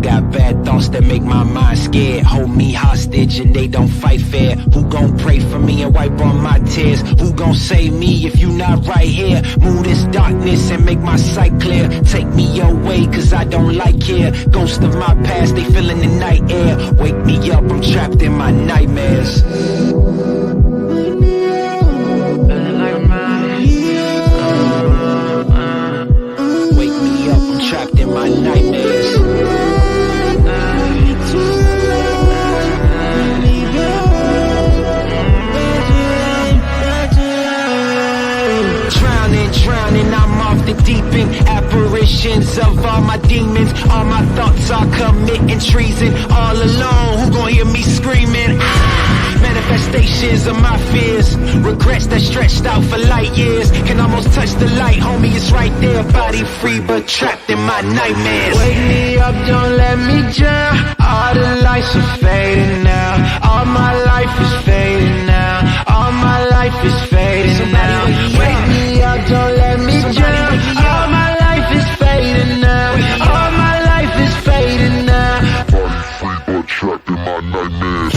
got bad thoughts that make my mind scared. Hold me hostage and they don't fight fair. Who gon' pray for me and wipe on my tears? Who gon' save me if you not right here? Move this darkness and make my sight clear. Take me your way cause I don't like here. Ghosts of my past, they feeling the night air. Wake me up, I'm trapped in my nightmares. Wake me up, I'm trapped in my nightmares. Drowning, I'm off the deep end. Apparitions of all my demons. All my thoughts are committing treason. All alone, who gon' hear me screaming? Manifestations of my fears. Regrets that stretched out for light years. Can almost touch the light, homie, it's right there. Body free but trapped in my nightmares. Wake me up, don't let me drown. All the lights are fading now. All my life is fading now. All my life is fading now. Wake me up, don't let me drown. All my life is fading now. All my life is fading now. Body free but trapped in my nightmares.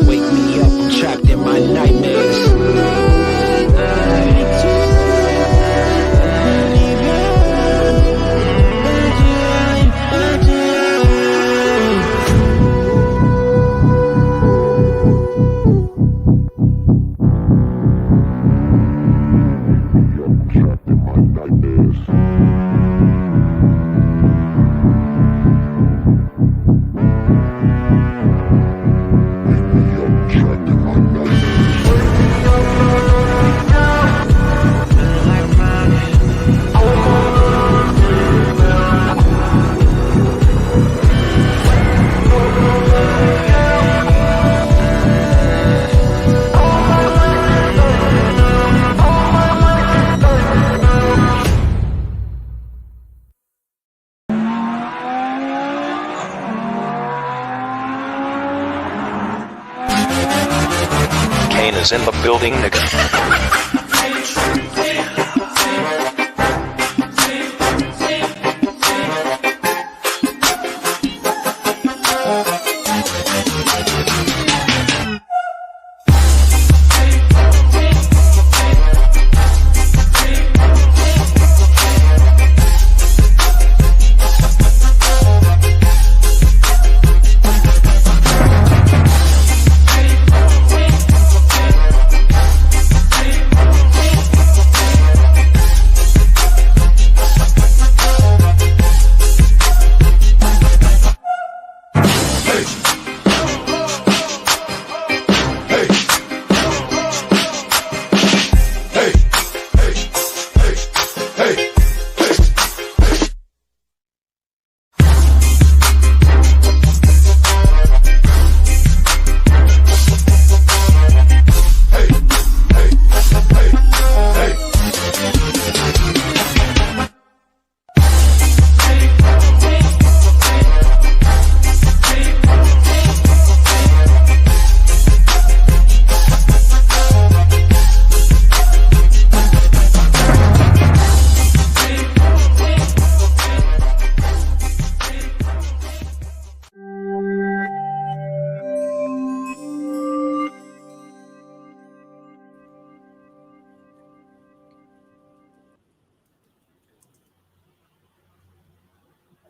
Wake me up, I'm trapped in my nightmares. In the building, nigga.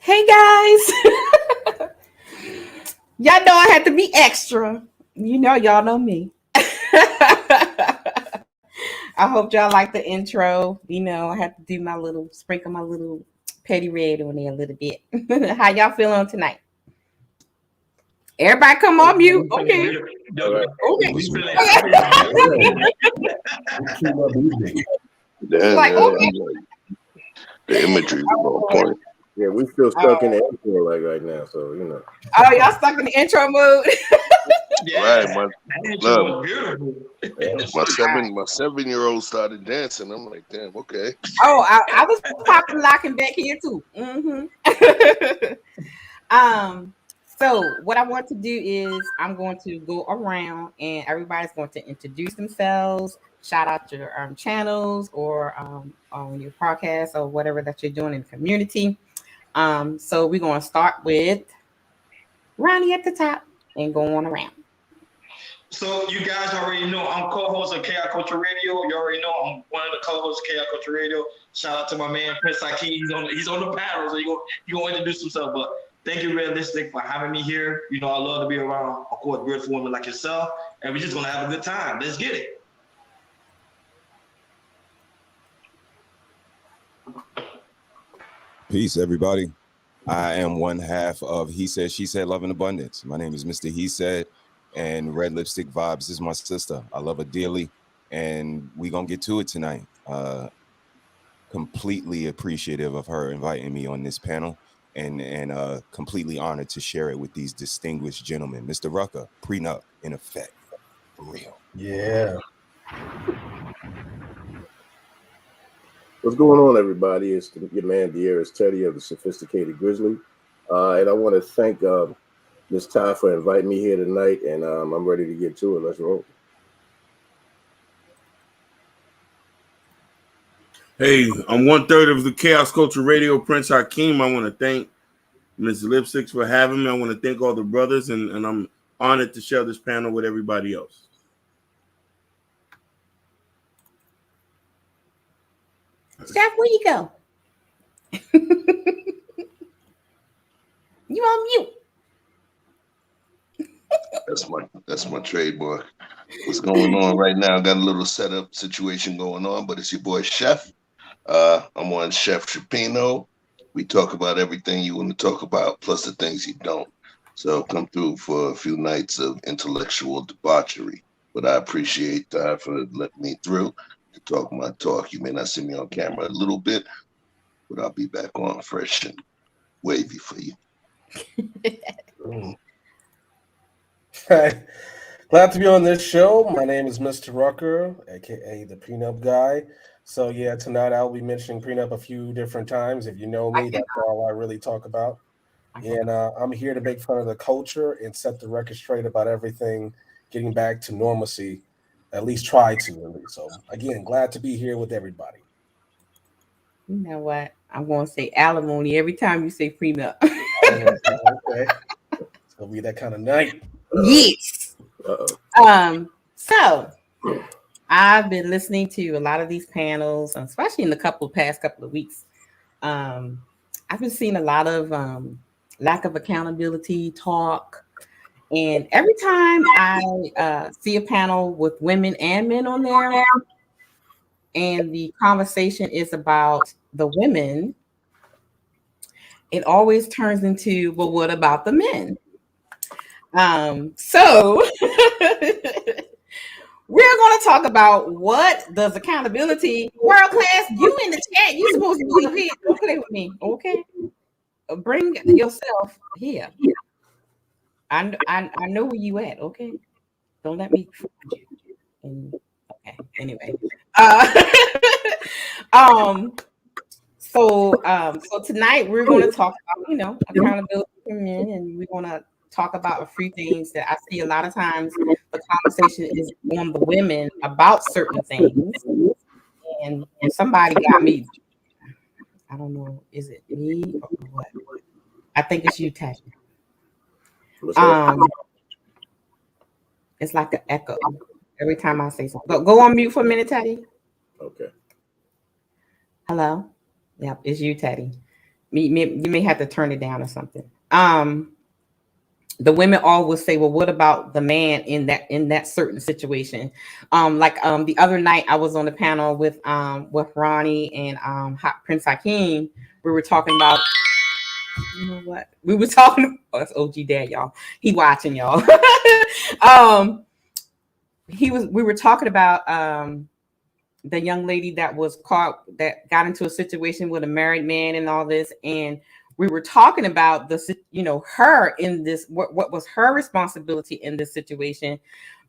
Hey guys, y'all know I had to be extra. You know, y'all know me. I hope y'all like the intro. You know, I have to do my little sprinkle my little petty red on there a little bit. How y'all feeling tonight? Everybody come on mute. Okay. Like, okay. The imagery was on point. Yeah, we still stuck in the intro like right now, so you know. Oh, y'all stuck in the intro mode. Yeah, right, my 7-year-old started dancing. I'm like, damn, okay. Oh, I was popping locking back here too. So what I want to do is I'm going to go around and everybody's going to introduce themselves, shout out your channels or on your podcast or whatever that you're doing in the community. So we're going to start with Ronnie at the top and go on around. So you guys already know I'm co-host of Chaos Culture Radio. You already know I'm one of the co-hosts of Chaos Culture Radio. Shout out to my man Prince Hakeem. He's on the panel, so you gonna introduce himself. But thank you, Realistic, for having me here. You know, I love to be around, of course, beautiful women like yourself, and we're just gonna have a good time. Let's get it. Peace, everybody. I am one half of He Said, She Said, Love and Abundance. My name is Mr. He Said, and Red Lipstick Vibes is my sister. I love her dearly, and we gonna get to it tonight. Completely appreciative of her inviting me on this panel, and completely honored to share it with these distinguished gentlemen. Mr. Rucker, prenup in effect, for real. Yeah. What's going on, everybody? It's your man, Dearest Teddy of the Sophisticated Grizzly. And I want to thank Ms. Ty for inviting me here tonight, and I'm ready to get to it. Let's roll. Hey, I'm 1/3 of the Chaos Culture Radio, Prince Hakeem. I want to thank Ms. Lipsticks for having me. I want to thank all the brothers, and I'm honored to share this panel with everybody else. Steph, where you go? You on mute. That's my trademark. What's going on right now? Got a little setup situation going on, but it's your boy Chef. I'm on Chef Chapino. We talk about everything you want to talk about, plus the things you don't. So come through for a few nights of intellectual debauchery. But I appreciate for letting me through to talk my talk. You may not see me on camera a little bit, but I'll be back on fresh and wavy for you. Hi. Glad to be on this show. My name is Mr. Rucker, aka the Prenup Guy. So yeah, tonight I'll be mentioning prenup a few different times. If you know me, that's all I really talk about. And I'm here to make fun of the culture and set the record straight about everything getting back to normalcy. At least try to, at least. So again, glad to be here with everybody. You know what? I'm going to say alimony every time you say prenup. Okay. It's going to be that kind of night. Yes. So I've been listening to a lot of these panels, especially in the past couple of weeks. I've been seeing a lot of lack of accountability talk. And every time I see a panel with women and men on there, and the conversation is about the women, it always turns into, well, what about the men? So we're going to talk about what does accountability, world class, you in the chat, you supposed to be up here. Don't play with me, okay? Bring yourself here. I know where you at, okay? Don't let me find you. And, okay, anyway. So tonight we're going to talk about, accountability for men, and we're going to talk about a few things that I see a lot of times the conversation is on the women about certain things. And somebody got me. I don't know, is it me or what? I think it's you, Tasha. It's like an echo every time I say something. Go on mute for a minute, Teddy. Okay. Hello. Yep, it's you, Teddy. You may have to turn it down or something. The women always say, well, what about the man in that certain situation? The other night I was on the panel with Ronnie and Prince Hakeem. We were talking about, you know what? We were talking, that's OG Dad, y'all. He watching, y'all. We were talking about the young lady that was caught, that got into a situation with a married man and all this, and we were talking about her in this, what was her responsibility in this situation.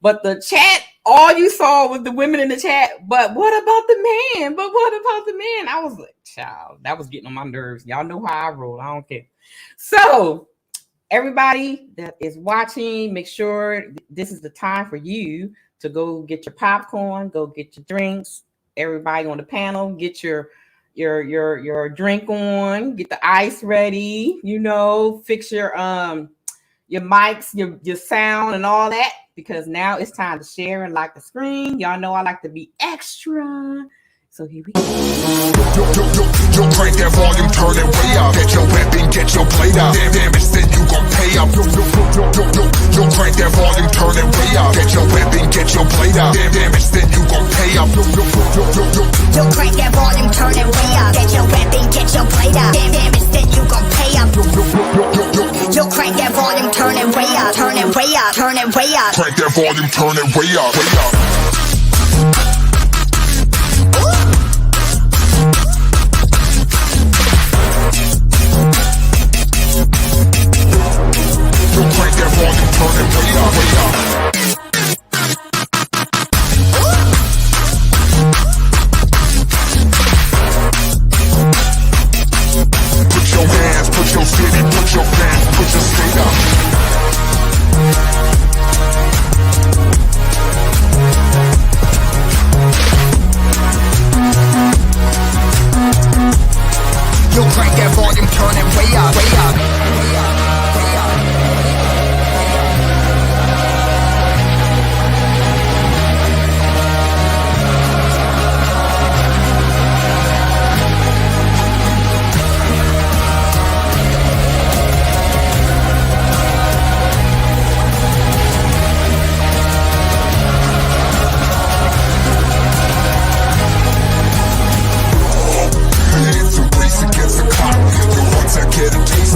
But the chat, all you saw was the women in the chat. But what about the man? But what about the man? I was like, child, that was getting on my nerves. Y'all know how I roll. I don't care. So everybody that is watching, make sure this is the time for you to go get your popcorn, go get your drinks. Everybody on the panel, get your drink on, get the ice ready, fix your mics, your sound and all that, because now it's time to share and like the screen. Y'all know I like to be extra. So here we go. Yo, crank that volume, turn it way up. Get your weapon, get your blade out. Damage, then you gon' pay up. Yo, crank that volume, turn it way up. Get your weapon, get your blade out. Damage, then you gon' pay up. Yo, crank that volume, turn it way up. Get your weapon, get your blade out. Damage, then you gon' pay up. Yo, crank that volume, turn it way up. Turn it way up. Turn it way up. Crank that volume, turn it way up. Way up. Put your hands, put your city, put your fans, put your state up. Yo, crank that volume, turn it way up, way up, way up.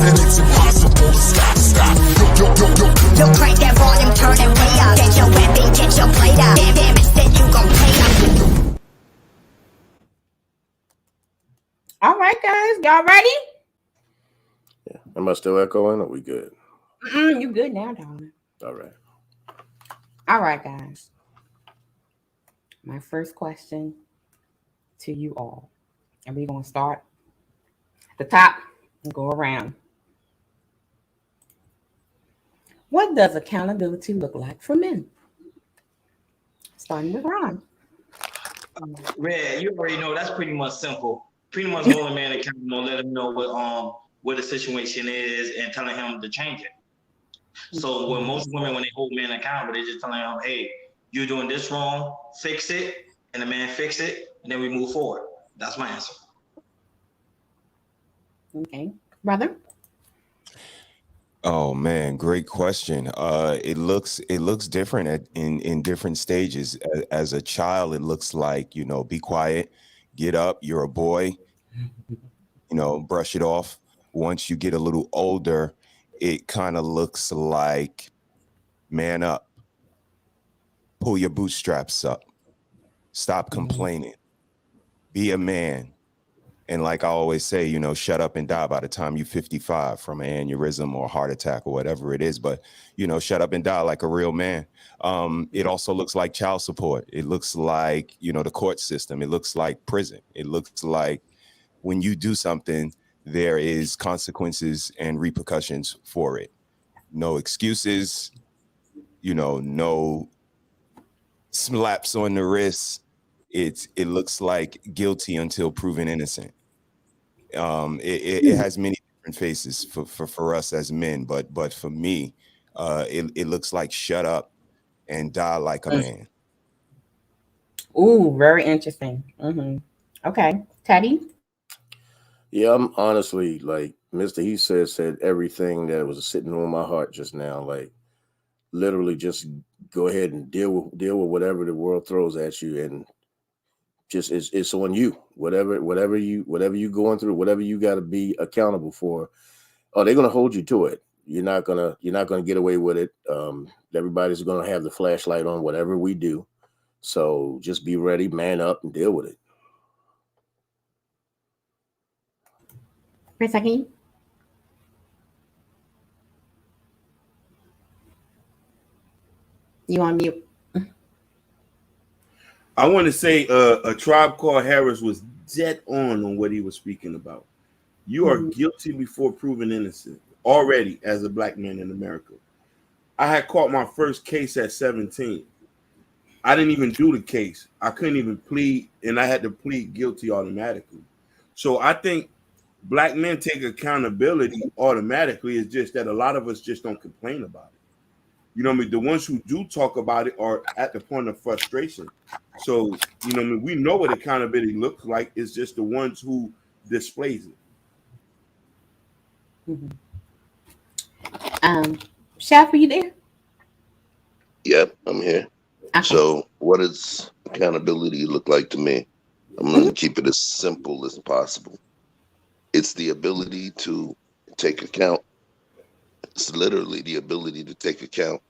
It's impossible to stop. Yo, crank that volume, turn it way up. Get your weapon, get your blade out. Damage, then you gon' pay up. All right, guys, y'all ready? Yeah. Am I still echoing? Are we good? You good now, darling. All right. All right, guys. My first question to you all, and we're gonna start at the top and go around. What does accountability look like for men? Starting with Ron. Red, you already know that's pretty much simple. Pretty much holding a man accountable, let him know what the situation is and telling him to change it. So when most women, when they hold men accountable, they're just telling them, hey, you're doing this wrong, fix it, and the man fix it, and then we move forward. That's my answer. Okay. Brother? Oh man, great question. It looks different in different stages. As a child, it looks like, be quiet, get up, you're a boy, brush it off. Once you get a little older, it kind of looks like man up, pull your bootstraps up, stop complaining, be a man. And like I always say, shut up and die by the time you're 55 from an aneurysm or heart attack or whatever it is. But, shut up and die like a real man. It also looks like child support. It looks like, the court system. It looks like prison. It looks like when you do something, there is consequences and repercussions for it. No excuses, no slaps on the wrist. It looks like guilty until proven innocent. It has many different faces for us as men, but for me, it looks like shut up and die like a man. Ooh, very interesting. Mm-hmm. Okay, Teddy. Yeah, I'm honestly like Mr. He said everything that was sitting on my heart just now. Like literally, just go ahead and deal with whatever the world throws at you, and just it's on you. Whatever you going through, whatever you got to be accountable for. Oh, they're gonna hold you to it. You're not gonna get away with it. Everybody's gonna have the flashlight on whatever we do. So just be ready, man up, and deal with it. Chris Hakeem. You on mute? I want to say a Tribe Called Harris was dead on what he was speaking about. You are guilty before proven innocent. already as a black man in America. I had caught my first case at 17. I didn't even do the case. I couldn't even plead, and I had to plead guilty automatically. So I think black men take accountability automatically. It's just that a lot of us just don't complain about it. You know what I mean? The ones who do talk about it are at the point of frustration. So, you know what I mean? We know what accountability looks like. It's just the ones who displays it. Shaf, are you there? Yep, I'm here. Okay. So what does accountability look like to me? I'm going to keep it as simple as possible. It's the ability to take account. It's literally the ability to take account.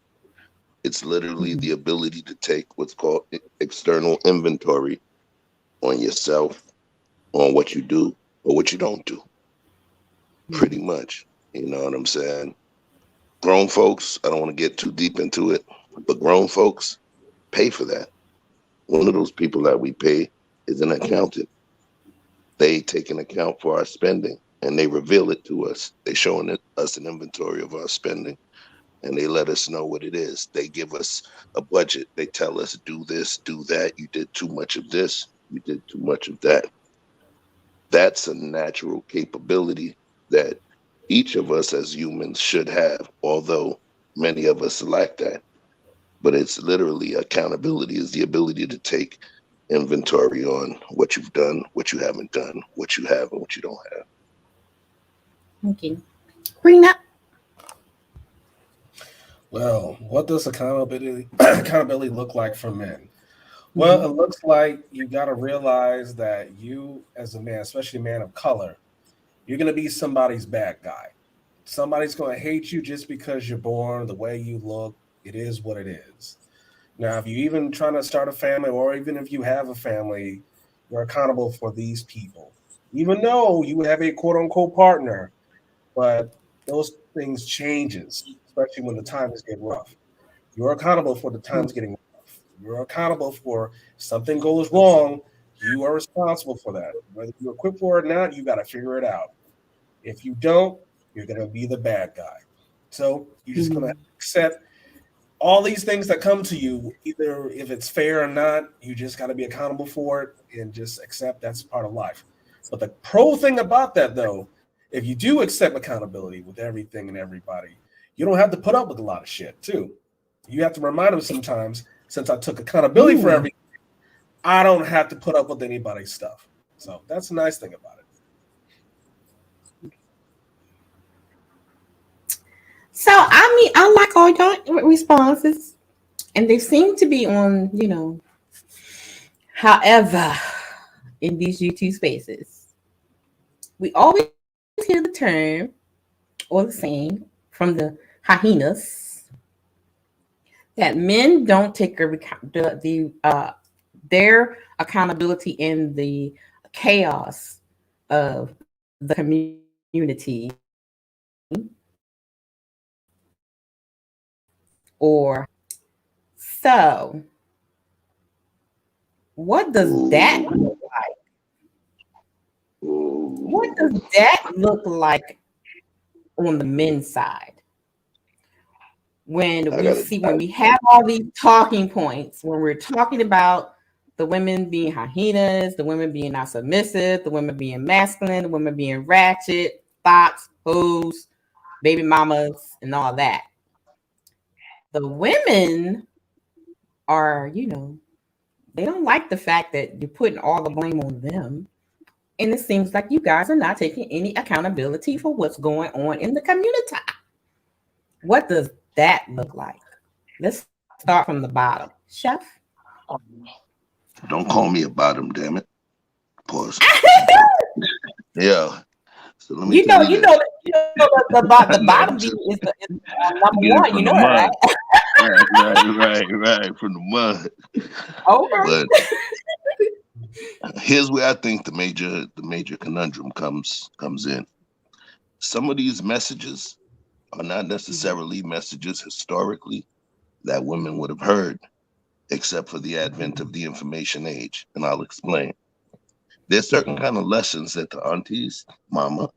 It's literally the ability to take what's called external inventory on yourself, on what you do or what you don't do. Pretty much. You know what I'm saying? Grown folks, I don't want to get too deep into it, but grown folks pay for that. One of those people that we pay is an accountant. They take an account for our spending and they reveal it to us. They showing us an inventory of our spending and they let us know what it is. They give us a budget. They tell us, do this, do that. You did too much of this. You did too much of that. That's a natural capability that each of us as humans should have, although many of us lack that. But it's literally accountability is the ability to take inventory on what you've done, what you haven't done, what you have and what you don't have. Okay. Rena? Well, what does accountability look like for men? Well, it looks like you got to realize that you, as a man, especially a man of color, you're going to be somebody's bad guy. Somebody's going to hate you just because you're born, the way you look. It is what it is. Now, if you even trying to start a family, or even if you have a family, you're accountable for these people. Even though you have a quote-unquote partner, but those things changes, especially when the times get rough. You're accountable for the times getting rough. You're accountable for if something goes wrong. You are responsible for that. Whether you're equipped for it or not, you got to figure it out. If you don't, you're going to be the bad guy. So you're just going to accept all these things that come to you, either if it's fair or not. You just got to be accountable for it and just accept that's part of life. But the pro thing about that, though, if you do accept accountability with everything and everybody, you don't have to put up with a lot of shit, too. You have to remind them sometimes, since I took accountability for everything, I don't have to put up with anybody's stuff. So that's a nice thing about it. So, I mean, I like all your responses, and they seem to be on, however, in these YouTube spaces, we always hear the term or the saying from the hyenas that men don't take their accountability in the chaos of the community, or so. What does that look like? What does that look like on the men's side? When we have all these talking points, when we're talking about the women being hyenas, the women being not submissive, the women being masculine, the women being ratchet, thoughts, hoes, baby mamas, and all that. The women are, they don't like the fact that you're putting all the blame on them. And it seems like you guys are not taking any accountability for what's going on in the community. What does that look like? Let's start from the bottom. Chef? Don't call me a bottom, damn it. Pause. Yeah. So let me the bottom view is the number one. You know that, right? Right. From the mud. Okay. But here's where I think the major conundrum comes in. Some of these messages are not necessarily messages historically that women would have heard, except for the advent of the information age. And I'll explain. There's certain kind of lessons that the aunties, mama,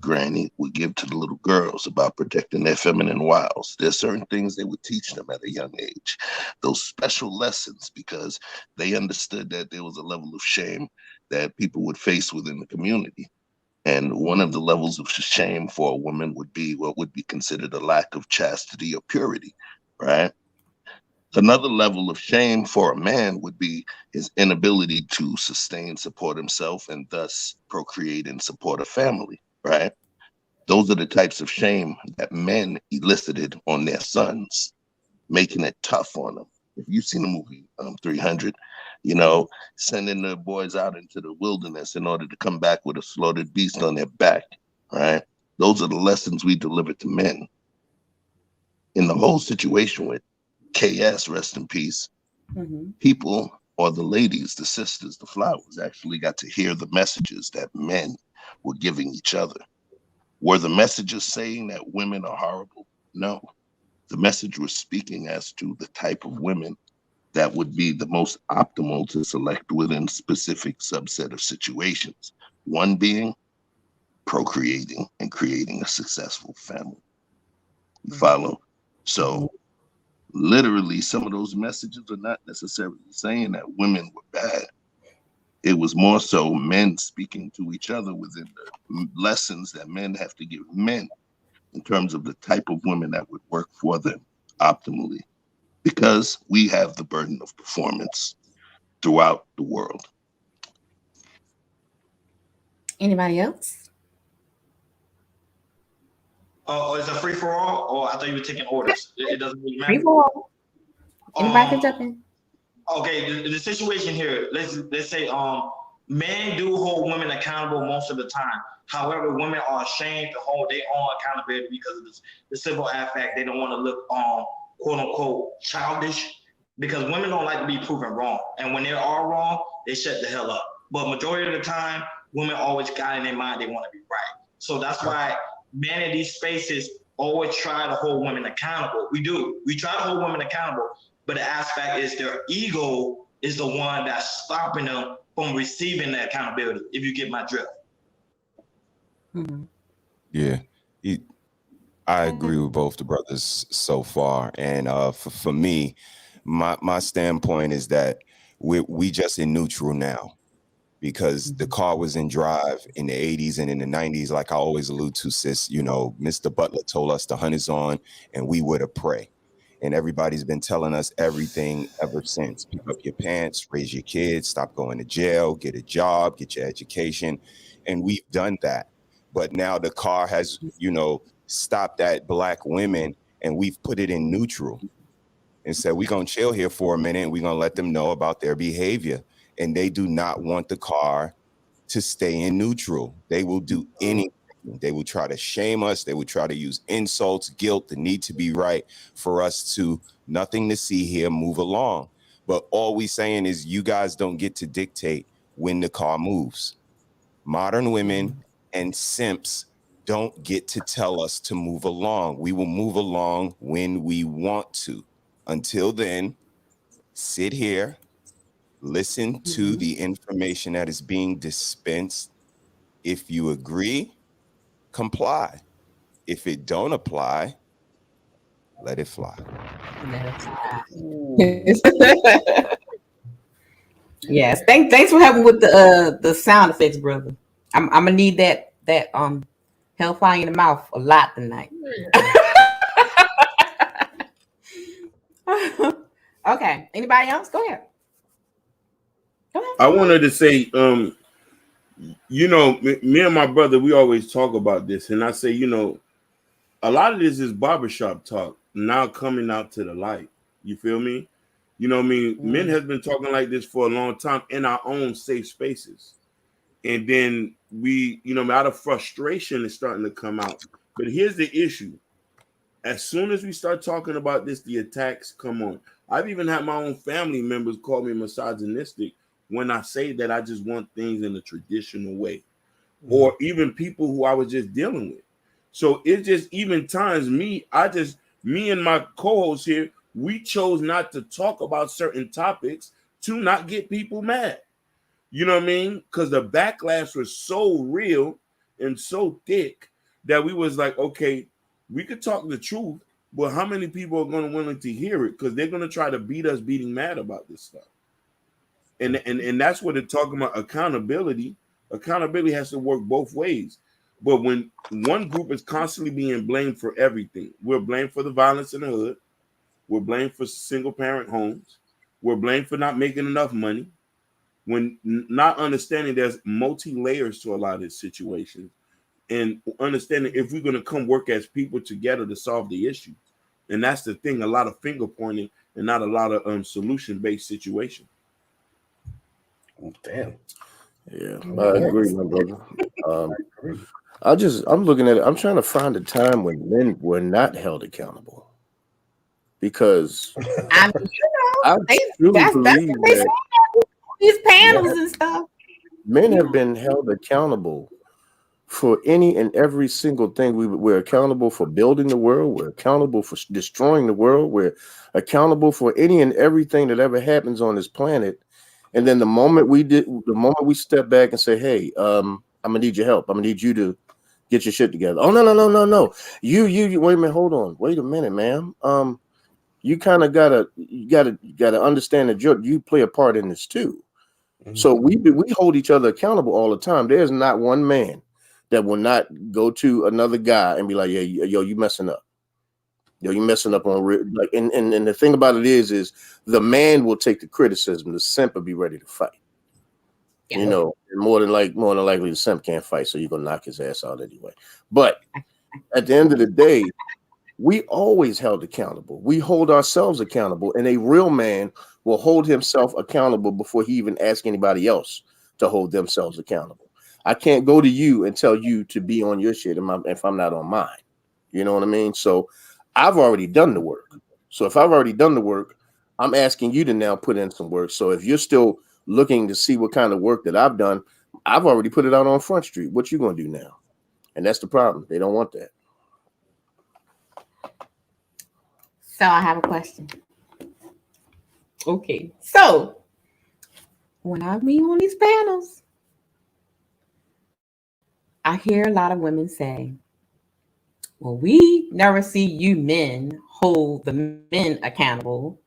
granny would give to the little girls about protecting their feminine wiles. There's certain things they would teach them at a young age, those special lessons, because they understood that there was a level of shame that people would face within the community. And one of the levels of shame for a woman would be what would be considered a lack of chastity or purity, right? Another level of shame for a man would be his inability to sustain, support himself, and thus procreate and support a family, right? Those are the types of shame that men elicited on their sons, making it tough on them. If you've seen the movie 300, sending the boys out into the wilderness in order to come back with a slaughtered beast on their back, right? Those are the lessons we deliver to men. In the whole situation with KS, rest in peace, people, or the ladies, the sisters, the flowers, actually got to hear the messages that men were giving each other. Were the messages saying that women are horrible? No. The message was speaking as to the type of women that would be the most optimal to select within specific subset of situations. One being procreating and creating a successful family. You follow? So literally, some of those messages are not necessarily saying that women were bad. It was more so men speaking to each other within the lessons that men have to give men in terms of the type of women that would work for them optimally, because we have the burden of performance throughout the world. Anybody else? Oh, is it free for all? Or I thought you were taking orders. It doesn't really matter. Free for all. Anybody can jump in. Okay, the situation here. Let's say men do hold women accountable most of the time. However, women are ashamed to hold their own accountability because of the simple fact they don't want to look quote unquote childish, because women don't like to be proven wrong, and when they are wrong, they shut the hell up. But majority of the time, women always got in their mind they want to be right. So that's why men in these spaces always try to hold women accountable. We try to hold women accountable, but the aspect is their ego is the one that's stopping them from receiving that accountability, if you get my drift. Yeah, I agree with both the brothers so far. And for me, my standpoint is that we just in neutral now, because the car was in drive in the 80s and in the 90s. Like I always allude to, sis, Mr. Butler told us the hunt is on and we were to pray. And everybody's been telling us everything ever since. Pick up your pants, raise your kids, stop going to jail, get a job, get your education. And we've done that. But now the car has, stopped at black women, and we've put it in neutral and said, we're going to chill here for a minute and we're going to let them know about their behavior. And they do not want the car to stay in neutral. They will do anything. They will try to shame us. They will try to use insults, guilt, the need to be right for us to nothing to see here, move along. But all we saying is you guys don't get to dictate when the car moves. Modern women and simps don't get to tell us to move along. We will move along when we want to. Until then, sit here, listen to the information that is being dispensed. If you agree, comply. If it don't apply, let it fly. Yes. Thanks for helping with the sound effects, brother. I'm gonna need that hellfire in the mouth a lot tonight. Okay. Anybody else? Go ahead. I wanted to say, me and my brother, we always talk about this, and I say, a lot of this is barbershop talk now coming out to the light. You feel me? Men have been talking like this for a long time in our own safe spaces. And then we, out of frustration, it's starting to come out. But here's the issue. As soon as we start talking about this, the attacks come on. I've even had my own family members call me misogynistic when I say that I just want things in a traditional way. Or even people who I was just dealing with. So it just even times me and my co-host here, we chose not to talk about certain topics to not get people mad. You know what I mean? Because the backlash was so real and so thick that we was like, okay, we could talk the truth, but how many people are going to willing to hear it? Because they're going to try to beat us beating mad about this stuff. And that's what they're talking about. Accountability has to work both ways. But when one group is constantly being blamed for everything, we're blamed for the violence in the hood, we're blamed for single parent homes, we're blamed for not making enough money, when not understanding there's multi layers to a lot of these situations, and understanding if we're going to come work as people together to solve the issue. And that's the thing, a lot of finger pointing and not a lot of solution based situation. Damn. Yeah, I agree, my brother. I'm looking at it. I'm trying to find a time when men were not held accountable, because I mean, that's what they say these panels and stuff. Men have been held accountable for any and every single thing. We're accountable for building the world. We're accountable for destroying the world. We're accountable for any and everything that ever happens on this planet. And then the moment we step back and say, hey, I'm gonna need your help. I'm gonna need you to get your shit together. Oh, no. You wait a minute, hold on. Wait a minute, ma'am. You kind of gotta understand that you play a part in this too. Mm-hmm. So we hold each other accountable all the time. There's not one man that will not go to another guy and be like, yeah, yo, you messing up. Yo, you messing up on like, and the thing about it is the man will take the criticism. The simp will be ready to fight. Yeah. You know, more than likely the simp can't fight, so you're gonna knock his ass out anyway. But at the end of the day, we always held accountable. We hold ourselves accountable, and a real man will hold himself accountable before he even asks anybody else to hold themselves accountable. I can't go to you and tell you to be on your shit if I'm not on mine. You know what I mean? So I've already done the work. So if I've already done the work, I'm asking you to now put in some work. So if you're still looking to see what kind of work that I've done, I've already put it out on Front Street. What you gonna do now? And that's the problem. They don't want that. So I have a question. Okay. So when I be on these panels, I hear a lot of women say, well, we never see you men hold the men accountable.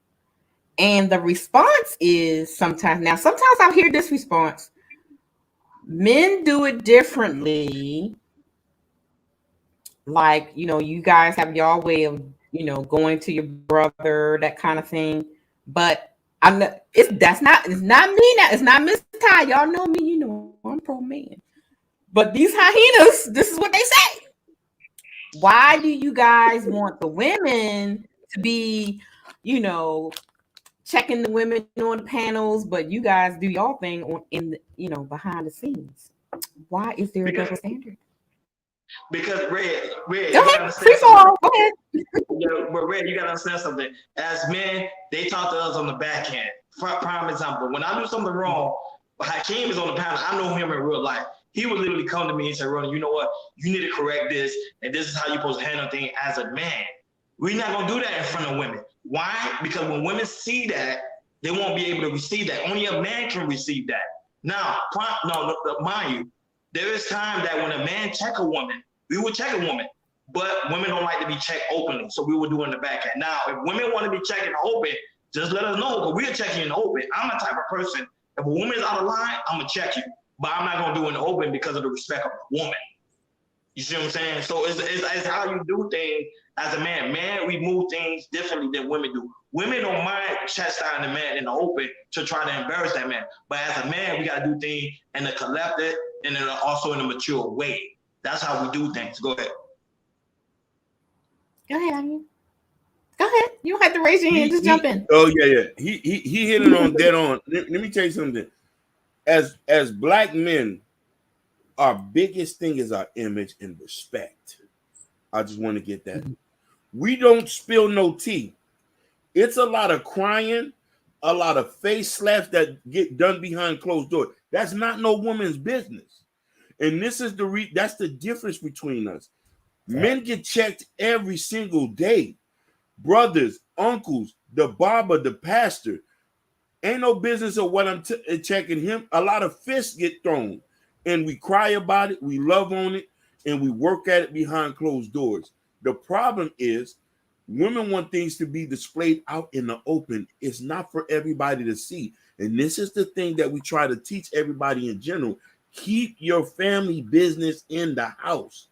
And the response is sometimes I hear this response. Men do it differently. Like, you know, you guys have your way of, you know, going to your brother, that kind of thing. But it's not me now. It's not Miss Ty. Y'all know me, you know, I'm pro man. But these hyenas, this is what they say. Why do you guys want the women to be, you know, checking the women on the panels, but you guys do your thing behind the scenes? Why is there a double standard? Because Red, go ahead, free fall. Go ahead. But Red, you gotta understand something. As men, they talk to us on the back end. Prime example, when I do something wrong, Hakeem is on the panel. I know him in real life. He would literally come to me and say, Ronnie, you know what? You need to correct this, and this is how you're supposed to handle things as a man. We're not gonna do that in front of women. Why? Because when women see that, they won't be able to receive that. Only a man can receive that. Now, mind you, there is time that when a man check a woman, we will check a woman, but women don't like to be checked openly, so we will do it in the back end. Now, if women want to be checked in the open, just let us know, but we'll check you in the open. I'm the type of person, if a woman is out of line, I'm gonna check you, but I'm not gonna do it in the open because of the respect of the woman. You see what I'm saying? So it's how you do things as a man. Man, we move things differently than women do. Women don't mind chastising the man in the open to try to embarrass that man. But as a man, we gotta do things in a collected and then also in a mature way. That's how we do things. Go ahead. Go ahead, Onion. Go ahead. You don't have to raise your hand. Just jump in. Oh yeah. He hit it on dead on. Let me tell you something. As black men, our biggest thing is our image and respect. I just want to get that. We don't spill no tea. It's a lot of crying, a lot of face slaps that get done behind closed doors. That's not no woman's business. And this is that's the difference between us. Men get checked every single day. Brothers, uncles, the barber, the pastor. Ain't no business of what I'm checking him. A lot of fists get thrown. And we cry about it. We love on it. and we work at it behind closed doors. The problem is women want things to be displayed out in the open. It's not for everybody to see. And this is the thing that we try to teach everybody in general. Keep your family business in the house.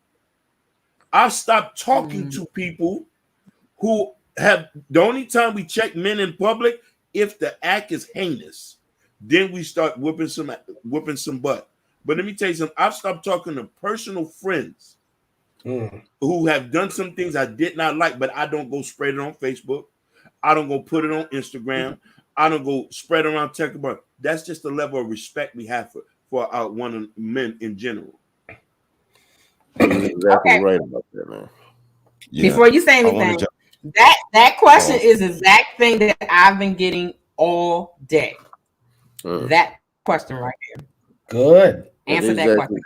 I've stopped talking to people who have, the only time we check men in public, if the act is heinous, then we start whipping some butt. But let me tell you something. I've stopped talking to personal friends who have done some things I did not like, but I don't go spread it on Facebook. I don't go put it on Instagram. I don't go spread it around tech about. That's just the level of respect we have for our men in general. You're exactly right about that, man. Yeah. Before you say anything, that question is the exact thing that I've been getting all day. That question right there. Good. Answer that question.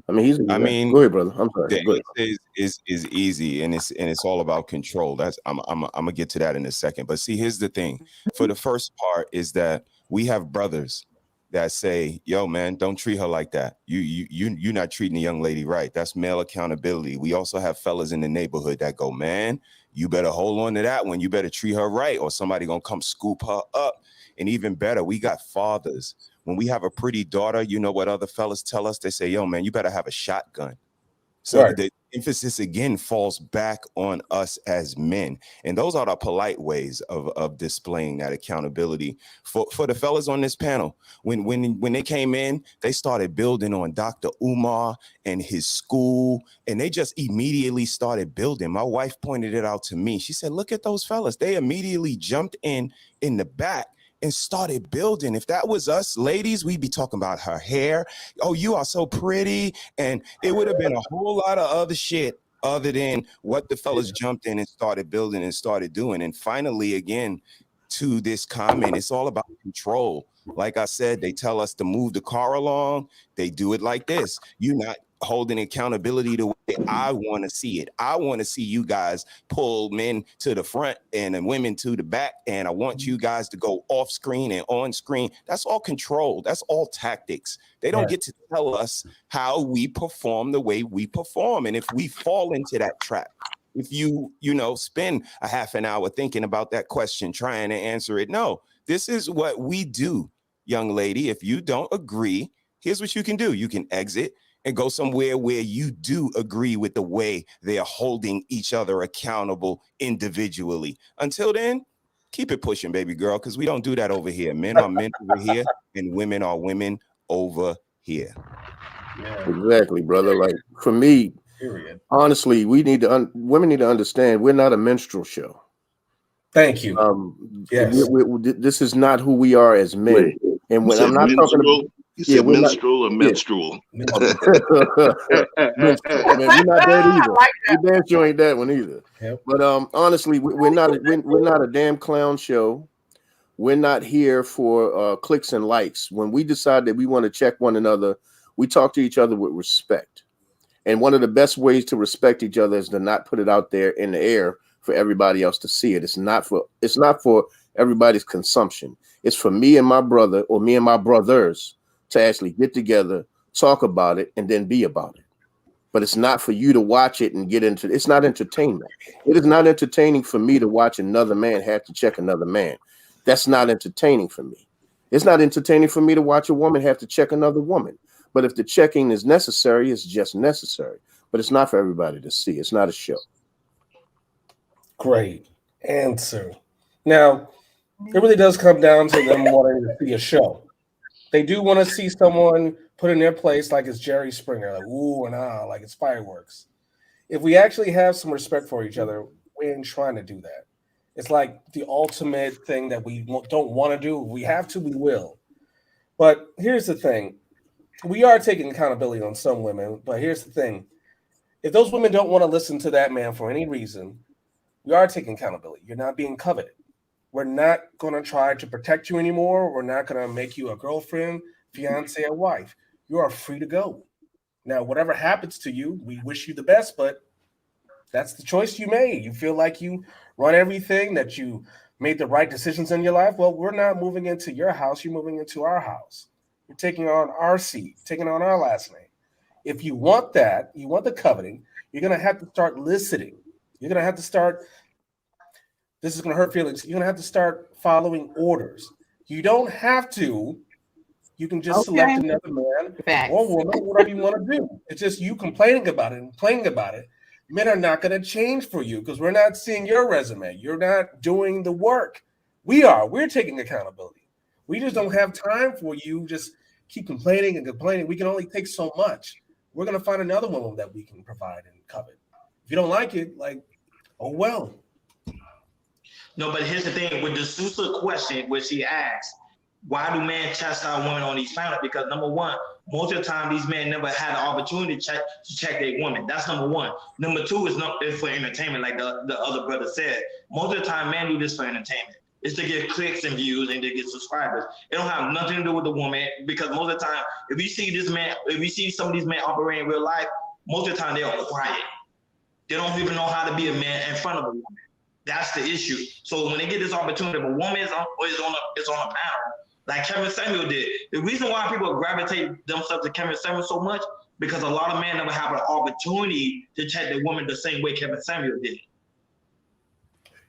I mean, go ahead, brother. I'm sorry. The is easy, and it's all about control. That's I'm gonna get to that in a second. But see, here's the thing. For the first part is that we have brothers that say, "Yo, man, don't treat her like that. You're not treating a young lady right." That's male accountability. We also have fellas in the neighborhood that go, "Man, you better hold on to that one. You better treat her right, or somebody gonna come scoop her up." And even better, we got fathers. When we have a pretty daughter, you know what other fellas tell us? They say, "Yo, man, you better have a shotgun." So the emphasis again falls back on us as men. And those are the polite ways of displaying that accountability. For the fellas on this panel, when they came in, they started building on Dr. Umar and his school, and they just immediately started building. My wife pointed it out to me. She said, "Look at those fellas. They immediately jumped in the back and started building. If that was us ladies, we'd be talking about her hair. Oh, you are so pretty." And it would have been a whole lot of other shit other than what the fellas jumped in and started building and started doing. And finally, again, to this comment, it's all about control. Like I said, they tell us to move the car along. They do it like this. You're not holding accountability the way I want to see it. I want to see you guys pull men to the front and then women to the back. And I want you guys to go off screen and on screen. That's all control. That's all tactics. They don't get to tell us how we perform the way we perform. And if we fall into that trap, if you spend a half an hour thinking about that question, trying to answer it, no, this is what we do, young lady. If you don't agree, here's what you can do. You can exit and go somewhere where you do agree with the way they are holding each other accountable individually. Until then, keep it pushing, baby girl, because we don't do that over here. Men are men over here, and women are women over here. Yeah. Exactly, brother. Like for me, honestly, women need to understand we're not a minstrel show. Thank you. Yes. This is not who we are as men. And when I'm not talking about, you said minstrel or menstrual? We're not that either. We damn sure ain't that one either. Yep. But honestly, we're not a damn clown show. We're not here for clicks and likes. When we decide that we want to check one another, we talk to each other with respect. And one of the best ways to respect each other is to not put it out there in the air for everybody else to see it. It's not for everybody's consumption. It's for me and my brother or me and my brothers to actually get together, talk about it, and then be about it. But it's not for you to watch it and get into it. It's not entertainment. It is not entertaining for me to watch another man have to check another man. That's not entertaining for me. It's not entertaining for me to watch a woman have to check another woman. But if the checking is necessary, it's just necessary. But it's not for everybody to see. It's not a show. Great answer. Now, it really does come down to them wanting to see a show. They do want to see someone put in their place like it's Jerry Springer, like ooh and ah, like it's fireworks. If we actually have some respect for each other, we ain't trying to do that. It's like the ultimate thing that we don't want to do. If we have to, we will. But here's the thing. We are taking accountability on some women, but here's the thing. If those women don't want to listen to that man for any reason, we are taking accountability. You're not being coveted. We're not going to try to protect you anymore. We're not going to make you a girlfriend, fiance, or wife. You are free to go. Now, whatever happens to you, we wish you the best, but that's the choice you made. You feel like you run everything, that you made the right decisions in your life. Well, we're not moving into your house. You're moving into our house. You're taking on our seat, taking on our last name. if you want that, you want the coveting, you're going to have to start listening. You're going to have to start, this is going to hurt feelings, you're going to have to start following orders. You don't have to. You can just select another man or woman, whatever you want to do. It's just you complaining about it and complaining about it. Men are not going to change for you because we're not seeing your resume. You're not doing the work. We are. We're taking accountability. We just don't have time for you. Just keep complaining and complaining. We can only take so much. We're going to find another woman that we can provide and covet. If you don't like it, like, oh, well. No, but here's the thing. With the Sousa question, which she asked, why do men chastise women on these planets? Because number one, most of the time these men never had an opportunity to check their woman. That's number one. Number two is for entertainment, like the other brother said. Most of the time, men do this for entertainment. It's to get clicks and views and to get subscribers. It don't have nothing to do with the woman, because most of the time, if you see this man, if you see some of these men operate in real life, most of the time they're quiet. They don't even know how to be a man in front of a woman. That's the issue. So when they get this opportunity, if a woman is on a panel, like Kevin Samuel did. The reason why people gravitate themselves to Kevin Samuel so much, because a lot of men never have an opportunity to check their woman the same way Kevin Samuel did.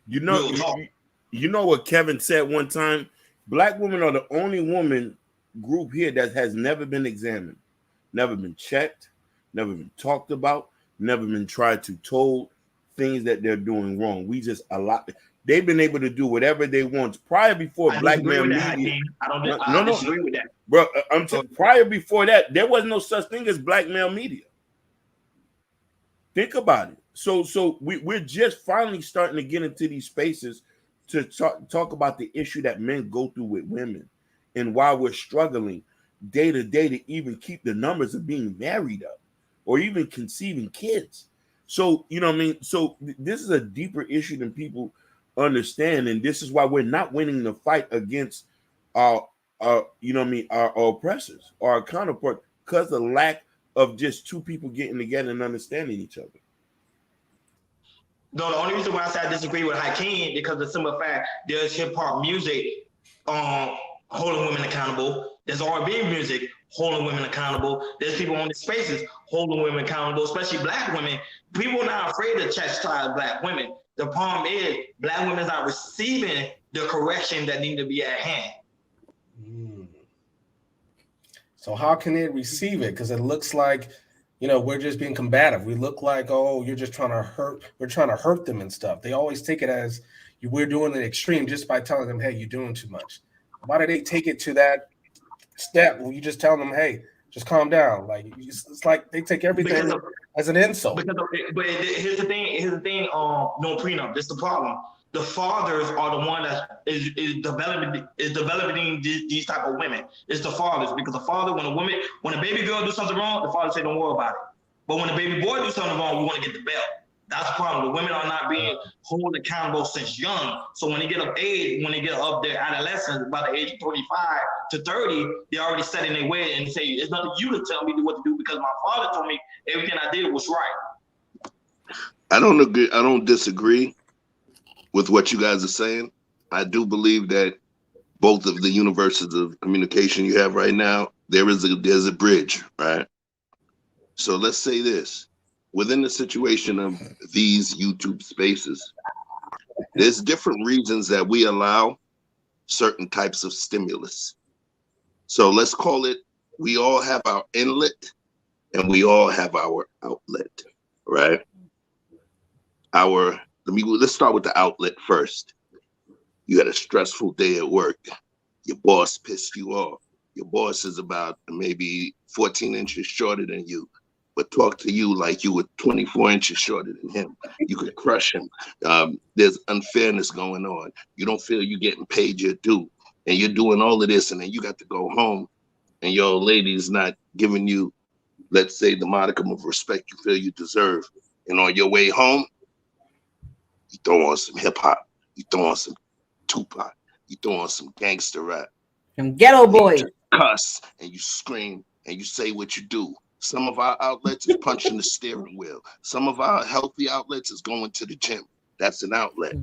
You know what Kevin said one time? Black women are the only woman group here that has never been examined, never been checked, never been talked about, never been tried to told things that they're doing wrong. We just allow. They've been able to do whatever they want prior before black male media. I disagree with that, bro. Prior before that, there was no such thing as black male media. Think about it. So we're just finally starting to get into these spaces to talk about the issue that men go through with women, and why we're struggling day to day to even keep the numbers of being married up or even conceiving kids. So you know what I mean. So this is a deeper issue than people understand, and this is why we're not winning the fight against our oppressors or our counterpart, because the lack of just two people getting together and understanding each other. No, the only reason why I say I disagree with Hakeem, because the simple fact there's hip hop music holding women accountable. There's R&B music holding women accountable. There's people on the spaces holding women accountable, especially black women. People are not afraid to chastise black women. The problem is black women are not receiving the correction that need to be at hand. So how can they receive it? Because it looks like, we're just being combative. We look like, oh, you're just trying to hurt. We're trying to hurt them and stuff. They always take it as we're doing an extreme just by telling them, hey, you're doing too much. Why do they take it to that step where you just tell them, hey, just calm down? Like, it's like they take everything as an insult. But here's the thing. No prenup. That's the problem. The fathers are the one that is developing these type of women. It's the fathers, because the father, when a baby girl do something wrong, the father say don't worry about it. But when a baby boy do something wrong, we want to get the belt. That's the problem. The women are not being held accountable since young. So when they get of age, when they get up their adolescence, about the age of 25 to 30, they're already set in their way and say, it's not you to tell me what to do, because my father told me everything I did was right. I don't agree. I don't disagree with what you guys are saying. I do believe that both of the universes of communication you have right now, there's a bridge, right? So let's say this. Within the situation of these YouTube spaces, there's different reasons that we allow certain types of stimulus. So let's call it, we all have our inlet and we all have our outlet, right? Let's start with the outlet first. You had a stressful day at work. Your boss pissed you off. Your boss is about maybe 14 inches shorter than you, but talk to you like you were 24 inches shorter than him. You could crush him. There's unfairness going on. You don't feel you're getting paid your due, and you're doing all of this, and then you got to go home, and your old lady's not giving you, let's say, the modicum of respect you feel you deserve. And on your way home, you throw on some hip hop, you throw on some Tupac, you throw on some gangster rap. Some ghetto boys. Cuss, and you scream, and you say what you do. Some of our outlets is punching the steering wheel. Some of our healthy outlets is going to the gym. That's an outlet.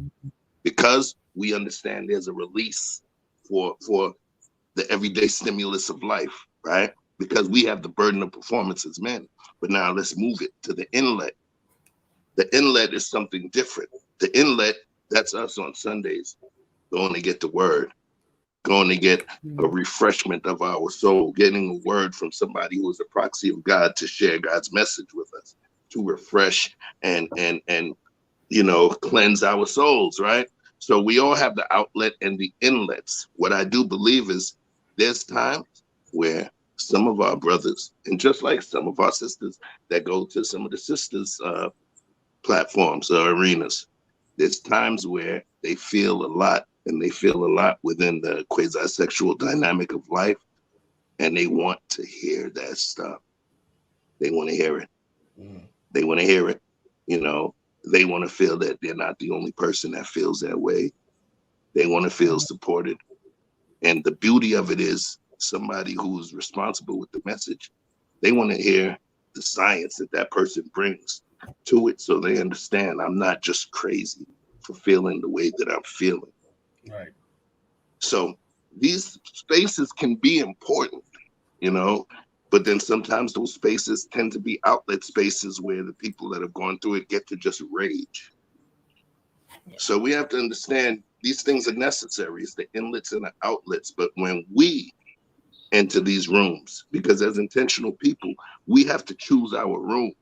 Because we understand there's a release for the everyday stimulus of life, right? because we have the burden of performance as men. But now let's move it to the inlet. The inlet is something different. The inlet, that's us on Sundays, going to get the word, going to get a refreshment of our soul, getting a word from somebody who is a proxy of God to share God's message with us, to refresh and cleanse our souls, right? So we all have the outlet and the inlets. What I do believe is there's times where some of our brothers, and just like some of our sisters that go to some of the sisters' platforms or arenas, there's times where they feel a lot, and they feel a lot within the quasi-sexual dynamic of life, and they want to hear that stuff. They want to hear it. They want to hear it. They want to feel that they're not the only person that feels that way. They want to feel supported. And the beauty of it is somebody who's responsible with the message, they want to hear the science that person brings to it, so they understand I'm not just crazy for feeling the way that I'm feeling. Right. So these spaces can be important, but then sometimes those spaces tend to be outlet spaces where the people that have gone through it get to just rage. Yeah. So we have to understand these things are necessary. It's the inlets and the outlets. But when we enter these rooms, because as intentional people, we have to choose our room.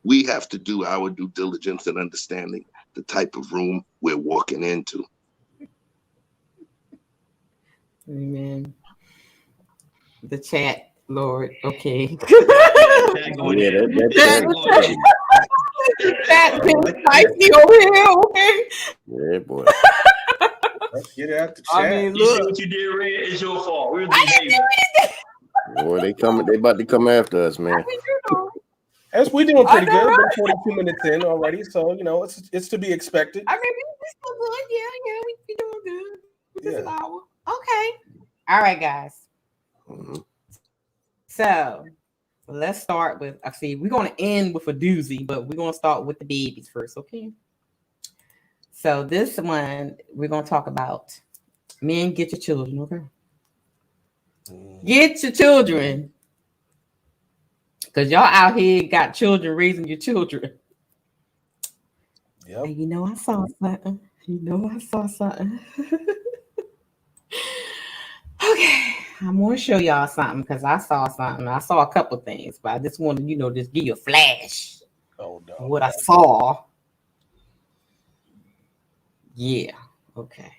We have to do our due diligence and understanding the type of room we're walking into. Amen. The chat, Lord. Okay. Yeah, That's spicy over here. Okay. Yeah, boy. Let's get it out the chat. I mean, look, what you did, Red, it's your fault. We were Boy, they about to come after us, man. As we're doing pretty good. We're 42 minutes in already, so it's to be expected. I mean, we still good. Yeah, we doing good. Just an hour. Okay. All right, guys. Mm-hmm. So let's start with. We're going to end with a doozy, but we're going to start with the babies first, okay? So this one we're going to talk about. Men, get your children, okay? Get your children. Because y'all out here got children raising your children. Yep. And I saw something. Okay. I'm going to show y'all something because I saw something. I saw a couple things, but I just wanted, just give you a flash of what I saw. Yeah. Okay.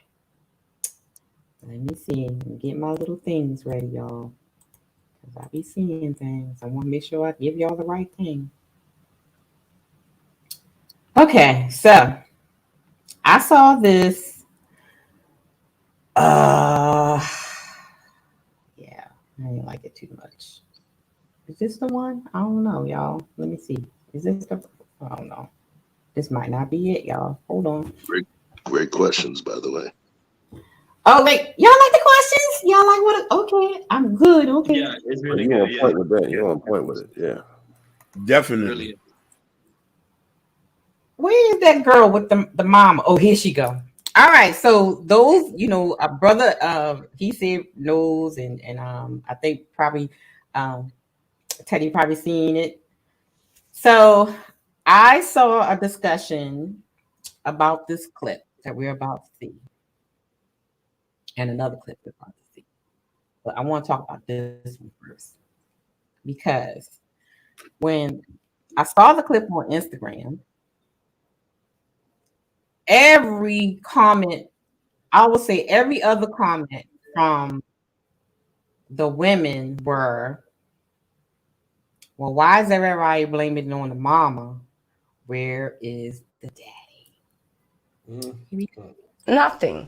Let me see. Get my little things ready, y'all. I be seeing things. I want to make sure I give y'all the right thing. Okay, so I saw this. Yeah, I didn't like it too much. Is this the one? I don't know, y'all. Let me see. Is this the? I don't know. This might not be it, y'all. Hold on. Great questions, by the way. Oh, y'all like the questions? Y'all like what? Okay, I'm good. Okay. Yeah, it's really You're good. on point with that. You're on point with it. Yeah. Definitely. Where is that girl with the mama? Oh, here she go. All right. So those, a brother, he said knows, and I think probably Teddy probably seen it. So I saw a discussion about this clip that we're about to see. And another clip we're about to see. But I want to talk about this one first. Because when I saw the clip on Instagram, every comment, I would say every other comment from the women were, well, why is everybody blaming it on the mama? Where is the daddy? Nothing.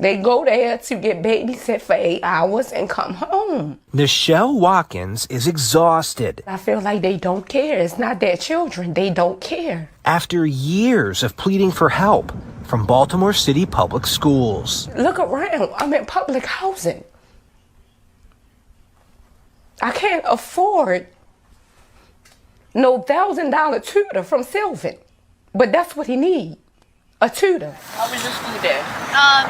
They go there to get babysit for 8 hours and come home. Nichelle Watkins is exhausted. I feel like they don't care. It's not their children. They don't care. After years of pleading for help from Baltimore City Public Schools. Look around. I'm in public housing. I can't afford no $1,000 tutor from Sylvan. But that's what he needs. A tutor. How was your school day?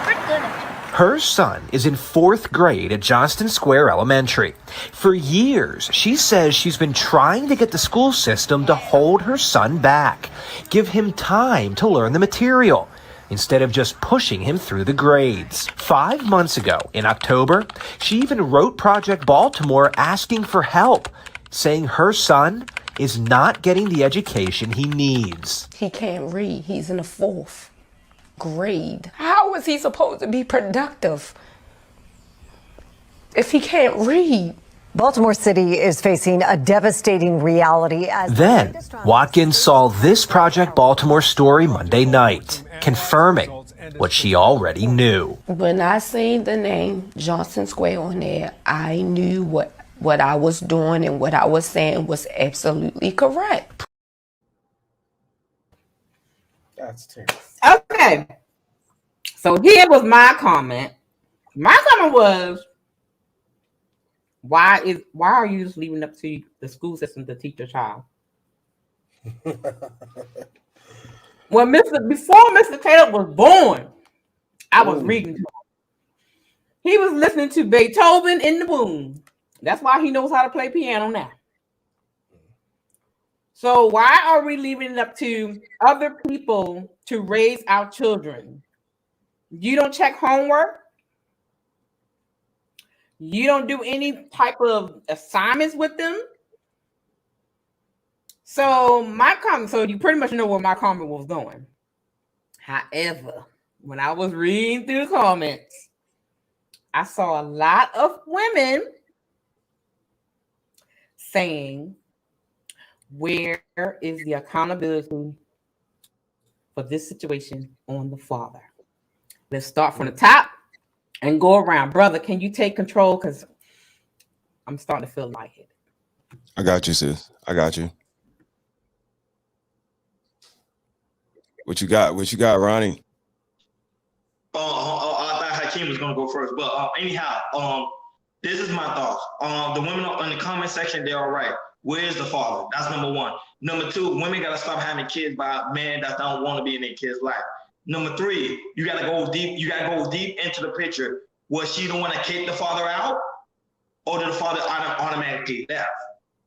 Pretty good. Her son is in 4th grade at Johnston Square Elementary. For years, she says she's been trying to get the school system to hold her son back, give him time to learn the material, instead of just pushing him through the grades. 5 months ago, in October, she even wrote Project Baltimore asking for help, saying her son is not getting the education he needs. He can't read. He's in the 4th grade. How is he supposed to be productive if he can't read? Baltimore City is facing a devastating reality as Then, Watkins saw this Project Baltimore story Monday night, confirming what she already knew. When I seen the name Johnston Square on there, I knew what I was doing and what I was saying was absolutely correct. That's terrible. Okay. So here was my comment. My comment was, why are you just leaving up to the school system to teach your child? Before Mr. Taylor was born, I was reading to him. He was listening to Beethoven in the womb. That's why he knows how to play piano now. So why are we leaving it up to other people to raise our children? You don't check homework. You don't do any type of assignments with them. So you pretty much know where my comment was going. However, when I was reading through the comments, I saw a lot of women saying, where is the accountability for this situation on the father? Let's start from the top and go around. Brother, can you take control? Because I'm starting to feel lightheaded. I got you, sis. I got you. What you got? What you got, Ronnie? I thought Hakeem was gonna go first, but anyhow, this is my thoughts. The women in the comment section, they're all right. Where's the father? That's number one. Number two, women gotta stop having kids by men that don't want to be in their kids' life. Number three, you gotta go deep. You gotta go deep into the picture. Was she the one that kicked the father out, or did the father automatically left?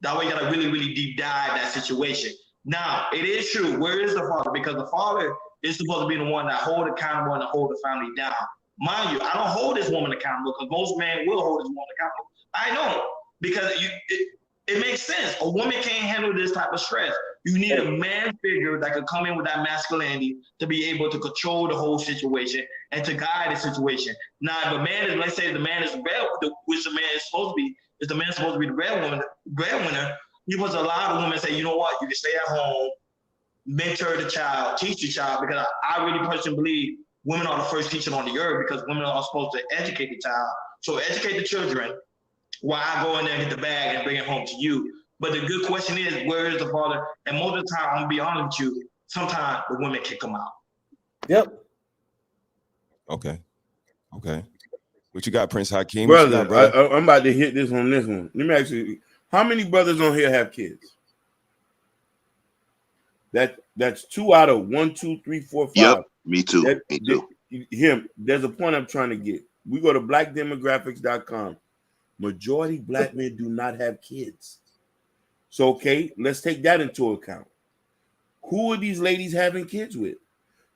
That way, you gotta really, really deep dive that situation. Now, it is true. Where is the father? Because the father is supposed to be the one that hold accountable and hold the family down. Mind you, I don't hold this woman accountable because most men will hold this woman accountable. I don't, because it makes sense. A woman can't handle this type of stress. You need a man figure that could come in with that masculinity to be able to control the whole situation and to guide the situation. Now, if a man is, let's say the man is which the man is supposed to be, is the man supposed to be the breadwinner, he was a lot of women say, you know what, you can stay at home, mentor the child, teach the child, because I really personally believe women are the first teacher on the earth because women are supposed to educate the child. So educate the children while I go in there and get the bag and bring it home to you. But the good question is, where is the father? And most of the time, I'm gonna be honest with you, sometimes the women kick them out. Yep. Okay. What you got, Prince Hakeem? Brother, brother? I'm about to hit this on this one. Let me ask you, how many brothers on here have kids? That's 2 out of 1, 2, 3, 4, 5. Yep, me too. There's a point I'm trying to get. We go to blackdemographics.com. Majority black men do not have kids. So, okay, let's take that into account. Who are these ladies having kids with?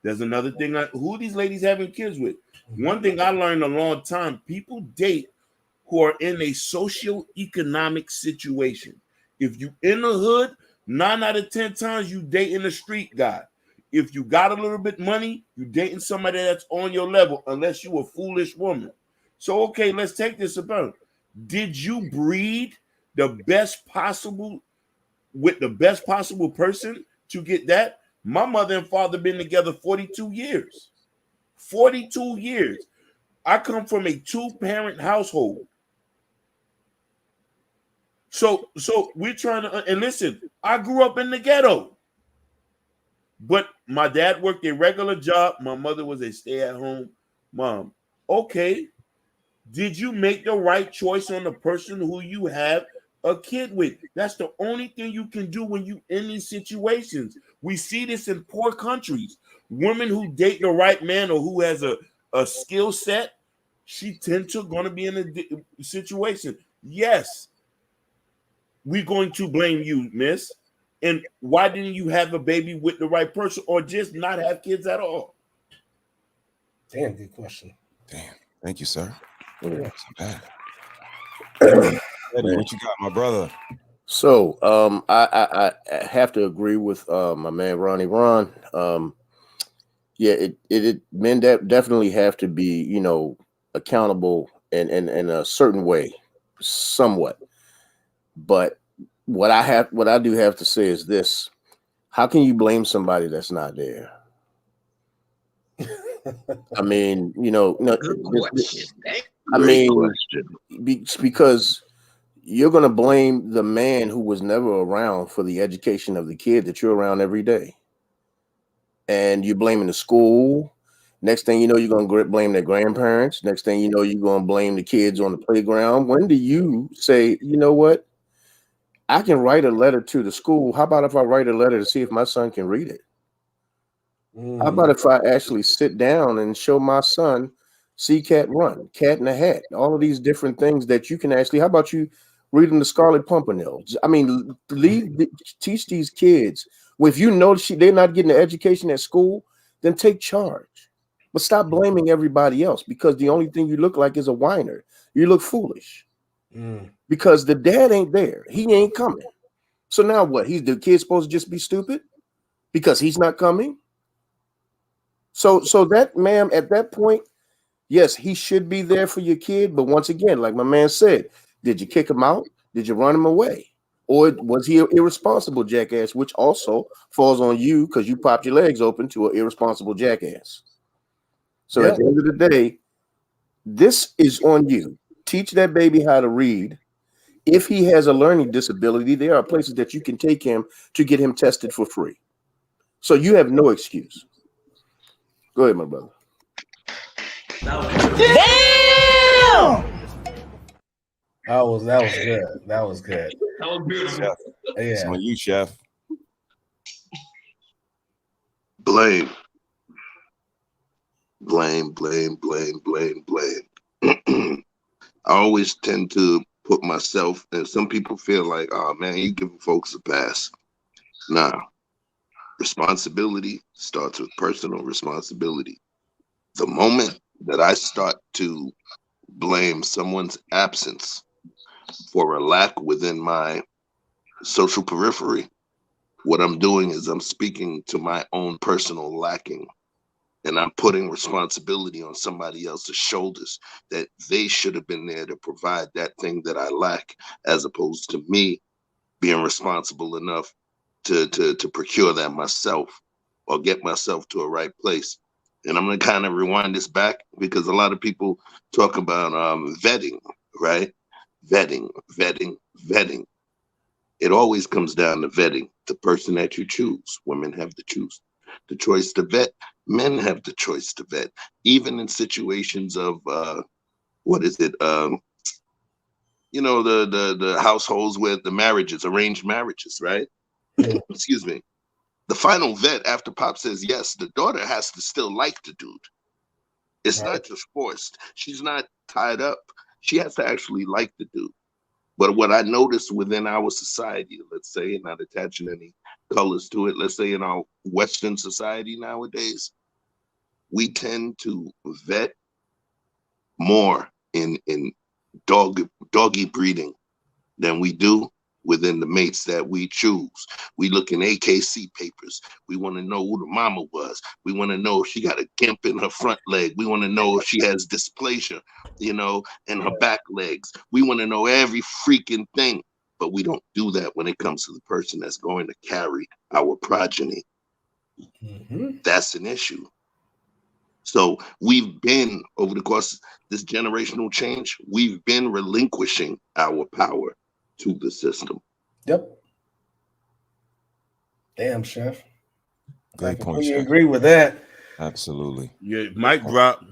There's another thing. Who are these ladies having kids with? One thing I learned a long time, people date who are in a socio-economic situation. If you in the hood, 9 out of 10 times you dating a street guy. If you got a little bit money, you dating somebody that's on your level, unless you a foolish woman. So, okay, let's take this about. Did you breed the best possible with the best possible person to get that? My mother and father been together 42 years. 42 years. I come from a 2-parent household. So we're trying to, and listen, I grew up in the ghetto, but my dad worked a regular job. My mother was a stay-at-home mom. Okay. Did you make the right choice on the person who you have a kid with? That's the only thing you can do when you in these situations. We see this in poor countries. Women who date the right man or who has a skill set she tend to going to be in a situation. Yes, we're going to blame you, miss. And why didn't you have a baby with the right person, or just not have kids at all? Damn, good question. Damn. Thank you, sir. Yeah. What you got, my brother? So I have to agree with my man Ronnie Ron. Yeah, men definitely have to be, you know, accountable in a certain way, somewhat. But what I do have to say is this: how can you blame somebody that's not there? I mean, you know, no, I mean, because you're going to blame the man who was never around for the education of the kid that you're around every day. And you're blaming the school. Next thing you know, you're going to blame their grandparents. Next thing you know, you're going to blame the kids on the playground. When do you say, you know what? I can write a letter to the school. How about if I write a letter to see if my son can read it? How about if I actually sit down and show my son See Cat Run, Cat in the Hat, all of these different things that you can actually, how about you read them the Scarlet Pimpernel? I mean, teach these kids. Well, if you know they're not getting the education at school, then take charge. But stop blaming everybody else, because the only thing you look like is a whiner. You look foolish because the dad ain't there. He ain't coming. So now what? The kid's supposed to just be stupid because he's not coming? So that, ma'am, at that point, yes, he should be there for your kid. But once again, like my man said, did you kick him out? Did you run him away? Or was he an irresponsible jackass, which also falls on you because you popped your legs open to an irresponsible jackass? So at the end of the day, this is on you. Teach that baby how to read. If he has a learning disability, there are places that you can take him to get him tested for free. So you have no excuse. Go ahead, my brother. Damn! That was good. That was good. That was beautiful. Yeah. It's on you, Chef. Blame. I always tend to put myself, and some people feel like, oh man, you giving folks a pass. Nah. Responsibility starts with personal responsibility. The moment that I start to blame someone's absence for a lack within my social periphery, what I'm doing is I'm speaking to my own personal lacking, and I'm putting responsibility on somebody else's shoulders that they should have been there to provide that thing that I lack, as opposed to me being responsible enough to procure that myself or get myself to a right place. And I'm going to kind of rewind this back, because a lot of people talk about vetting, right? Vetting. It always comes down to vetting the person that you choose. Women have the choice to vet. Men have the choice to vet, even in situations of you know, the households with the marriages, arranged marriages, right? Excuse me. The final vet, after Pop says yes, the daughter has to still like the dude. It's not just forced. She's not tied up. She has to actually like the dude. But what I noticed within our society, let's say, not attaching any colors to it, let's say in our Western society nowadays, we tend to vet more in doggy breeding than we do within the mates that we choose. We look in AKC papers. We want to know who the mama was. We want to know if she got a gimp in her front leg. We want to know if she has dysplasia, you know, in her back legs. We want to know every freaking thing. But we don't do that when it comes to the person that's going to carry our progeny. That's an issue. So we've been, over the course of this generational change, we've been relinquishing our power to the system. Yep. Damn, Chef. Great point, I Chef. agree with that. Absolutely. Yeah, mic drop.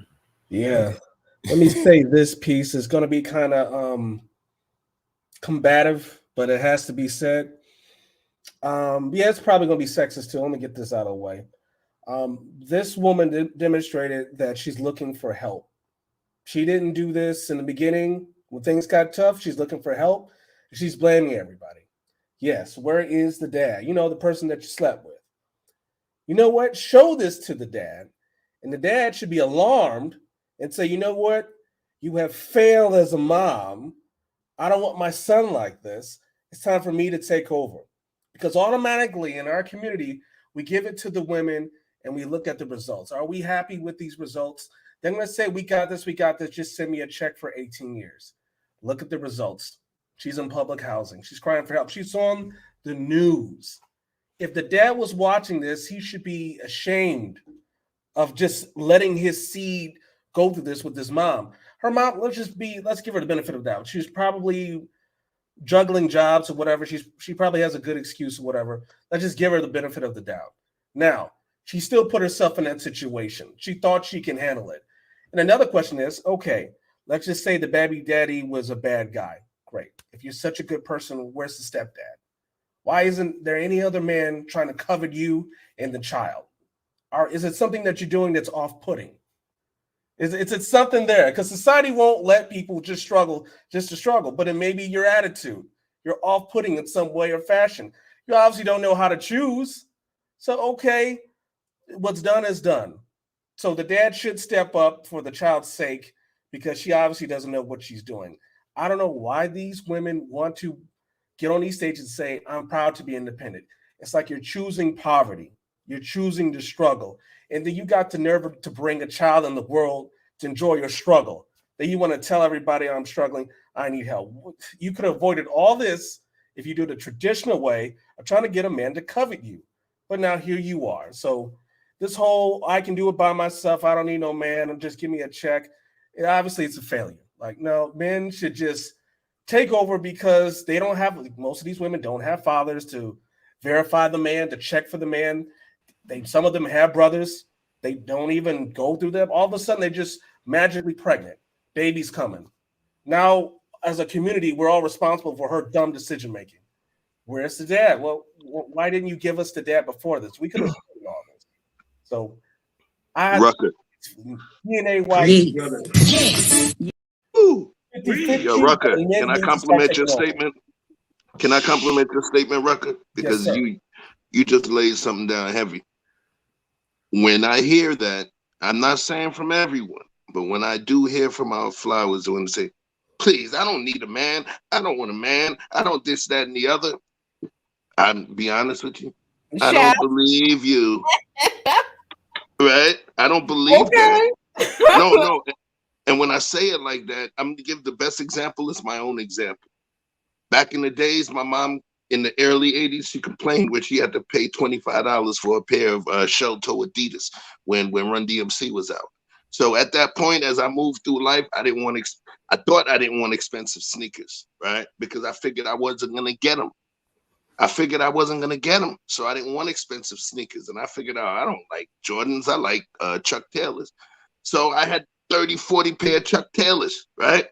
Yeah. Let me say this piece is going to be kind of combative, but it has to be said. Yeah, it's probably going to be sexist too. Let me get this out of the way. This woman demonstrated that she's looking for help. she didn't do this in the beginning. When things got tough, she's looking for help. She's blaming everybody. Yes, where is the dad? You know, the person that you slept with. You know what? Show this to the dad. And the dad should be alarmed and say, you know what? You have failed as a mom. I don't want my son like this. It's time for me to take over. Because automatically in our community, we give it to the women and we look at the results. Are we happy with these results? They're going to say, we got this. Just send me a check for 18 years. Look at the results. She's in public housing. She's crying for help. She's on the news. If the dad was watching this, he should be ashamed of just letting his seed go through this with his mom. Her mom, let's give her the benefit of the doubt. She's probably juggling jobs or whatever. She probably has a good excuse or whatever. Let's just give her the benefit of the doubt. Now, she still put herself in that situation. She thought she can handle it. And another question is, okay, let's just say the baby daddy was a bad guy. Great. If you're such a good person, where's the stepdad? Why isn't there any other man trying to covet you and the child? Or is it something that you're doing that's off-putting? Is it something there? Because society won't let people just struggle to struggle, but it may be your attitude. You're off-putting in some way or fashion. You obviously don't know how to choose. So, okay, what's done is done. So the dad should step up for the child's sake because she obviously doesn't know what she's doing. I don't know why these women want to get on these stages and say, I'm proud to be independent. It's like you're choosing poverty. You're choosing to struggle. And then you got the nerve to bring a child in the world to enjoy your struggle. Then you want to tell everybody I'm struggling, I need help. You could have avoided all this if you do it the traditional way of trying to get a man to covet you. But now here you are. So this whole, I can do it by myself, I don't need no man, just give me a check. Obviously, it's a failure. Like, no, men should just take over because they don't have, most of these women don't have fathers to verify the man, to check for the man. Some of them have brothers. They don't even go through them. All of a sudden, they're just magically pregnant. Baby's coming. Now, as a community, we're all responsible for her dumb decision-making. Where's the dad? Well, why didn't you give us the dad before this? We could have done all this. So, Rucker. DNA white. Yo, Rucker, can I compliment your statement? Can I compliment your statement, Rucker? Because yes, you just laid something down heavy. When I hear that, I'm not saying from everyone, but when I do hear from our flowers when they say, please, I don't need a man. I don't want a man. I don't this, that, and the other. I'll be honest with you. I don't believe you. Right? I don't believe that. No. And when I say it like that, I'm going to give the best example. It's my own example. Back in the days, my mom, in the early 80s, she complained where she had to pay $25 for a pair of shell-toe Adidas when Run DMC was out. So at that point, as I moved through life, I thought I didn't want expensive sneakers, right? Because I figured I wasn't going to get them. So I didn't want expensive sneakers. And I figured out I don't like Jordans. I like Chuck Taylors. So I had 30, 40 pair of Chuck Taylors, right?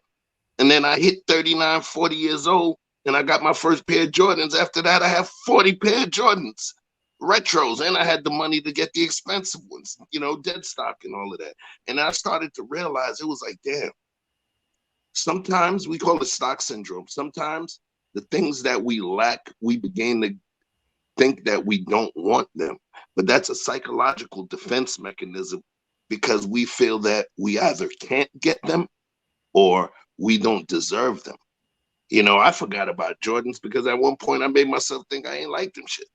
And then I hit 39, 40 years old, and I got my first pair of Jordans. After that, I have 40 pair of Jordans, retros, and I had the money to get the expensive ones, dead stock and all of that. And I started to realize it was like, damn, sometimes we call it stock syndrome. Sometimes the things that we lack, we begin to think that we don't want them. But that's a psychological defense mechanism because we feel that we either can't get them or we don't deserve them. I forgot about Jordans because at one point I made myself think I ain't like them shit.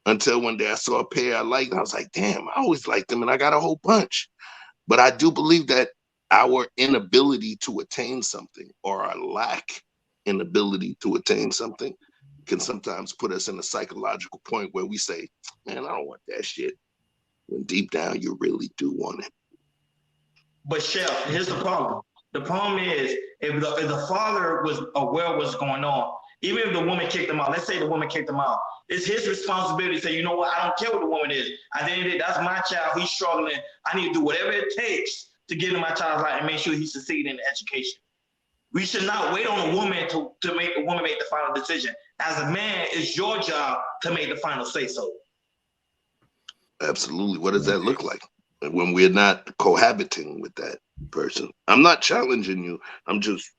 Until one day I saw a pair I liked and I was like, damn, I always liked them and I got a whole bunch. But I do believe that our inability to attain something or our lack inability to attain something can sometimes put us in a psychological point where we say, man, I don't want that shit. When deep down you really do want it. But Chef, here's the problem. The problem is if the father was aware of what's going on, even if the woman kicked him out, let's say the woman kicked him out, it's his responsibility to say, you know what, I don't care what the woman is. I think that's my child, he's struggling. I need to do whatever it takes to get in my child's life and make sure he succeeds in education. We should not wait on a woman to make the woman make the final decision. As a man, it's your job to make the final say so. Absolutely. What does that look like? when we're not cohabiting with that person. I'm not challenging you. I'm just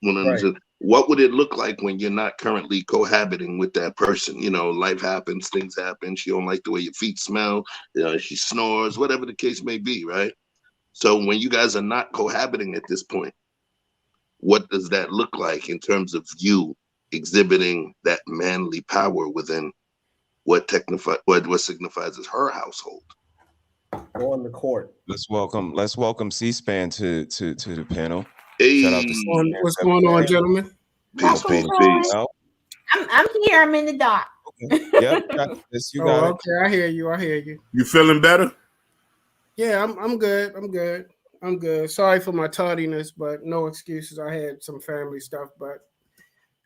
wondering, what would it look like when you're not currently cohabiting with that person? You know, life happens, things happen. She don't like the way your feet smell. You know, she snores, whatever the case may be, right? So when you guys are not cohabiting at this point, what does that look like in terms of you exhibiting that manly power within what signifies as her household? On the court. Let's welcome C-SPAN to the panel. Hey. Shout out to C-SPAN. What's going on, gentlemen? Peace, peace, peace. I'm here. I'm in the dark. Yep. Yes, you got it. Okay, I hear you. I hear you. You feeling better? Yeah, I'm good. I'm good. Sorry for my tardiness, but no excuses. I had some family stuff, but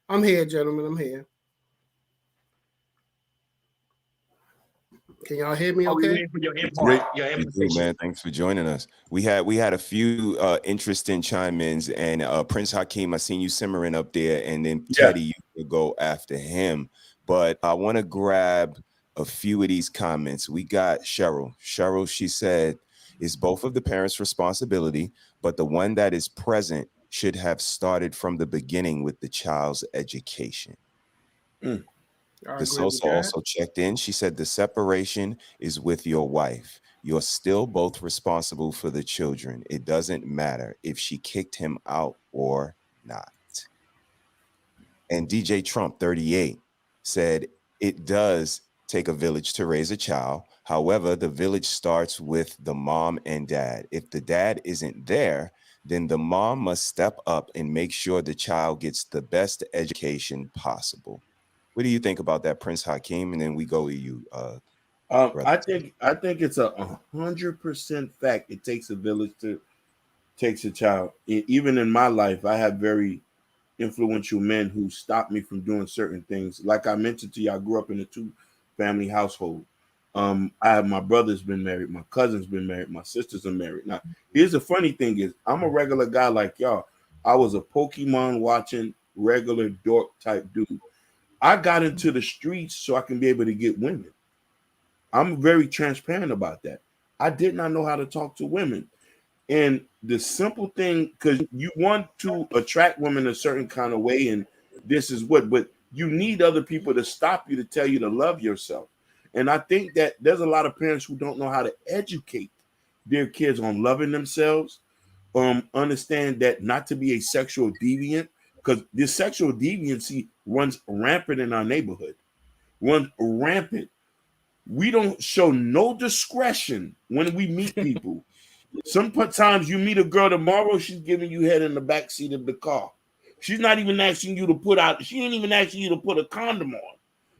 I'm here, gentlemen. I'm here. Can y'all hear me okay? Great. Man, thanks for joining us. We had a few interesting chime-ins, and Prince Hakeem, I seen you simmering up there, and then Teddy, you could go after him. But I want to grab a few of these comments. We got Cheryl. Cheryl, she said, it's both of the parents' responsibility, but the one that is present should have started from the beginning with the child's education. The Sosa also checked in. She said the separation is with your wife. You're still both responsible for the children. It doesn't matter if she kicked him out or not. And DJ Trump 38 said it does take a village to raise a child. However, the village starts with the mom and dad. If the dad isn't there, then the mom must step up and make sure the child gets the best education possible. What do you think about that, Prince Hakeem? And then we go with you. I think it's 100% fact. It takes a village to takes a child. Even in my life, I have very influential men who stopped me from doing certain things. Like I mentioned to you, I grew up in a 2-family household. I have my brother's been married, my cousin's been married, my sisters are married. Now, here's the funny thing is, I'm a regular guy like y'all. I was a Pokemon watching regular dork type dude. I got into the streets so I can be able to get women. I'm very transparent about that. I did not know how to talk to women. And the simple thing, because you want to attract women a certain kind of way, and this is what, but you need other people to stop you, to tell you to love yourself. And I think that there's a lot of parents who don't know how to educate their kids on loving themselves, understand that not to be a sexual deviant, because this sexual deviancy runs rampant in our neighborhood, runs rampant. We don't show no discretion when we meet people. Sometimes you meet a girl tomorrow, she's giving you head in the back seat of the car. She's not even asking you to put out, she ain't even asking you to put a condom on,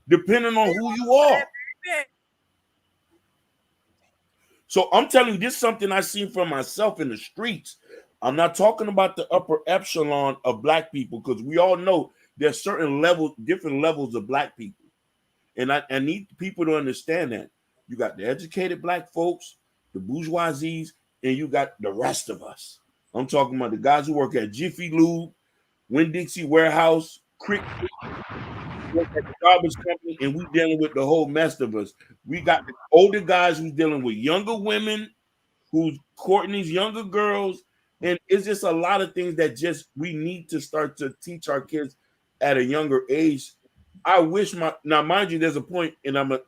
depending on who you are. So I'm telling you, this is something I seen for myself in the streets. I'm not talking about the upper echelon of black people, because we all know there's certain levels, different levels of black people. And I need people to understand that. You got the educated black folks, the bourgeoisies, and you got the rest of us. I'm talking about the guys who work at Jiffy Lube, Winn-Dixie Warehouse, Crick, work at the garbage company, and we dealing with the whole mess of us. We got the older guys who's dealing with younger women, who's courting these younger girls, and it's just a lot of things that just we need to start to teach our kids at a younger age. I wish now mind you, there's a point, and I'm gonna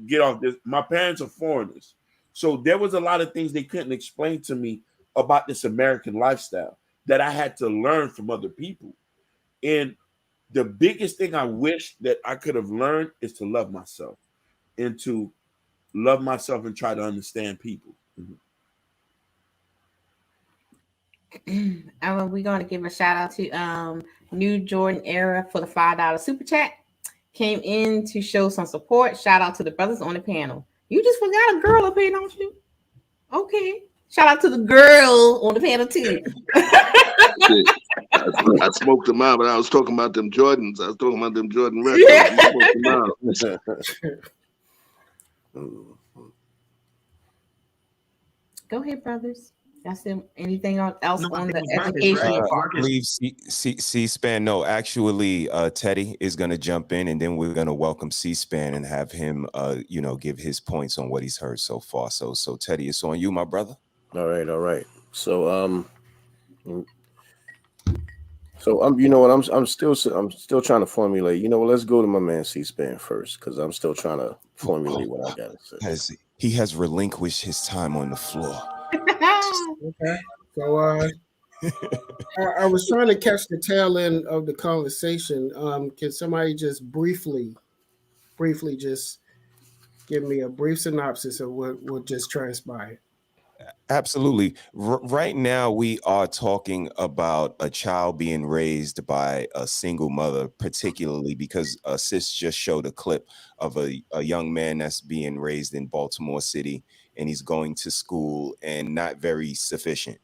get off this. My parents are foreigners, so there was a lot of things they couldn't explain to me about this American lifestyle that I had to learn from other people. And the biggest thing I wish that I could have learned is to love myself, and to love myself and try to understand people. We're going to give a shout out to New Jordan Era for the $5 super chat. Came in to show some support. Shout out to the brothers on the panel. You just forgot a girl up here, don't you? Okay. Shout out to the girl on the panel too. I smoked them out, but I was talking about them Jordans. I was talking about them Jordan Red. Yeah. Go ahead, brothers. That's him. Anything else No, I on think the it was Marcus, education right? I part? Marcus. believe C-SPAN. No, actually, Teddy is going to jump in, and then we're going to welcome C-SPAN and have him, give his points on what he's heard so far. So Teddy, it's on you, my brother. All right. So you know what, I'm still trying to formulate. You know what, let's go to my man C-SPAN first, because I'm still trying to formulate what I gotta say. He has relinquished his time on the floor. Okay. So I was trying to catch the tail end of the conversation. Can somebody just briefly just give me a brief synopsis of what just transpired? Absolutely. Right now, we are talking about a child being raised by a single mother, particularly because Sis just showed a clip of a young man that's being raised in Baltimore City, and he's going to school and not very sufficient.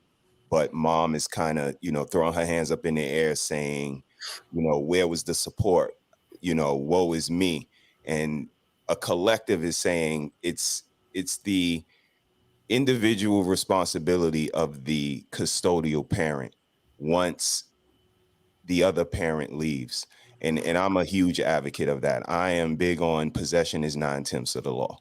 But mom is kind of, throwing her hands up in the air saying, where was the support? Woe is me. And a collective is saying it's the individual responsibility of the custodial parent once the other parent leaves. And I'm a huge advocate of that. I am big on possession is 9/10 of the law,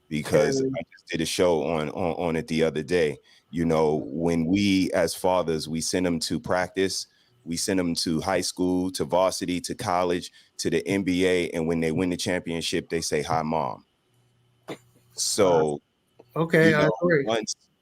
because I just did a show on it the other day. When we as fathers, we send them to practice, we send them to high school, to varsity, to college, to the NBA, and when they win the championship, they say, "Hi, mom." So okay, I agree.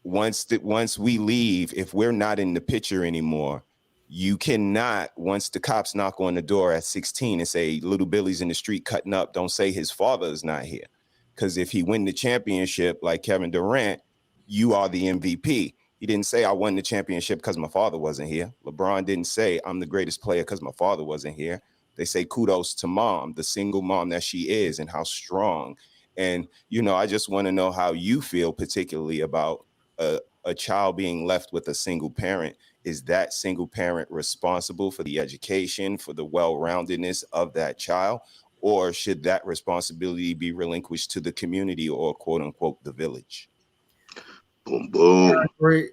Once we leave, if we're not in the picture anymore, you cannot, once the cops knock on the door at 16 and say, "Little Billy's in the street cutting up," don't say his father is not here. Because if he win the championship like Kevin Durant, you are the MVP. He didn't say, "I won the championship because my father wasn't here." LeBron didn't say, "I'm the greatest player because my father wasn't here." They say kudos to mom, the single mom that she is, and how strong. And, I just want to know how you feel particularly about a child being left with a single parent. Is that single parent responsible for the education, for the well-roundedness of that child? Or should that responsibility be relinquished to the community, or quote unquote, the village? Boom, boom.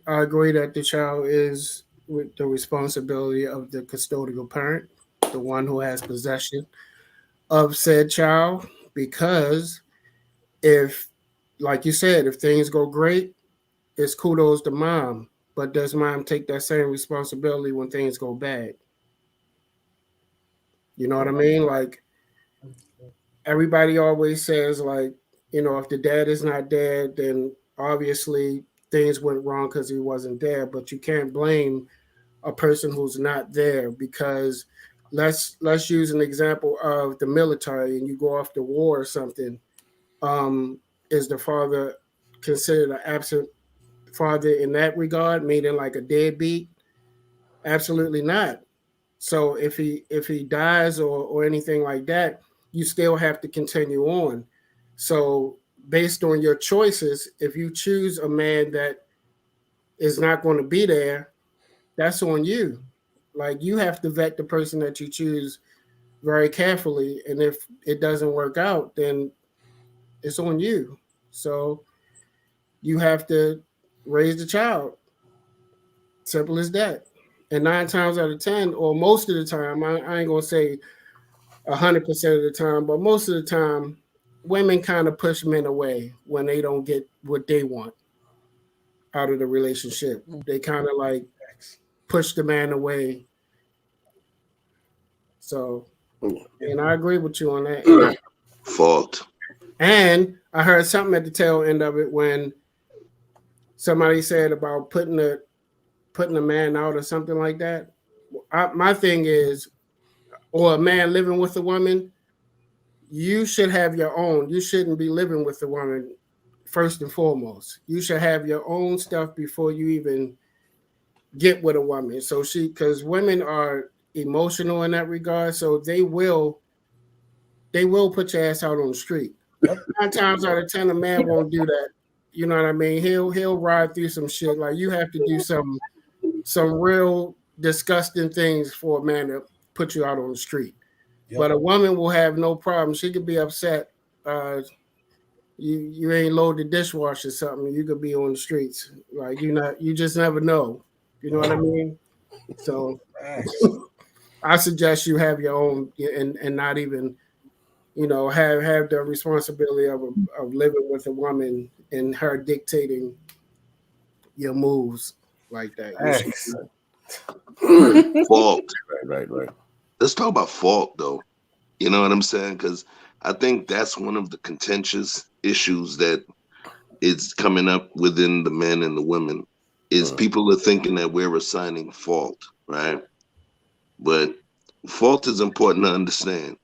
I agree that the child is with the responsibility of the custodial parent, the one who has possession of said child, because if, like you said, if things go great, it's kudos to mom. But does mom take that same responsibility when things go bad? You know what I mean? Like, everybody always says, like, if the dad is not dead, then obviously things went wrong because he wasn't there. But you can't blame a person who's not there, because let's use an example of the military, and you go off to war or something. Is the father considered an absent father in that regard, meaning like a deadbeat? Absolutely not. So if he dies or anything like that, you still have to continue on. So based on your choices, if you choose a man that is not going to be there, that's on you. Like, you have to vet the person that you choose very carefully, and if it doesn't work out, then it's on you. So you have to raise the child. Simple as that. And 9 times out of 10, or most of the time, I ain't gonna say 100% of the time, but most of the time, women kind of push men away when they don't get what they want out of the relationship. They kind of like push the man away. So, and I agree with you on that. Fault. And I heard something at the tail end of it when somebody said about putting a man out or something like that. My thing is, or a man living with a woman, you should have your own. You shouldn't be living with a woman first and foremost. You should have your own stuff before you even get with a woman. So because women are emotional in that regard, so they will put your ass out on the street. 9 times out of 10, a man won't do that. You know what I mean? He'll ride through some shit. Like, you have to do some real disgusting things for a man to put you out on the street. Yep. But a woman will have no problem. She could be upset, you ain't load the dishwasher or something, you could be on the streets. Like you just never know. You know what I mean? So I suggest you have your own and not even, have the responsibility of living with a woman and her dictating your moves like that. Fault. Right. Let's talk about fault, though. You know what I'm saying? Because I think that's one of the contentious issues that is coming up within the men and the women. Is people are thinking that we're assigning fault, right? But fault is important to understand.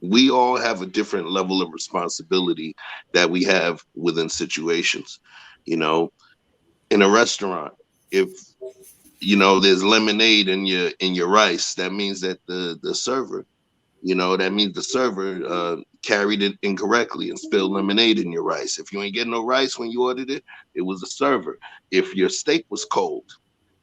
We all have a different level of responsibility that we have within situations. You know, in a restaurant, if there's lemonade in your rice, that means that the server, that means the server carried it incorrectly and spilled lemonade in your rice. If you ain't getting no rice when you ordered it, it was the server. If your steak was cold,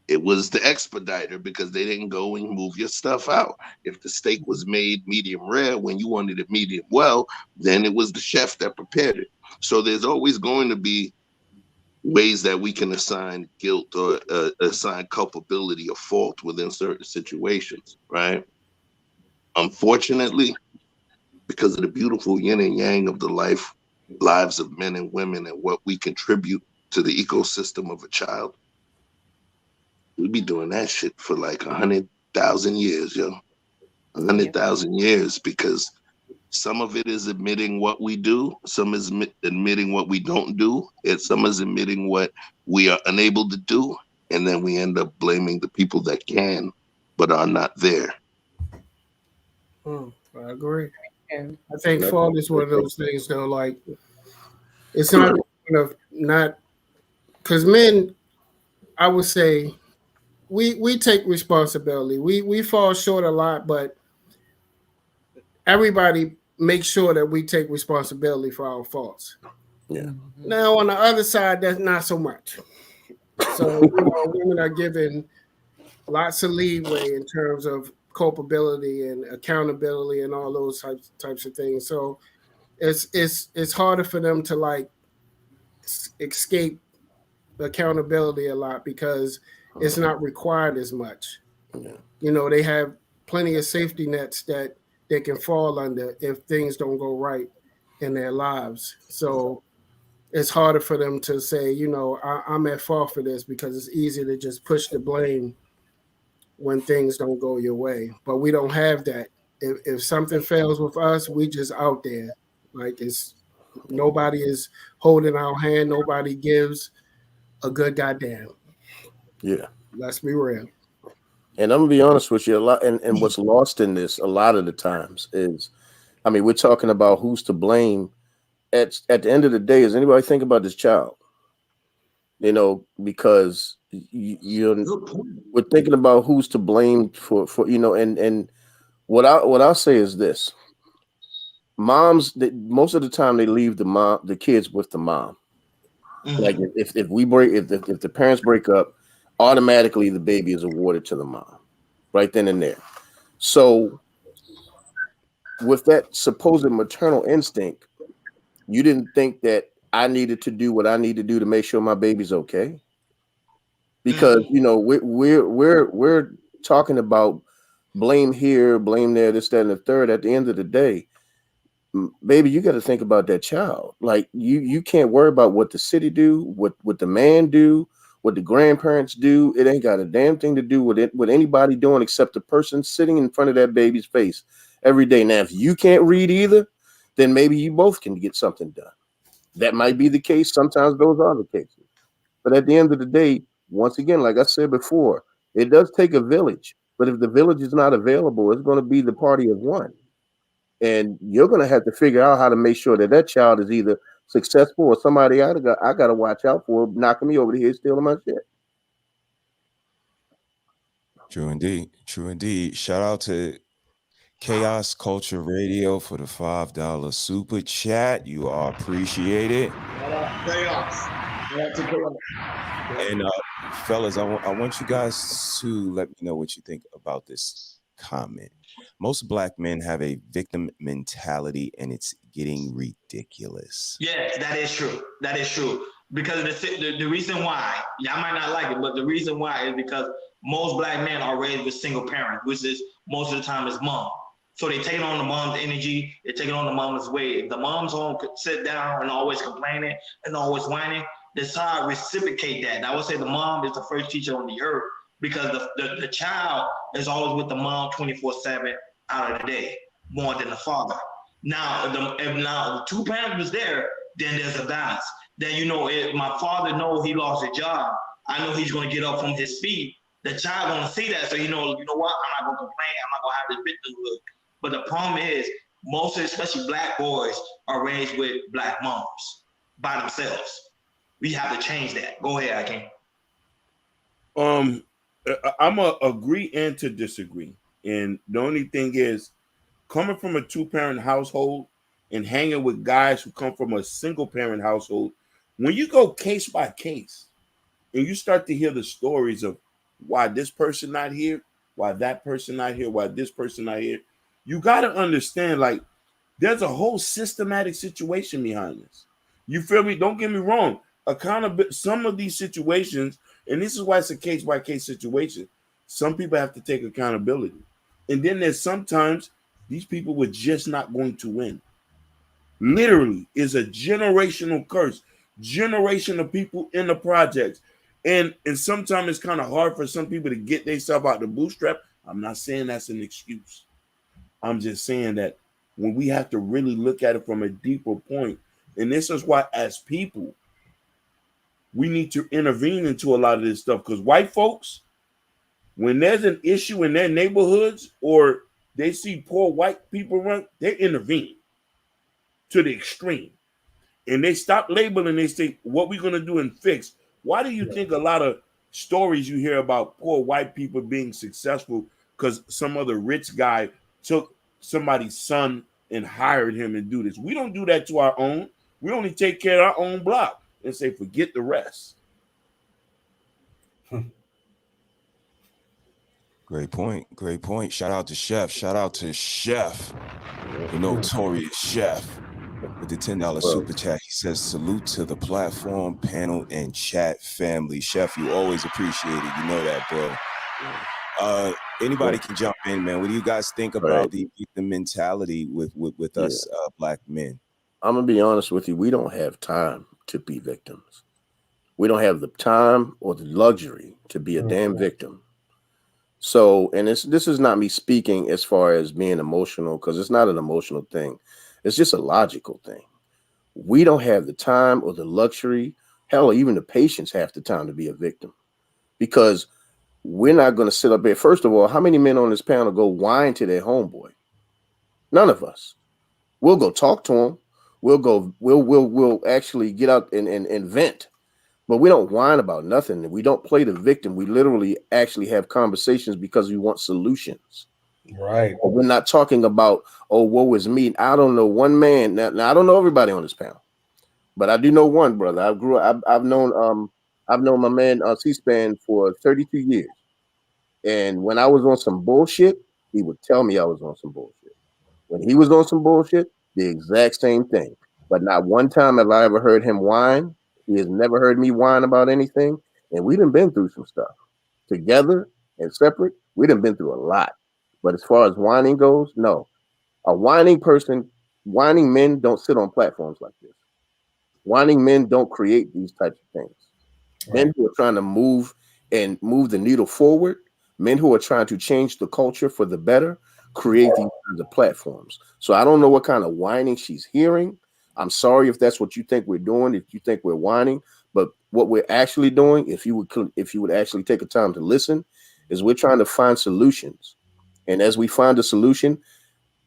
it was the expediter because they didn't go and move your stuff out. If the steak was made medium rare when you wanted it medium well, then it was the chef that prepared it. So there's always going to be ways that we can assign guilt or assign culpability or fault within certain situations, right? Unfortunately, because of the beautiful yin and yang of the lives of men and women and what we contribute to the ecosystem of a child, we be doing that shit for like 100,000 years, yo. 100,000 years, because some of it is admitting what we do, some is admitting what we don't do, and some is admitting what we are unable to do, and then we end up blaming the people that can but are not there. I agree. I think fault is one of those things, though. Like, it's not because men, I would say, we take responsibility. We fall short a lot, but everybody makes sure that we take responsibility for our faults. Yeah. Now on the other side, that's not so much. So women are given lots of leeway in terms of culpability and accountability and all those types of things. So it's harder for them to like escape accountability a lot because it's not required as much. Yeah. They have plenty of safety nets that they can fall under if things don't go right in their lives. So it's harder for them to say, I'm at fault for this, because it's easy to just push the blame when things don't go your way. But we don't have that. If something fails with us, we just out there. Like, nobody is holding our hand. Nobody gives a good goddamn. Yeah. Let's be real. And I'm gonna be honest with you, a lot, and what's lost in this a lot of the times is, we're talking about who's to blame. At the end of the day, does anybody think about this child? Because we're thinking about who's to blame for and what I'll say is this: moms, most of the time they leave the kids with the mom. Mm-hmm. Like if the parents break up, automatically the baby is awarded to the mom, right then and there. So with that supposed maternal instinct, you didn't think that I needed to do what I need to do to make sure my baby's okay? Because we're talking about blame here, blame there, this, that, and the third. At the end of the day, baby, you got to think about that child. Like you can't worry about what the city do, what the man do, what the grandparents do. It ain't got a damn thing to do with it, with anybody doing except the person sitting in front of that baby's face every day. Now, if you can't read either, then maybe you both can get something done. That might be the case. Sometimes those are the cases. But at the end of the day, once again, like I said before, it does take a village. But if the village is not available, it's going to be the party of one. And you're going to have to figure out how to make sure that child is either successful or somebody I got to watch out for knocking me over the head, stealing my shit. True indeed. True indeed. Shout out to Chaos Culture Radio for the $5 super chat. You are appreciated. Chaos. And fellas, I want you guys to let me know what you think about this comment. Most black men have a victim mentality, and it's getting ridiculous. Yes, that is true. That is true. Because the reason why, y'all might not like it, but the reason why is because most black men are raised with single parents, which is most of the time is mom. So they take on the mom's energy, they take on the mom's way. If the mom's home could sit down and always complaining and always whining, the child reciprocate that. And I would say the mom is the first teacher on the earth because the child is always with the mom 24/7 out of the day, more than the father. Now, if the two parents was there, then there's a balance. Then, if my father knows he lost a job, I know he's going to get up from his feet. The child going to see that. So, you know what? I'm not going to complain. I'm not going to have this victimhood. But the problem is, most, especially black boys, are raised with black moms by themselves. We have to change that. Go ahead, Akeem. I'm a agree and to disagree. And the only thing is, coming from a two-parent household and hanging with guys who come from a single-parent household, when you go case by case and you start to hear the stories of why this person not here, why that person not here, why this person not here, you got to understand, like, there's a whole systematic situation behind this. You feel me? Don't get me wrong. Some of these situations, and this is why it's a case-by-case situation, some people have to take accountability. And then there's sometimes these people were just not going to win. Literally is a generational curse. Generation of people in the projects. And sometimes it's kind of hard for some people to get themselves out the bootstrap. I'm not saying that's an excuse. I'm just saying that when we have to really look at it from a deeper point, and this is why as people, we need to intervene into a lot of this stuff. Because white folks, when there's an issue in their neighborhoods or they see poor white people run, they intervene to the extreme. And they stop labeling, they say, what we're going to do and fix. Why do you think a lot of stories you hear about poor white people being successful because some other rich guy took somebody's son and hired him and do this? We don't do that to our own. We only take care of our own block and say, forget the rest. Great point. Great point. Shout out to Chef. Shout out to Chef, the notorious Chef, with the $10 super chat. He says, salute to the platform, panel, and chat family. Chef, you always appreciate it. You know that, bro. Anybody can jump in, man. What do you guys think about the mentality with us black men? I'm going to be honest with you. We don't have time to be victims. We don't have the time or the luxury to be a damn victim. So, and this is not me speaking as far as being emotional, because it's not an emotional thing. It's just a logical thing. We don't have the time or the luxury, hell, even the patience half the time to be a victim, because we're not going to sit up there. First of all, how many men on this panel go whine to their homeboy? None of us. We'll go talk to him. We'll actually get out and vent. But we don't whine about nothing. We don't play the victim. We literally actually have conversations because we want solutions. Right. We're not talking about, oh, woe is me. I don't know one man. Now I don't know everybody on this panel, but I do know one brother. I've known my man C-SPAN for 32 years. And when I was on some bullshit, he would tell me I was on some bullshit. When he was on some bullshit, the exact same thing. But not one time have I ever heard him whine. He has never heard me whine about anything. And we done been through some stuff. Together and separate, we done been through a lot. But as far as whining goes, no. A whining men don't sit on platforms like this. Whining men don't create these types of things. Right. Men who are trying to move the needle forward, men who are trying to change the culture for the better, create these kinds of platforms. So I don't know what kind of whining she's hearing. I'm sorry if that's what you think we're doing, if you think we're whining, but what we're actually doing, if you would actually take a time to listen, is we're trying to find solutions. And as we find a solution,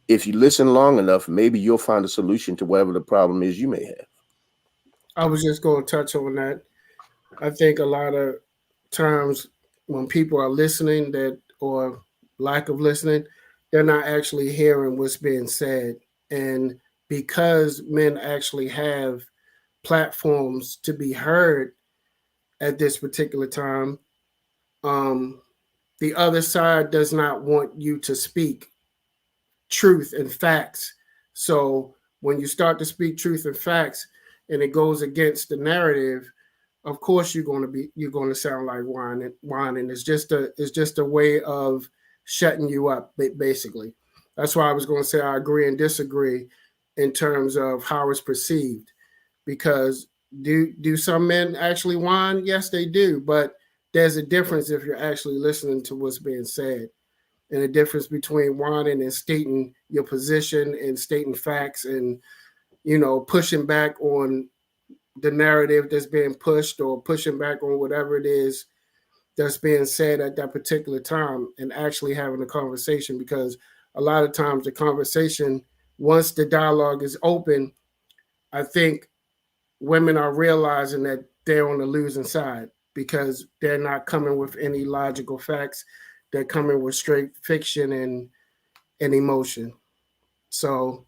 if you listen long enough, maybe you'll find a solution to whatever the problem is you may have. I was just going to touch on that. I think a lot of times when people are listening or lack of listening, they're not actually hearing what's being said. And because men actually have platforms to be heard at this particular time, the other side does not want you to speak truth and facts. So when you start to speak truth and facts and it goes against the narrative, of course you're going to sound like whining. It's just a way of shutting you up, basically. That's why I was going to say I agree and disagree in terms of how it's perceived. Because do some men actually whine? Yes, they do. But there's a difference if you're actually listening to what's being said, and a difference between whining and stating your position and stating facts and, pushing back on the narrative that's being pushed or pushing back on whatever it is that's being said at that particular time, and actually having a conversation. Because a lot of times the conversation, once the dialogue is open, I think women are realizing that they're on the losing side because they're not coming with any logical facts. They're coming with straight fiction and emotion. So,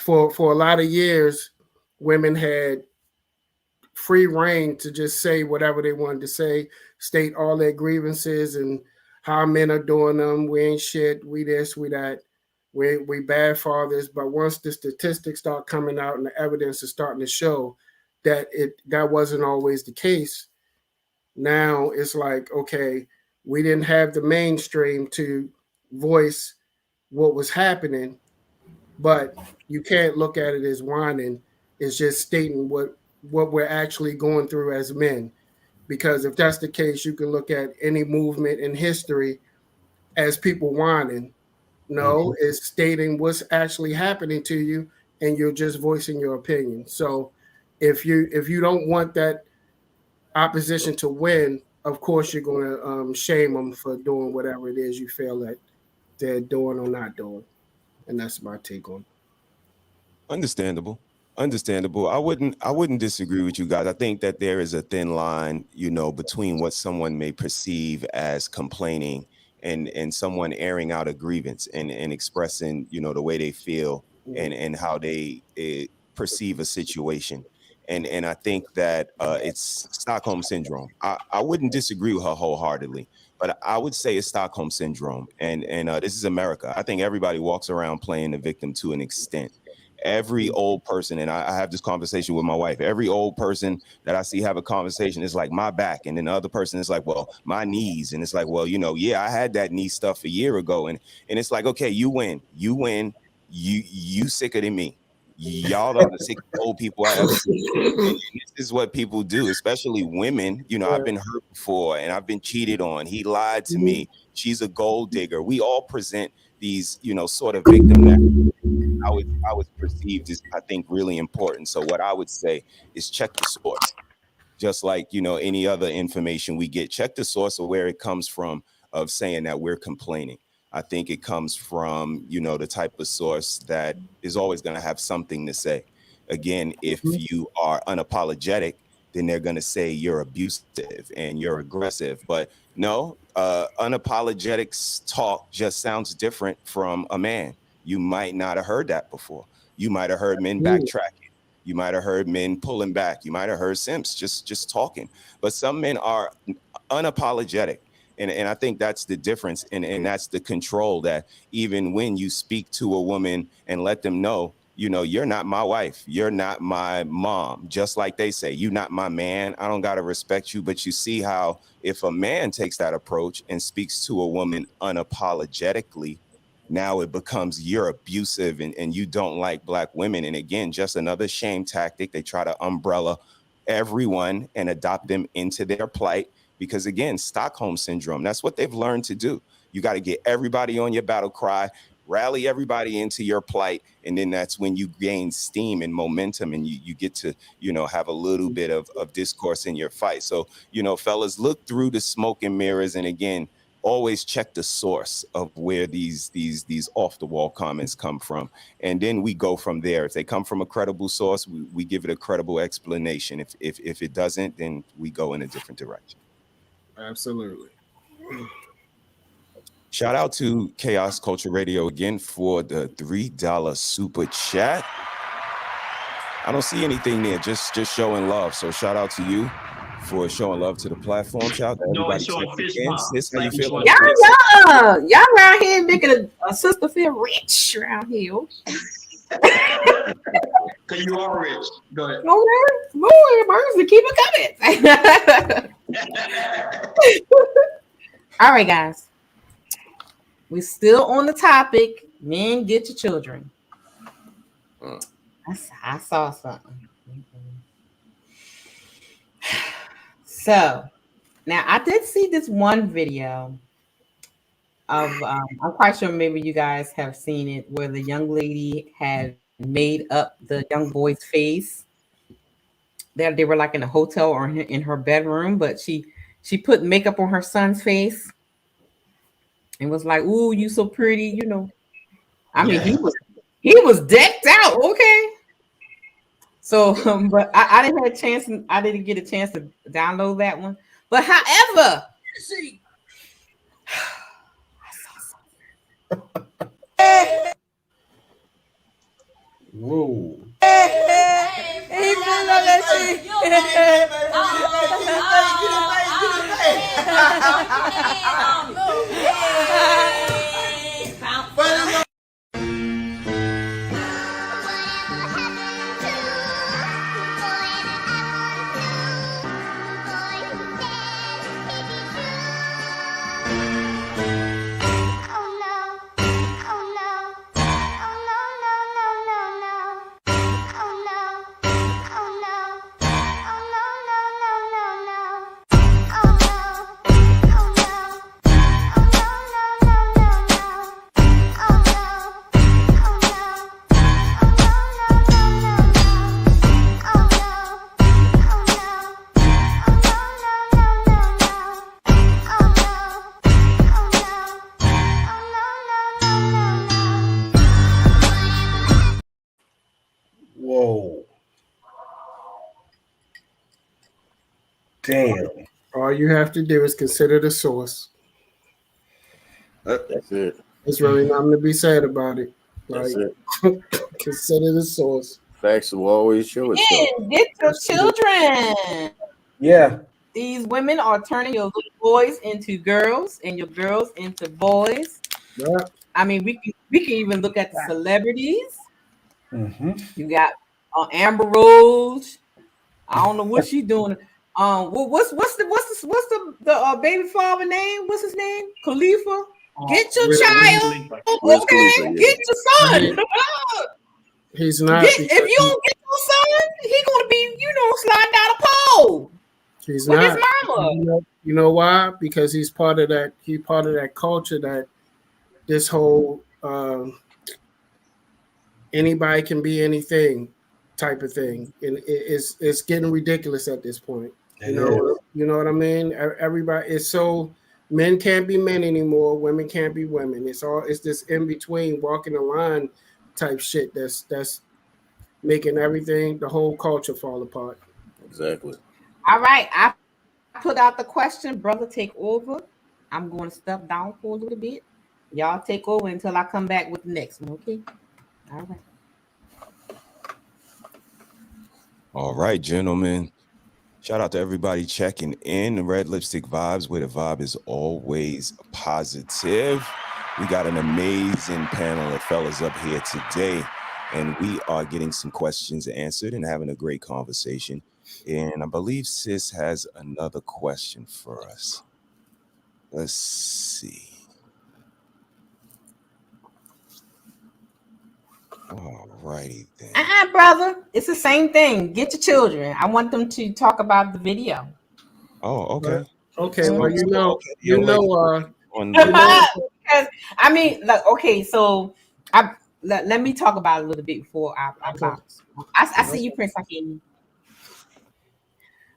for a lot of years, women had free reign to just say whatever they wanted to say, state all their grievances and how men are doing them. We ain't shit. We this, we that. We bad fathers. But once the statistics start coming out and the evidence is starting to show that that wasn't always the case, now it's like, okay, we didn't have the mainstream to voice what was happening, but you can't look at it as whining. It's just stating what we're actually going through as men. Because if that's the case, you can look at any movement in history as people whining. No, it's stating what's actually happening to you, and you're just voicing your opinion. So if you don't want that opposition to win, of course you're going to shame them for doing whatever it is you feel that they're doing or not doing. And that's my take on it. Understandable. I wouldn't disagree with you guys. I think that there is a thin line, between what someone may perceive as complaining and someone airing out a grievance and expressing, the way they feel and how they perceive a situation. And I think that it's Stockholm syndrome. I wouldn't disagree with her wholeheartedly, but I would say it's Stockholm syndrome. And this is America. I think everybody walks around playing the victim to an extent. Every old person, and I have this conversation with my wife, every old person that I see have a conversation is like my back. And then the other person is like, well, my knees. And it's like, well, yeah, I had that knee stuff a year ago. And it's like, okay, you win. You sicker than me. Y'all are the sickest old people I ever seen. And this is what people do, especially women. I've been hurt before and I've been cheated on. He lied to me. She's a gold digger. We all present these, sort of victim narratives. How it's perceived is, I think, really important. So what I would say is check the source. Just like, any other information we get, check the source of where it comes from of saying that we're complaining. I think it comes from, the type of source that is always going to have something to say. Again, if you are unapologetic, then they're going to say you're abusive and you're aggressive. But no, unapologetic talk just sounds different from a man. You might not have heard that before. You might have heard men backtracking. You might have heard men pulling back. You might have heard simps just talking. But some men are unapologetic. And I think that's the difference. And that's the control, that even when you speak to a woman and let them know, you're not my wife. You're not my mom. Just like they say, you're not my man. I don't got to respect you. But you see how if a man takes that approach and speaks to a woman unapologetically, now it becomes you're abusive and you don't like black women. And again, just another shame tactic. They try to umbrella everyone and adopt them into their plight. Because again, Stockholm syndrome, that's what they've learned to do. You got to get everybody on your battle cry, rally everybody into your plight. And then that's when you gain steam and momentum and you get to, have a little bit of discourse in your fight. So, fellas, look through the smoke and mirrors. And again, always check the source of where these off the wall comments come from. And then we go from there. If they come from a credible source, we give it a credible explanation. If it doesn't, then we go in a different direction. Absolutely. Shout out to Chaos Culture Radio again for the $3 super chat. I don't see anything there, just showing love. So shout out to you. for showing love to the platform. Shout out to No, everybody it's showing checking fish in. pump. Sis, how you Like feeling? Y'all around here making a sister feel rich around here. Cause you are rich. Go ahead. Boy, Mercy, keep it coming. All right, guys. We're still on the topic. Men, get your children. I saw something. So now I did see this one video of I'm quite sure maybe you guys have seen it, where the young lady had made up the young boy's face. They were like in a hotel or in her bedroom, but she put makeup on her son's face and was like, "Ooh, you so pretty," you know. I mean, he was decked out, okay. So, but I didn't have a chance. I didn't get a chance to download that one. But however, see, Whoa. Whoa. Damn. All you have to do is consider the source. That's it. There's really nothing to be said about it. That's Like, it. consider the source. Facts will always show itself. get your children. Yeah. These women are turning your little boys into girls and your girls into boys. Yeah. I mean, we can even look at the celebrities. Mm-hmm. You got Amber Rose. I don't know what she's doing. What's the baby father name? What's his name? Khalifa. Get your child. Okay, get your son. He's not. If you don't get your son, he's gonna be, sliding down a pole. He's with not. his mama. You know why? Because he's part of that. He's part of that culture that this whole anybody can be anything type of thing, and it's getting ridiculous at this point. You know what I mean? Everybody is so. Men can't be men anymore. Women can't be women. It's this in between, walking the line type shit that's making everything, the whole culture fall apart. Exactly. All right, I put out the question, brother. Take over. I'm going to step down for a little bit. Y'all take over until I come back with the next one. Okay. All right. All right, gentlemen. Shout out to everybody checking in. Red Lipstick Vibes, where the vibe is always positive. We got an amazing panel of fellas up here today, and we are getting some questions answered and having a great conversation. And I believe Sis has another question for us. Let's see. All righty then. Brother, it's the same thing. Get your children. I want them to talk about the video. Oh, okay. Okay, well, because I mean, look, okay, so let me talk about it a little bit before I see you, Prince Hakeem.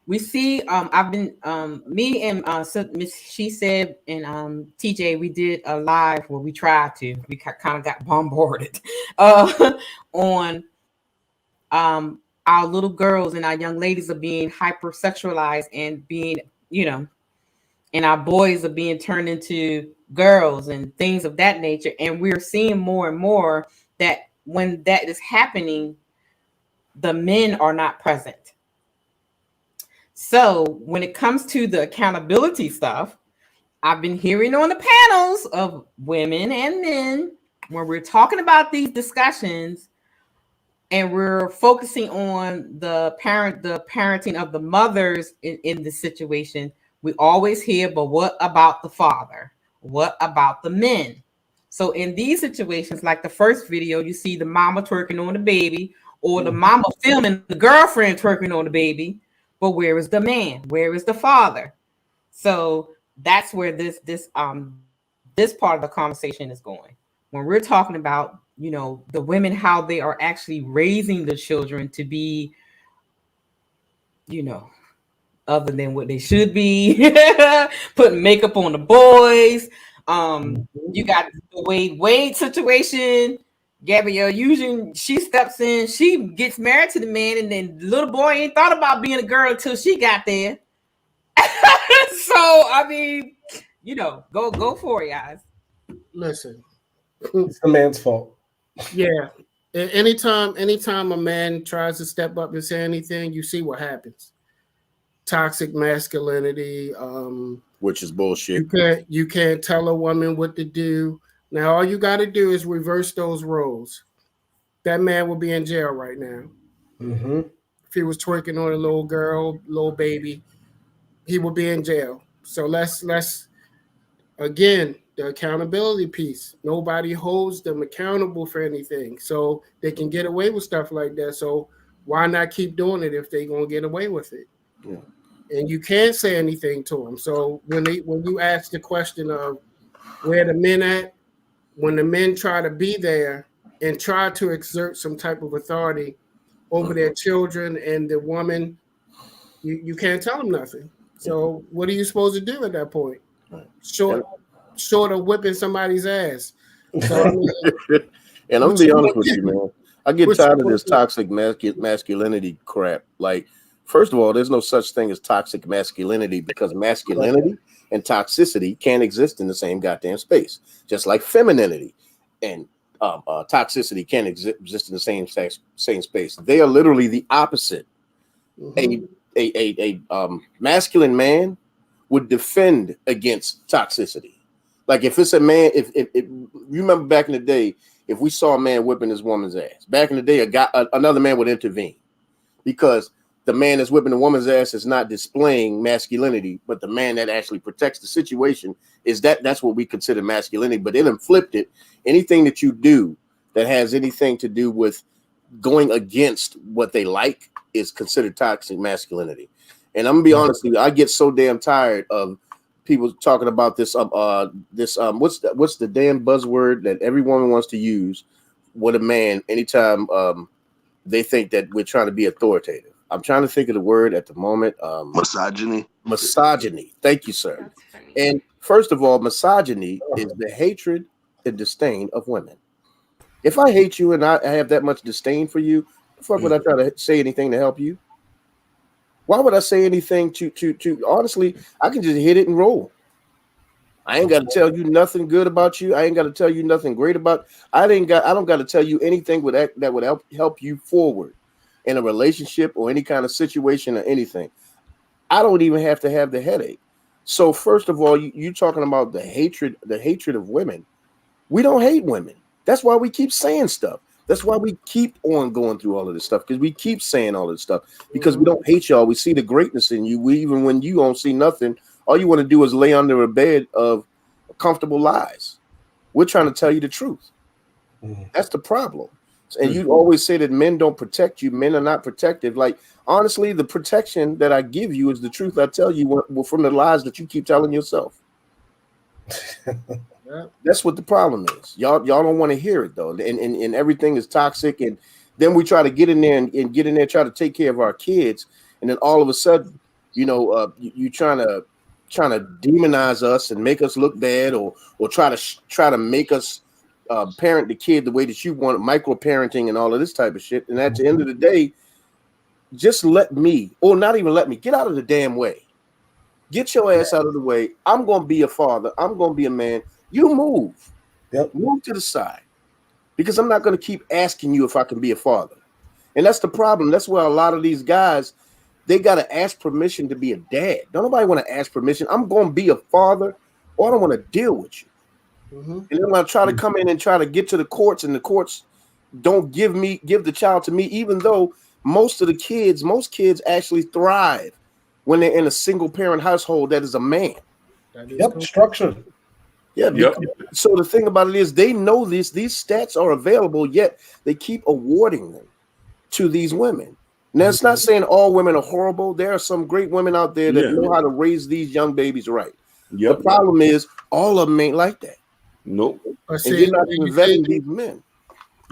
We see I've been me and Miss She Said and TJ, we did a live where we tried to, we kind of got bombarded on our little girls and our young ladies are being hypersexualized and being, and our boys are being turned into girls and things of that nature. And we're seeing more and more that when that is happening, the men are not present. So when it comes to the accountability stuff, I've been hearing on the panels of women and men when we're talking about these discussions and we're focusing on the parenting of the mothers in the situation, we always hear, but what about the father? What about the men? So in these situations, like the first video, you see the mama twerking on the baby, or the mama filming the girlfriend twerking on the baby. But where is the man? Where is the father? So that's where this part of the conversation is going. When we're talking about, the women, how they are actually raising the children to be, other than what they should be, putting makeup on the boys. You got the Wade situation. Gabrielle Union, she steps in, she gets married to the man, and then the little boy ain't thought about being a girl until she got there. So I mean, go for it, guys. Listen, it's the man's fault. Yeah. Anytime a man tries to step up and say anything, you see what happens. Toxic masculinity, which is bullshit. You can't tell a woman what to do. Now all you got to do is reverse those roles. That man will be in jail right now. Mm-hmm. If he was twerking on a little girl, little baby, he would be in jail. So let's again, the accountability piece. Nobody holds them accountable for anything, so they can get away with stuff like that. So why not keep doing it if they're gonna get away with it? Yeah. And you can't say anything to them. So when you ask the question of where the men at, when the men try to be there and try to exert some type of authority over their children and the woman, you can't tell them nothing. So what are you supposed to do at that point? Short of whipping somebody's ass. So, I mean, and I'm gonna be honest with you, man. I get tired of this toxic masculinity crap. Like, first of all, there's no such thing as toxic masculinity, because masculinity and toxicity can't exist in the same goddamn space. Just like femininity and toxicity can't exist in the same space. They are literally the opposite. Mm-hmm. A masculine man would defend against toxicity. Like if it's a man, if you remember back in the day, if we saw a man whipping his woman's ass, back in the day, another man would intervene, because the man that's whipping the woman's ass is not displaying masculinity, but the man that actually protects the situation that's what we consider masculinity. But then flipped it. Anything that you do that has anything to do with going against what they like is considered toxic masculinity. And I'm gonna be honest with you, I get so damn tired of people talking about this. What's the damn buzzword that every woman wants to use with a man anytime they think that we're trying to be authoritative? I'm trying to think of the word at the moment. Misogyny. Misogyny. Thank you, sir. And first of all, misogyny is the hatred and disdain of women. If I hate you and I have that much disdain for you, the fuck would I try to say anything to help you? Why would I say anything to honestly, I can just hit it and roll. I ain't got to tell you nothing good about you. I ain't got to tell you nothing great about. I don't got to tell you anything that would help you forward in a relationship or any kind of situation or anything. I don't even have to have the headache. So first of all, you talking about the hatred of women. We don't hate women. That's why we keep saying stuff. That's why we keep on going through all of this stuff, because we keep saying all this stuff, because we don't hate y'all. We see the greatness in you. Even when you don't see nothing, all you want to do is lay under a bed of comfortable lies. We're trying to tell you the truth. That's the problem. And you always say that men don't protect you. Men are not protective. Like, honestly, the protection that I give you is the truth I tell you from the lies that you keep telling yourself. That's what the problem is. Y'all don't want to hear it though, and everything is toxic. And then we try to get in there and try to take care of our kids, and then all of a sudden, you trying to demonize us and make us look bad, or try to make us parent the kid the way that you want, micro parenting and all of this type of shit. And at the end of the day, just let me, or not even let me, get out of the damn way. Get your ass out of the way. I'm going to be a father. I'm going to be a man. You move. Yep. Move to the side. Because I'm not going to keep asking you if I can be a father. And that's the problem. That's where a lot of these guys, they got to ask permission to be a dad. Don't nobody want to ask permission. I'm going to be a father, or I don't want to deal with you. And then when I try to come in and try to get to the courts, and the courts don't give the child to me, even though most kids actually thrive when they're in a single parent household that is a man. Yep, structured. Yeah. So the thing about it is, they know these stats are available, yet they keep awarding them to these women. Now, it's not saying all women are horrible. There are some great women out there that know how to raise these young babies right. The problem is, all of them ain't like that. Nope. And you're not vetting these men.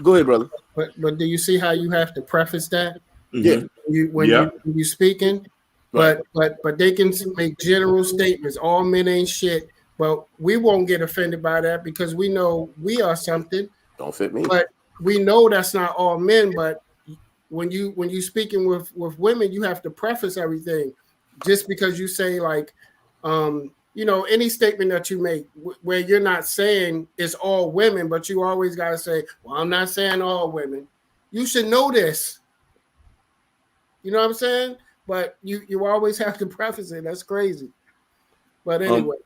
Go ahead, brother. But do you see how you have to preface that? Yeah. When you speaking, but they can make general statements. All men ain't shit, but we won't get offended by that because we know we are something. Don't fit me. But we know that's not all men. But when you speaking with women, you have to preface everything. Just because you say like, any statement that you make where you're not saying it's all women, but you always got to say, well, I'm not saying all women. You should know this. You know what I'm saying? But you always have to preface it. That's crazy. But anyway.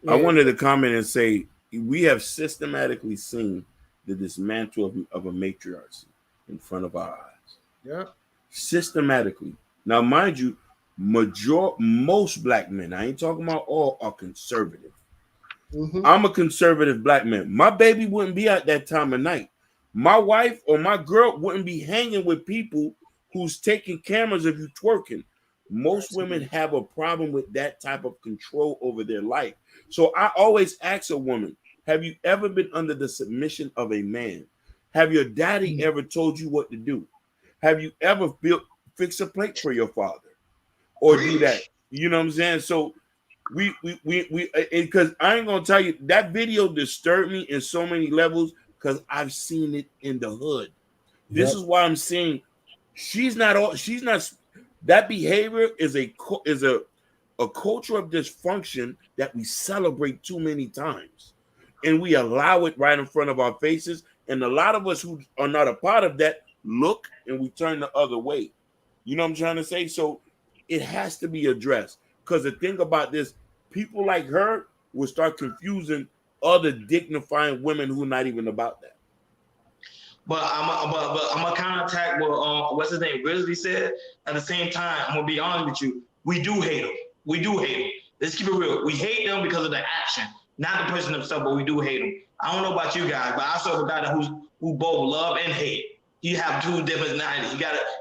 I wanted to comment and say, we have systematically seen the dismantle of a matriarchy in front of our eyes. Yeah. Systematically. Now, mind you, most black men, I ain't talking about all, are conservative. I'm a conservative black man. My baby wouldn't be at that time of night. My wife or my girl wouldn't be hanging with people who's taking cameras of you twerking. Most women have a problem with that type of control over their life. So I always ask a woman, have you ever been under the submission of a man? Have your daddy ever told you what to do? Have you ever fix a plate for your father? Or do that? You know what I'm saying? So we because I ain't gonna tell you, that video disturbed me in so many levels because I've seen it in the hood. This is why I'm saying that behavior is a culture of dysfunction that we celebrate too many times, and we allow it right in front of our faces. And a lot of us who are not a part of that look and we turn the other way. You know what I'm trying to say? So it has to be addressed, because the thing about this, people like her will start confusing other dignifying women who are not even about that. But I'm gonna counterattack what what's his name, Grizzly said. At the same time, I'm gonna be honest with you. We do hate them. We do hate them. Let's keep it real. We hate them because of the action, not the person themselves, but we do hate them. I don't know about you guys, but I saw a guy who both love and hate. You have two different nights.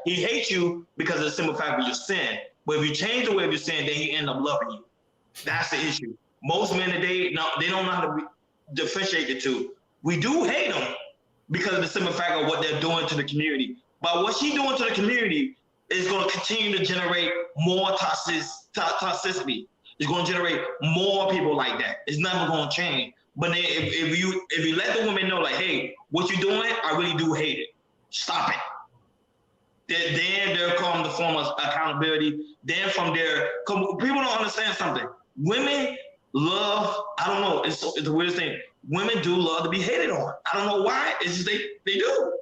He hates you because of the simple fact of your sin. But if you change the way of your sin, then he end up loving you. That's the issue. Most men today, they don't know how to differentiate the two. We do hate them because of the simple fact of what they're doing to the community. But what she's doing to the community is going to continue to generate more toxicity. It's going to generate more people like that. It's never going to change. But then if you let the women know, like, hey, what you're doing, I really do hate it. Stop it. Then there comes the form of accountability. Then from there, people don't understand something. Women love, I don't know, it's the weirdest thing. Women do love to be hated on. I don't know why. It's just they do.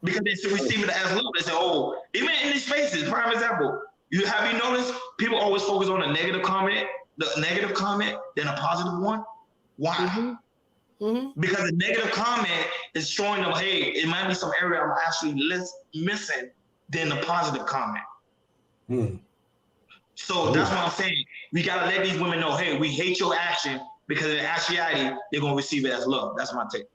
Because they receive it as love. They say, oh, even in these spaces, prime example, have you noticed people always focus on the negative comment than a positive one? Why? Because the negative comment is showing them, hey, it might be some area I'm actually missing than the positive comment. So that's what I'm saying. We gotta let these women know, hey, we hate your action, because in actuality, they're gonna receive it as love. That's my take.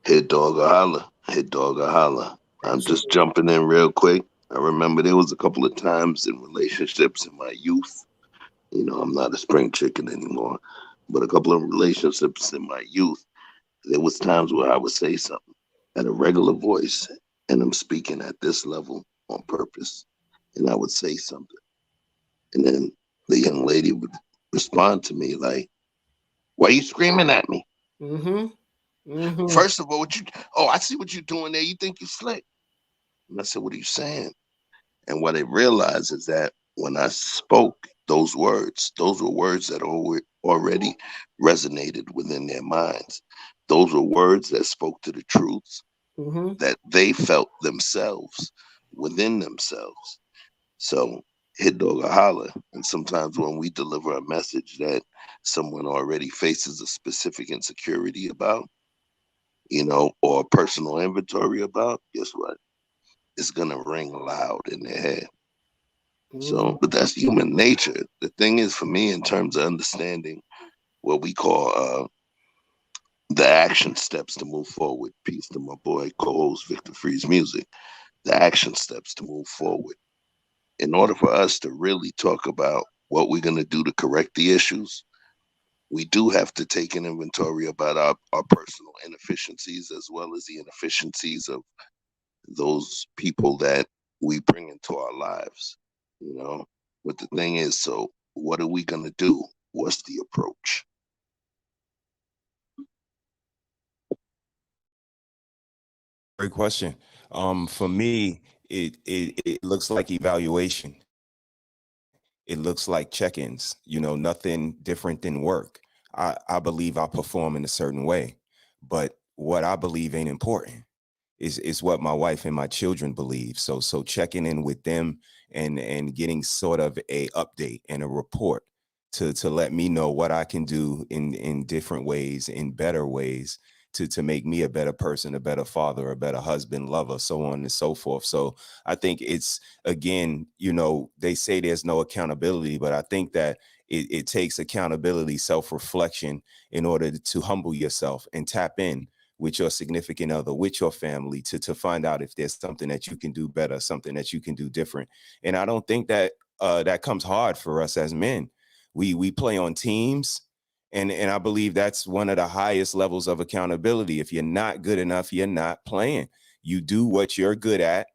Hit dog or holla. Hit dog or holla. I'm just jumping in real quick. I remember there was a couple of times in relationships in my youth. You know, I'm not a spring chicken anymore, but a couple of relationships in my youth, there was times where I would say something at a regular voice, and I'm speaking at this level on purpose, and I would say something. And then the young lady would respond to me like, why are you screaming at me? First of all, I see what you're doing there. You think you slick. And I said, what are you saying? And what I realized is that when I spoke those were words that already resonated within their minds. Those were words that spoke to the truths that they felt themselves, within themselves. So hit dog or holler. And sometimes when we deliver a message that someone already faces a specific insecurity about, or personal inventory about, guess what? It's gonna ring loud in their head. So, but that's human nature. The thing is, for me, in terms of understanding what we call the action steps to move forward. Peace to my boy, co-host Victor Freeze Music. The action steps to move forward. In order for us to really talk about what we're going to do to correct the issues, we do have to take an inventory about our personal inefficiencies as well as the inefficiencies of those people that we bring into our lives. But the thing is, so what are we going to do? What's the approach? Great question. For me, it looks like evaluation. It looks like check-ins, nothing different than work. I believe I perform in a certain way, but what I believe ain't important. Is what my wife and my children believe. So checking in with them and getting sort of a update and a report to let me know what I can do in different ways, in better ways, to make me a better person, a better father, a better husband, lover, so on and so forth. So I think it's, again, they say there's no accountability, but I think that it takes accountability, self-reflection in order to humble yourself and tap in with your significant other, with your family, to find out if there's something that you can do better, something that you can do different. And I don't think that that comes hard for us as men. We play on teams, and I believe that's one of the highest levels of accountability. If you're not good enough, you're not playing. You do what you're good at,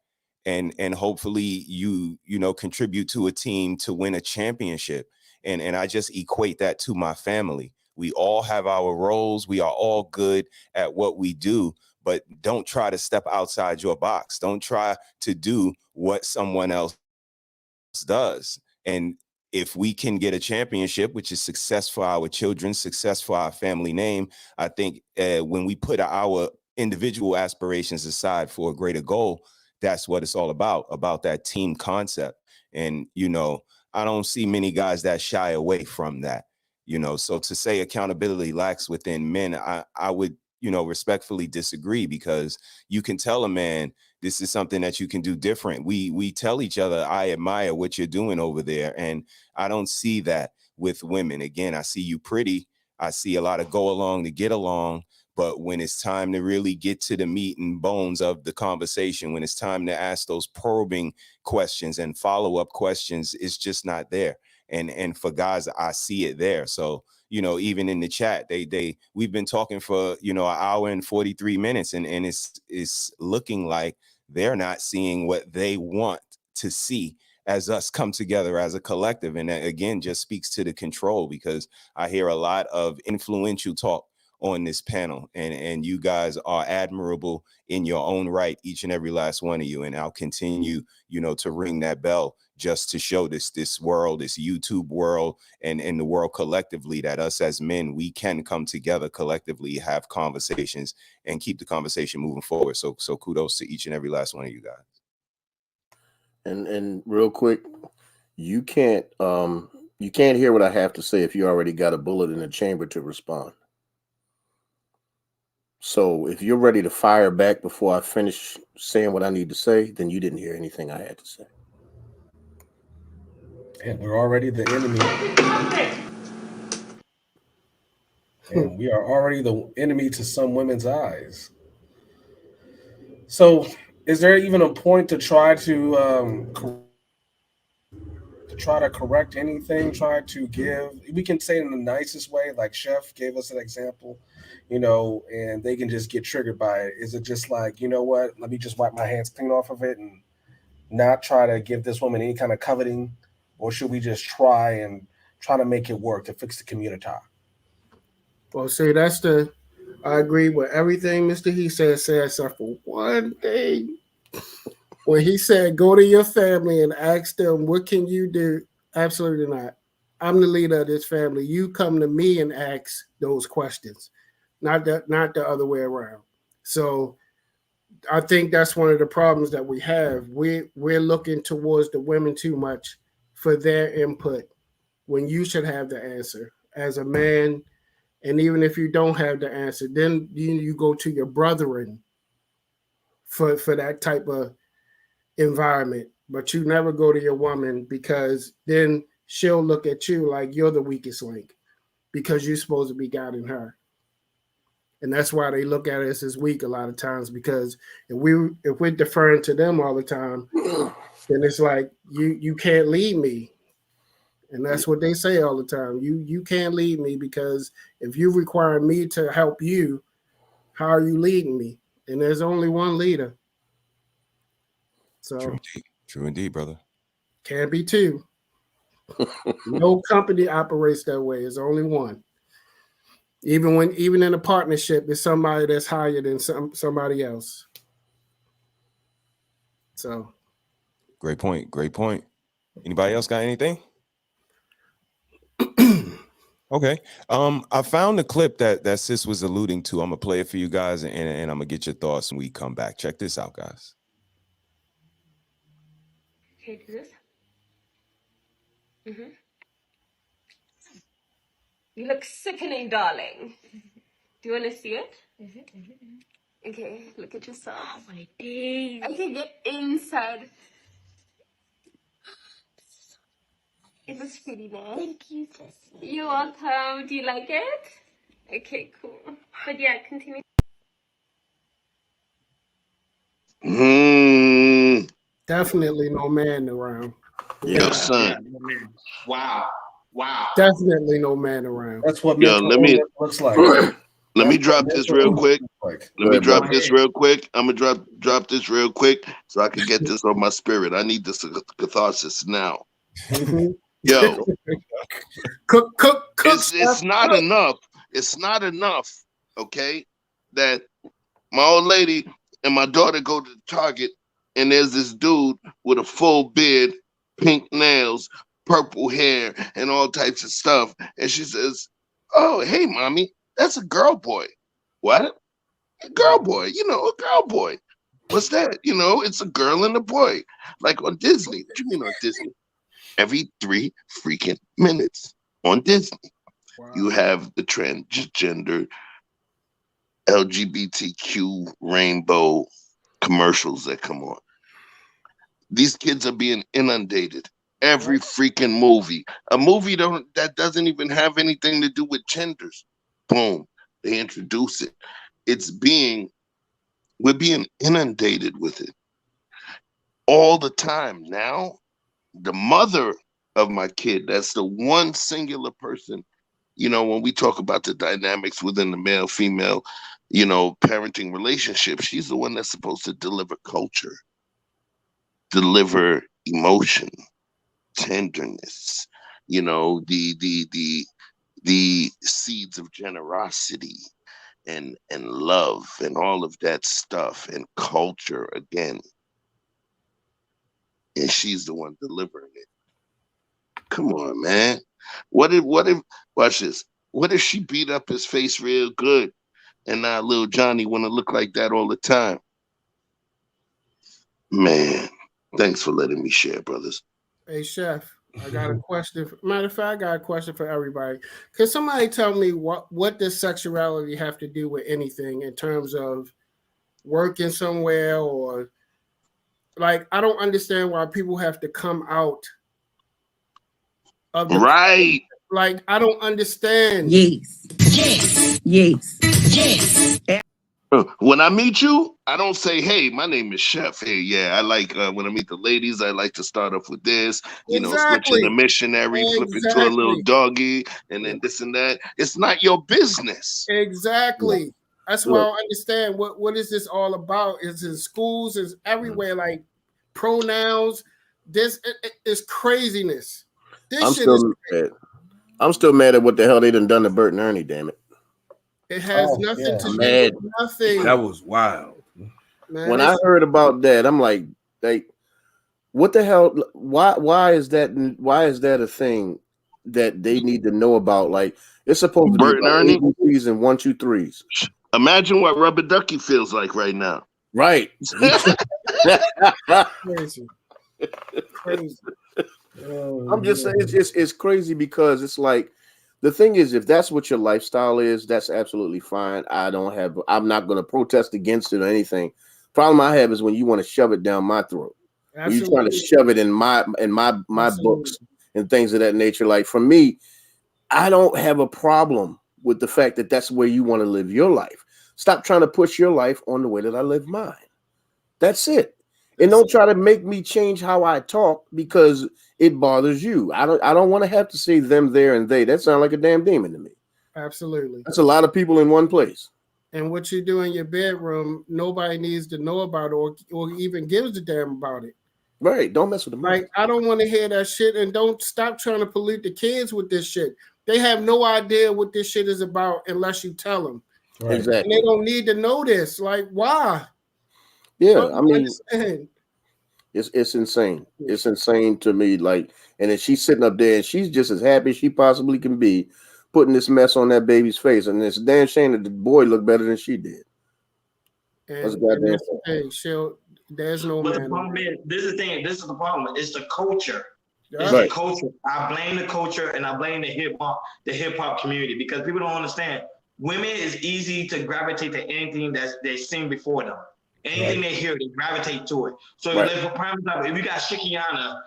and hopefully you contribute to a team to win a championship. And I just equate that to my family. We all have our roles. We are all good at what we do, but don't try to step outside your box. Don't try to do what someone else does. And if we can get a championship, which is success for our children, success for our family name, I think when we put our individual aspirations aside for a greater goal, that's what it's all about that team concept. And, I don't see many guys that shy away from that. So to say accountability lacks within men, I would, respectfully disagree, because you can tell a man, this is something that you can do different. We tell each other, I admire what you're doing over there. And I don't see that with women. Again, I see you pretty. I see a lot of go along to get along. But when it's time to really get to the meat and bones of the conversation, when it's time to ask those probing questions and follow-up questions, it's just not there. And for guys, I see it there. So, even in the chat, we've been talking for, an hour and 43 minutes, and it's looking like they're not seeing what they want to see as us come together as a collective. And that, again, just speaks to the control, because I hear a lot of influential talk on this panel, and you guys are admirable in your own right, each and every last one of you. And I'll continue, to ring that bell just to show this world, this YouTube world, and the world collectively, that us as men, we can come together collectively, have conversations, and keep the conversation moving forward. So kudos to each and every last one of you guys. And real quick, you can't hear what I have to say if you already got a bullet in the chamber to respond. So if you're ready to fire back before I finish saying what I need to say, then you didn't hear anything I had to say. And we're already the enemy. And we are already the enemy to some women's eyes. So is there even a point to try to correct anything, try to give, we can say it in the nicest way, like Chef gave us an example, and they can just get triggered by it? Is it just like, what, let me just wipe my hands clean off of it and not try to give this woman any kind of coveting? Or should we just try to make it work to fix the community? Well, see, I agree with everything Mr. He said, except for one thing. When he said, go to your family and ask them, what can you do? Absolutely not. I'm the leader of this family. You come to me and ask those questions, not the other way around. So I think that's one of the problems that we have. We're looking towards the women too much for their input when you should have the answer as a man. And even if you don't have the answer, then you go to your brethren for that type of environment. But you never go to your woman, because then she'll look at you like you're the weakest link because you're supposed to be guiding her. And that's why they look at us as weak a lot of times, because if we're deferring to them all the time, then it's like you can't lead me. And that's what they say all the time. You can't lead me, because if you require me to help you, how are you leading me? And there's only one leader. So True indeed, brother. Can't be two. No company operates that way. It's only one. Even in a partnership, it's somebody that's higher than somebody else. So Great point. Anybody else got anything? Okay. I found the clip that Sis was alluding to. I'm gonna play it for you guys, and I'm gonna get your thoughts when we come back. Check this out, guys. Okay, do this. You look sickening, darling. Do you want to see it? Okay, look at yourself. Oh my days. Okay, get inside. It looks pretty nice. Thank you, sis. You're welcome. Do you like it? Okay, cool. But yeah, continue. Definitely no man around. Yo, son. Wow. Definitely no man around. That's what looks like. Let me drop this real quick. I'm gonna drop this real quick so I can get this on my spirit. I need this catharsis now. Yo, cook. It's not enough. It's not enough. Okay, that my old lady and my daughter go to Target, and there's this dude with a full beard, pink nails, purple hair, and all types of stuff, and she says, "Oh, hey, mommy, that's a girl boy." What? A girl boy? A girl boy. What's that? It's a girl and a boy, like on Disney. What do you mean on Disney? Every 3 freaking minutes on Disney, you have the transgender, LGBTQ, rainbow commercials that come on. These kids are being inundated. Every freaking movie, a movie that doesn't even have anything to do with genders, boom, they introduce it. We're being inundated with it all the time. Now, the mother of my kid, that's the one singular person, when we talk about the dynamics within the male-female, parenting relationship, she's the one that's supposed to deliver culture, deliver emotion, tenderness, the seeds of generosity and love and all of that stuff, and culture again. And she's the one delivering it. Come on, man. What if watch this? What if she beat up his face real good, and now little Johnny want to look like that all the time? Man, thanks for letting me share, brothers. Hey, Chef, I got a question. Matter of fact, I got a question for everybody. Can somebody tell me what does sexuality have to do with anything in terms of working somewhere, or like, I don't understand why people have to come out of the right. Like, I don't understand. Yes. When I meet you, I don't say, "Hey, my name is Chef." Hey, yeah, I like when I meet the ladies, I like to start off with this, switch in a missionary, flip into a little doggy, and then this and that. It's not your business. Exactly. That's why I don't understand what is this all about. It's in schools, it's everywhere, like pronouns. This is craziness. I'm still mad at what the hell they done to Bert and Ernie, damn it. It has nothing to do with nothing. That was wild. Man, when I heard about that, I'm like, what the hell? Why is that a thing that they need to know about? Like, it's supposed to be Bert and Ernie ABCs and 1, 2, 3s. Imagine what Rubber Ducky feels like right now. Right. Crazy. Crazy. I'm just saying it's crazy because it's like the thing is, if that's what your lifestyle is, that's absolutely fine. I'm not going to protest against it or anything. Problem I have is when you want to shove it down my throat. When you're trying to shove it in my books and things of that nature. Like for me, I don't have a problem with the fact that that's where you want to live your life. Stop trying to push your life on the way that I live mine. That's it. And don't try to make me change how I talk because it bothers you. I don't want to have to say them, there, and they. That sounds like a damn demon to me. Absolutely. That's a lot of people in one place. And what you do in your bedroom, nobody needs to know about it or even gives a damn about it. Right. Don't mess with them. Like, I don't want to hear that shit, and don't stop trying to pollute the kids with this shit. They have no idea what this shit is about unless you tell them. Right. Exactly. And they don't need to know this. Like, why? Yeah, I mean, it's insane. It's insane to me. Like, and then she's sitting up there and she's just as happy as she possibly can be, putting this mess on that baby's face. And it's a damn shame that the boy looked better than she did. And there's no but man. The problem is, this is the problem. It's the culture. It's Right. the culture. I blame the culture and I blame the hip hop community because people don't understand. Women is easy to gravitate to anything that they seen before them. Anything they hear, they gravitate to it. So like, for prime example, if you got Shikiana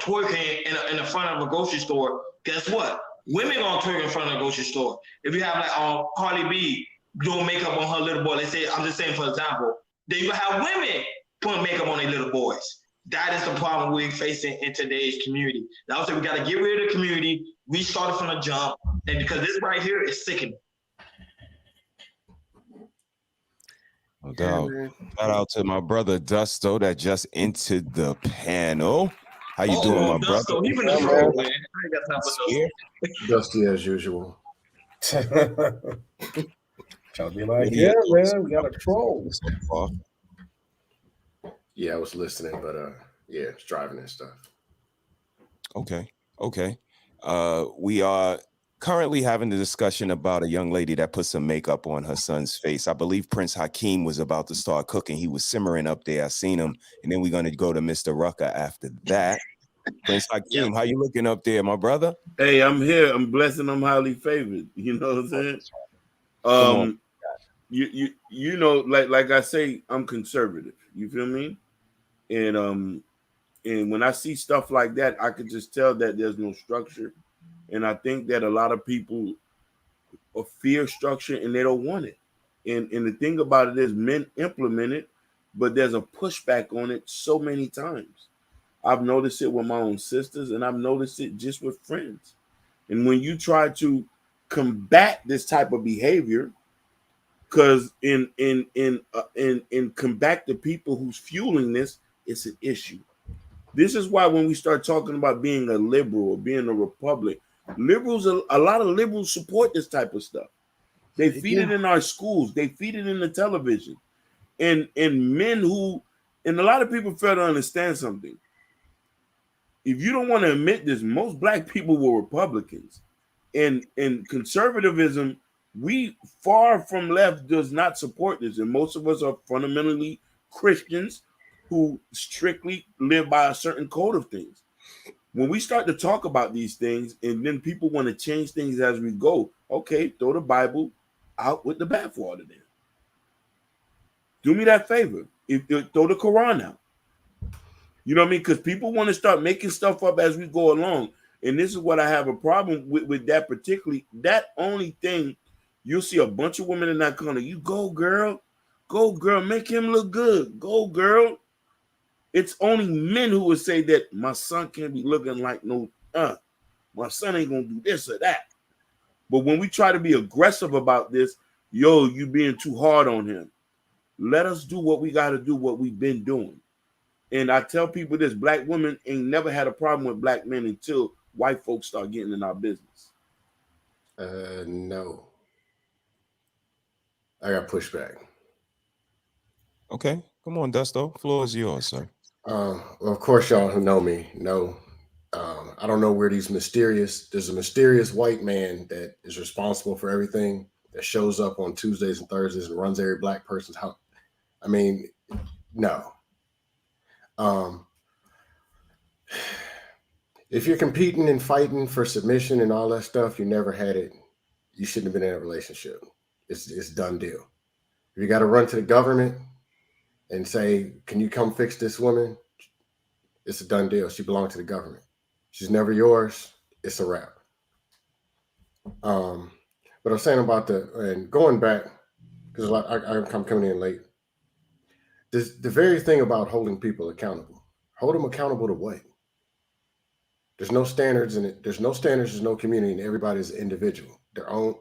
twerking in the front of a grocery store, guess what? Women gonna twerk in front of a grocery store. If you have like Cardi B doing makeup on her little boy, let's say, I'm just saying for example, then you have women putting makeup on their little boys. That is the problem we're facing in today's community. That's why we got to get rid of the community. We started from the jump, and because this right here is sickening. No doubt. Shout out to my brother Dusto that just entered the panel. How you doing, my Dusto, brother? he been in trouble, man. I ain't got time for Dusto. Dusty as usual. I'll be like, yeah, man, we got a troll. Yeah, I was listening, but yeah, it's driving and stuff. Okay. We are currently having a discussion about a young lady that put some makeup on her son's face. I believe Prince Hakeem was about to start cooking. He was simmering up there. I seen him, and then we're gonna go to Mr. Rucker after that. Prince Hakeem, how you looking up there, my brother? Hey, I'm here. I'm blessed and I'm highly favored. You know what I'm saying? You know, like I say, I'm conservative. You feel me? And when I see stuff like that, I could just tell that there's no structure. And I think that a lot of people fear structure and they don't want it. And the thing about it is men implement it, but there's a pushback on it so many times. I've noticed it with my own sisters, and I've noticed it just with friends. And when you try to combat this type of behavior, because in combat the people who's fueling this, it's an issue. This is why when we start talking about being a liberal or being a republic, liberals, a lot of liberals support this type of stuff. They feed it in our schools. They feed it in the television. And men who, and a lot of people fail to understand something. If you don't want to admit this, most black people were Republicans. And conservatism, we far from left does not support this. And most of us are fundamentally Christians who strictly live by a certain code of things. When we start to talk about these things and then people want to change things as we go, okay, throw the Bible out with the bathwater then. Do me that favor. Throw the Quran out. You know what I mean? Because people want to start making stuff up as we go along. And this is what I have a problem with that particularly. That only thing, you'll see a bunch of women in that corner. You go, girl. Go, girl. Make him look good. Go, girl. It's only men who would say that my son can't be looking like no, my son ain't going to do this or that. But when we try to be aggressive about this, you being too hard on him. Let us do what we got to do, what we've been doing. And I tell people this, black women ain't never had a problem with black men until white folks start getting in our business. No. I got pushback. Okay. Come on, Dusto. Floor is yours, sir. Well, of course, y'all who know me know. I don't know where there's a mysterious white man that is responsible for everything that shows up on Tuesdays and Thursdays and runs every black person's house. I mean, no. If you're competing and fighting for submission and all that stuff, you never had it. You shouldn't have been in a relationship. It's done deal. If you got to run to the government and say, "Can you come fix this woman?" It's a done deal. She belongs to the government. She's never yours. It's a wrap. But I'm saying about and going back, because I'm coming in late. The very thing about holding people accountable. Hold them accountable to what? There's no standards in it. There's no standards. There's no community, and everybody's an individual. Their own.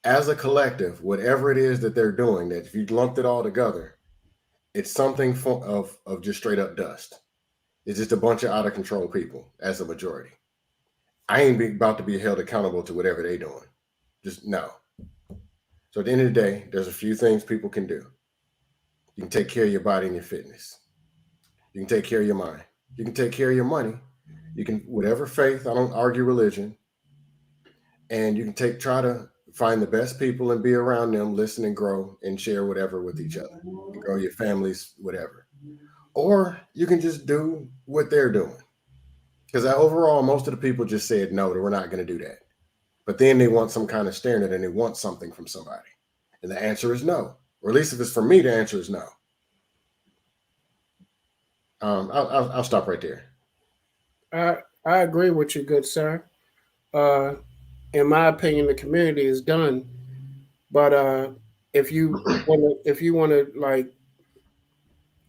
As a collective, whatever it is that they're doing, that if you lumped it all together, it's something of just straight up dust. It's just a bunch of out of control people as a majority. I ain't about to be held accountable to whatever they're doing. Just no. So at the end of the day, there's a few things people can do. You can take care of your body and your fitness. You can take care of your mind. You can take care of your money. You can, whatever faith, I don't argue religion. And you can try to find the best people and be around them, listen and grow and share whatever with each other. And grow your families, whatever. Or you can just do what they're doing. Because overall, most of the people just said, no, we're not going to do that. But then they want some kind of standard and they want something from somebody. And the answer is no. Or at least if it's for me, the answer is no. I'll stop right there. I agree with you, good sir. In my opinion, the community is done. But if you want to like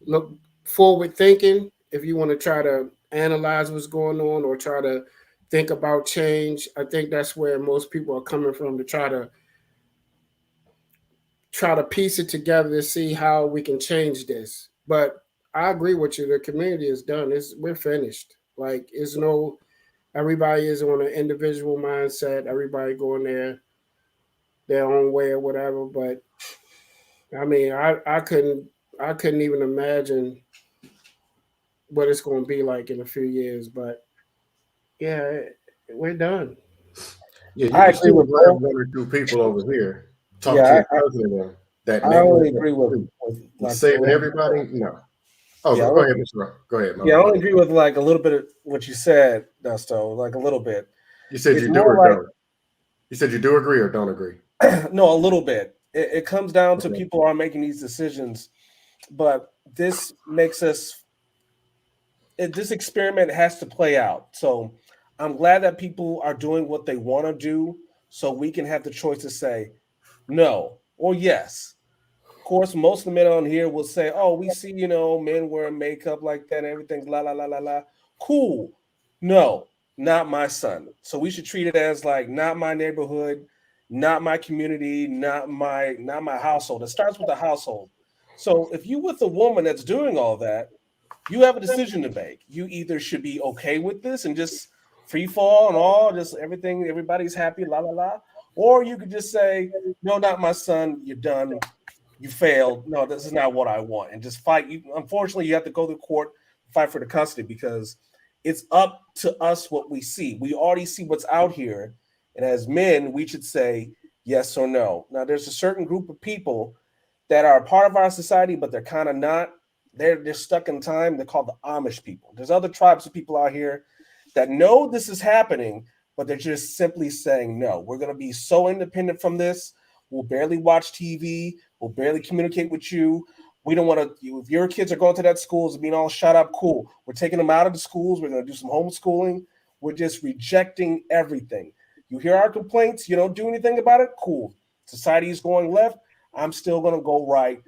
look forward thinking, if you want to try to analyze what's going on or try to think about change, I think that's where most people are coming from, to try to piece it together to see how we can change this. But I agree with you. The community is done. We're finished. Like, everybody is on an individual mindset. Everybody going their own way or whatever. But I mean, I couldn't even imagine what it's going to be like in a few years. But yeah, we're done. Yeah, you can still grab one or two people over here. Talk to the president of them. That I only agree with like saving everybody. No. Oh, yeah, go ahead, Mr. Rock. Go ahead. Yeah, I only agree with like a little bit of what you said, Dusto. Like a little bit. You said you do or don't. You said you do agree or don't agree. No, a little bit. It comes down to people are making these decisions, but this makes us. This experiment has to play out. So I'm glad that people are doing what they want to do, so we can have the choice to say no or yes. Of course, most of the men on here will say, "Oh, we see, men wearing makeup like that and everything's la la la la la." Cool. No, not my son. So we should treat it as like not my neighborhood, not my community, not my household. It starts with the household. So if you with a woman that's doing all that, you have a decision to make. You either should be okay with this and just free fall and all, just everything, everybody's happy, la la la, or you could just say, "No, not my son. You're done. You failed. No, this is not what I want," and just fight. Unfortunately, you have to go to court, fight for the custody, because it's up to us what we see. We already see what's out here, and as men, we should say yes or no. Now, there's a certain group of people that are a part of our society, but they're kind of not. They're stuck in time. They're called the Amish people. There's other tribes of people out here that know this is happening, but they're just simply saying no. We're going to be so independent from this. We'll barely watch TV. We'll barely communicate with you. We don't want to. If your kids are going to that schools and being all shut up, cool. We're taking them out of the schools. We're going to do some homeschooling. We're just rejecting everything. You hear our complaints. You don't do anything about it. Cool. Society is going left. I'm still going to go right.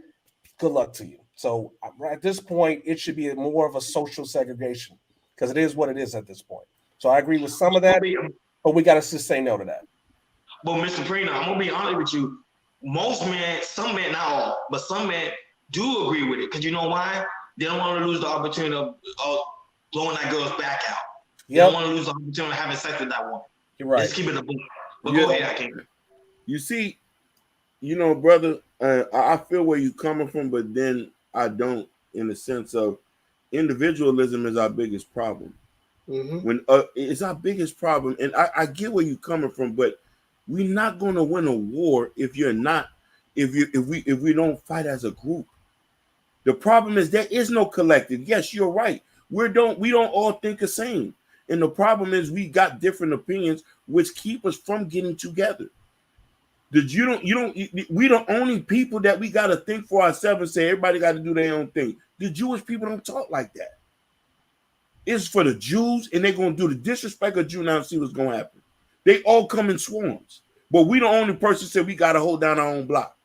Good luck to you. So at this point, it should be more of a social segregation, because it is what it is at this point. So I agree with some of that, but we got to just say no to that. But Mr. Prina, I'm gonna be honest with you. Most men, some men, not all, but some men do agree with it, because you know why? They don't want to lose the opportunity of blowing that girl's back out. They don't want to lose the opportunity of having sex with that woman. You're right. Let's keep it a book. But go ahead, I can't. You see, brother, I feel where you're coming from, but then I don't, in the sense of individualism is our biggest problem. Mm-hmm. When it's our biggest problem, and I get where you're coming from, but we're not going to win a war if if we don't fight as a group. The problem is there is no collective. Yes, you're right. We don't all think the same. And the problem is we got different opinions which keep us from getting together. We the only people that we got to think for ourselves and say everybody got to do their own thing. The Jewish people don't talk like that. It's for the Jews, and they're going to do the disrespect of Jew now and see what's going to happen. They all come in swarms. But we the only person said we got to hold down our own block.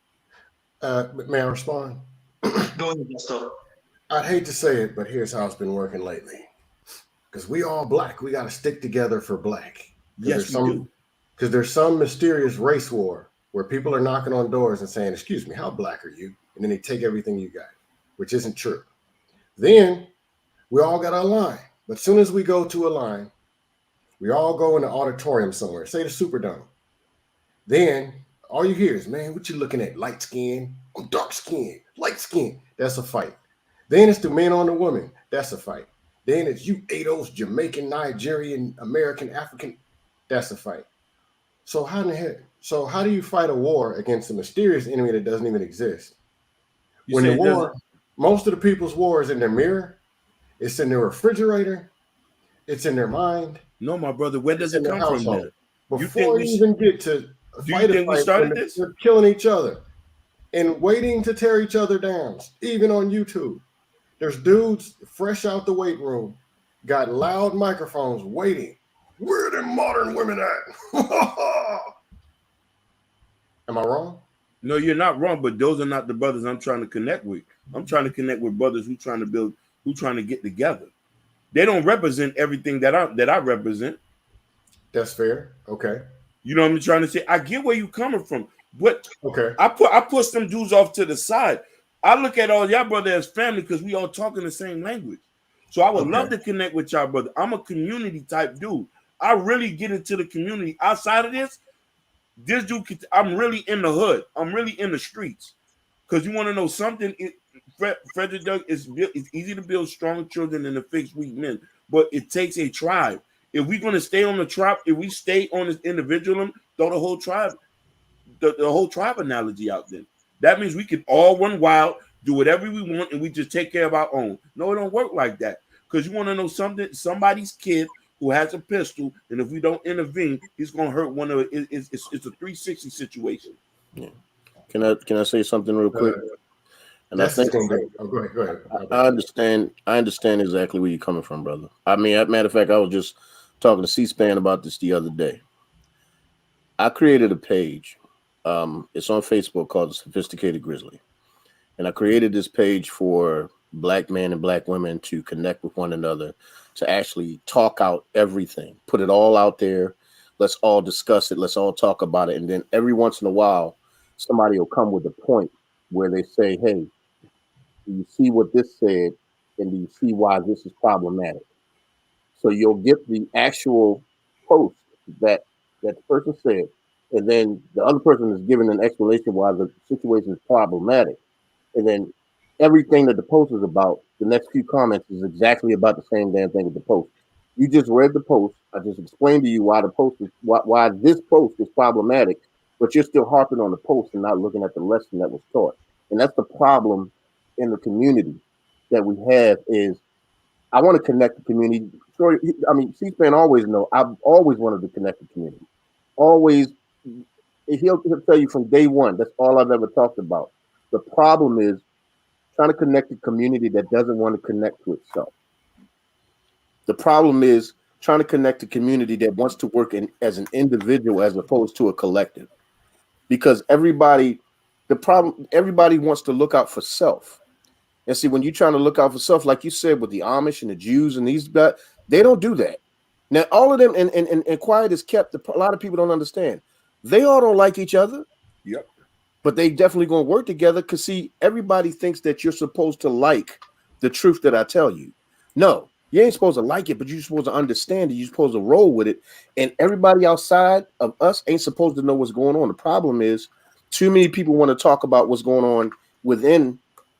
May I respond? Go ahead, Gusto. I'd hate to say it, but here's how it's been working lately. Because we all black. We got to stick together for black. Yes, we do. Because there's some mysterious race war where people are knocking on doors and saying, excuse me, how black are you? And then they take everything you got, which isn't true. Then we all got our line. But as soon as we go to a line, we all go in the auditorium somewhere, say the Superdome. Then all you hear is, man, what you looking at? Light skin, I'm dark skin, light skin. That's a fight. Then it's the men on the women. That's a fight. Then it's you ADOS, Jamaican, Nigerian, American, African. That's a fight. So how do you fight a war against a mysterious enemy that doesn't even exist? When the war, most of the people's war is in their mirror, it's in their refrigerator, it's in their mind. No, my brother, where does it come from then? Before you even get to fight a fight, they're killing each other and waiting to tear each other down, even on YouTube. There's dudes fresh out the weight room, got loud microphones waiting. Where are them modern women at? Am I wrong? No, you're not wrong, but those are not the brothers I'm trying to connect with. I'm trying to connect with brothers who trying to build, who trying to get together. They don't represent everything that I represent. That's fair. Okay. You know what I'm trying to say? I get where you coming from. But okay, I put some dudes off to the side. I look at all y'all brother as family because we all talking the same language. So I would love to connect with y'all brother. I'm a community type dude. I really get into the community. Outside of this dude, I'm really in the hood. I'm really in the streets. Because you want to know something? Frederick Doug, it's easy to build strong children and to fix weak men, but it takes a tribe. If we're going to stay on the tribe, if we stay on this individualism, throw the whole tribe, the whole tribe analogy out there. That means we can all run wild, do whatever we want, and we just take care of our own. No, it don't work like that. Because you want to know something? Somebody's kid who has a pistol, and if we don't intervene, he's going to hurt one of it. It's a 360 situation. Yeah. Can I say something real quick? And I think go ahead. I understand exactly where you're coming from, brother. I mean, as a matter of fact, I was just talking to C-SPAN about this the other day. I created a page. It's on Facebook called The Sophisticated Grizzly. And I created this page for black men and black women to connect with one another, to actually talk out everything, put it all out there. Let's all discuss it. Let's all talk about it. And then every once in a while, somebody will come with a point where they say, hey, do you see what this said? And do you see why this is problematic? So you'll get the actual post that the person said, and then the other person is giving an explanation why the situation is problematic. And then everything that the post is about, the next few comments is exactly about the same damn thing as the post. You just read the post. I just explained to you why the post is why this post is problematic, but you're still harping on the post and not looking at the lesson that was taught. And that's the problem in the community that we have is I want to connect the community. I mean, C-SPAN always know I've always wanted to connect the community. Always, he'll tell you from day one. That's all I've ever talked about. The problem is trying to connect a community that doesn't want to connect to itself. The problem is trying to connect a community that wants to work as an individual as opposed to a collective. Because everybody wants to look out for self. And see, when you're trying to look out for self, like you said, with the Amish and the Jews and these guys, they don't do that. Now, all of them, and quiet is kept, a lot of people don't understand. They all don't like each other. Yep. But they definitely going to work together because, see, everybody thinks that you're supposed to like the truth that I tell you. No, you ain't supposed to like it, but you're supposed to understand it. You're supposed to roll with it. And everybody outside of us ain't supposed to know what's going on. The problem is too many people want to talk about what's going on within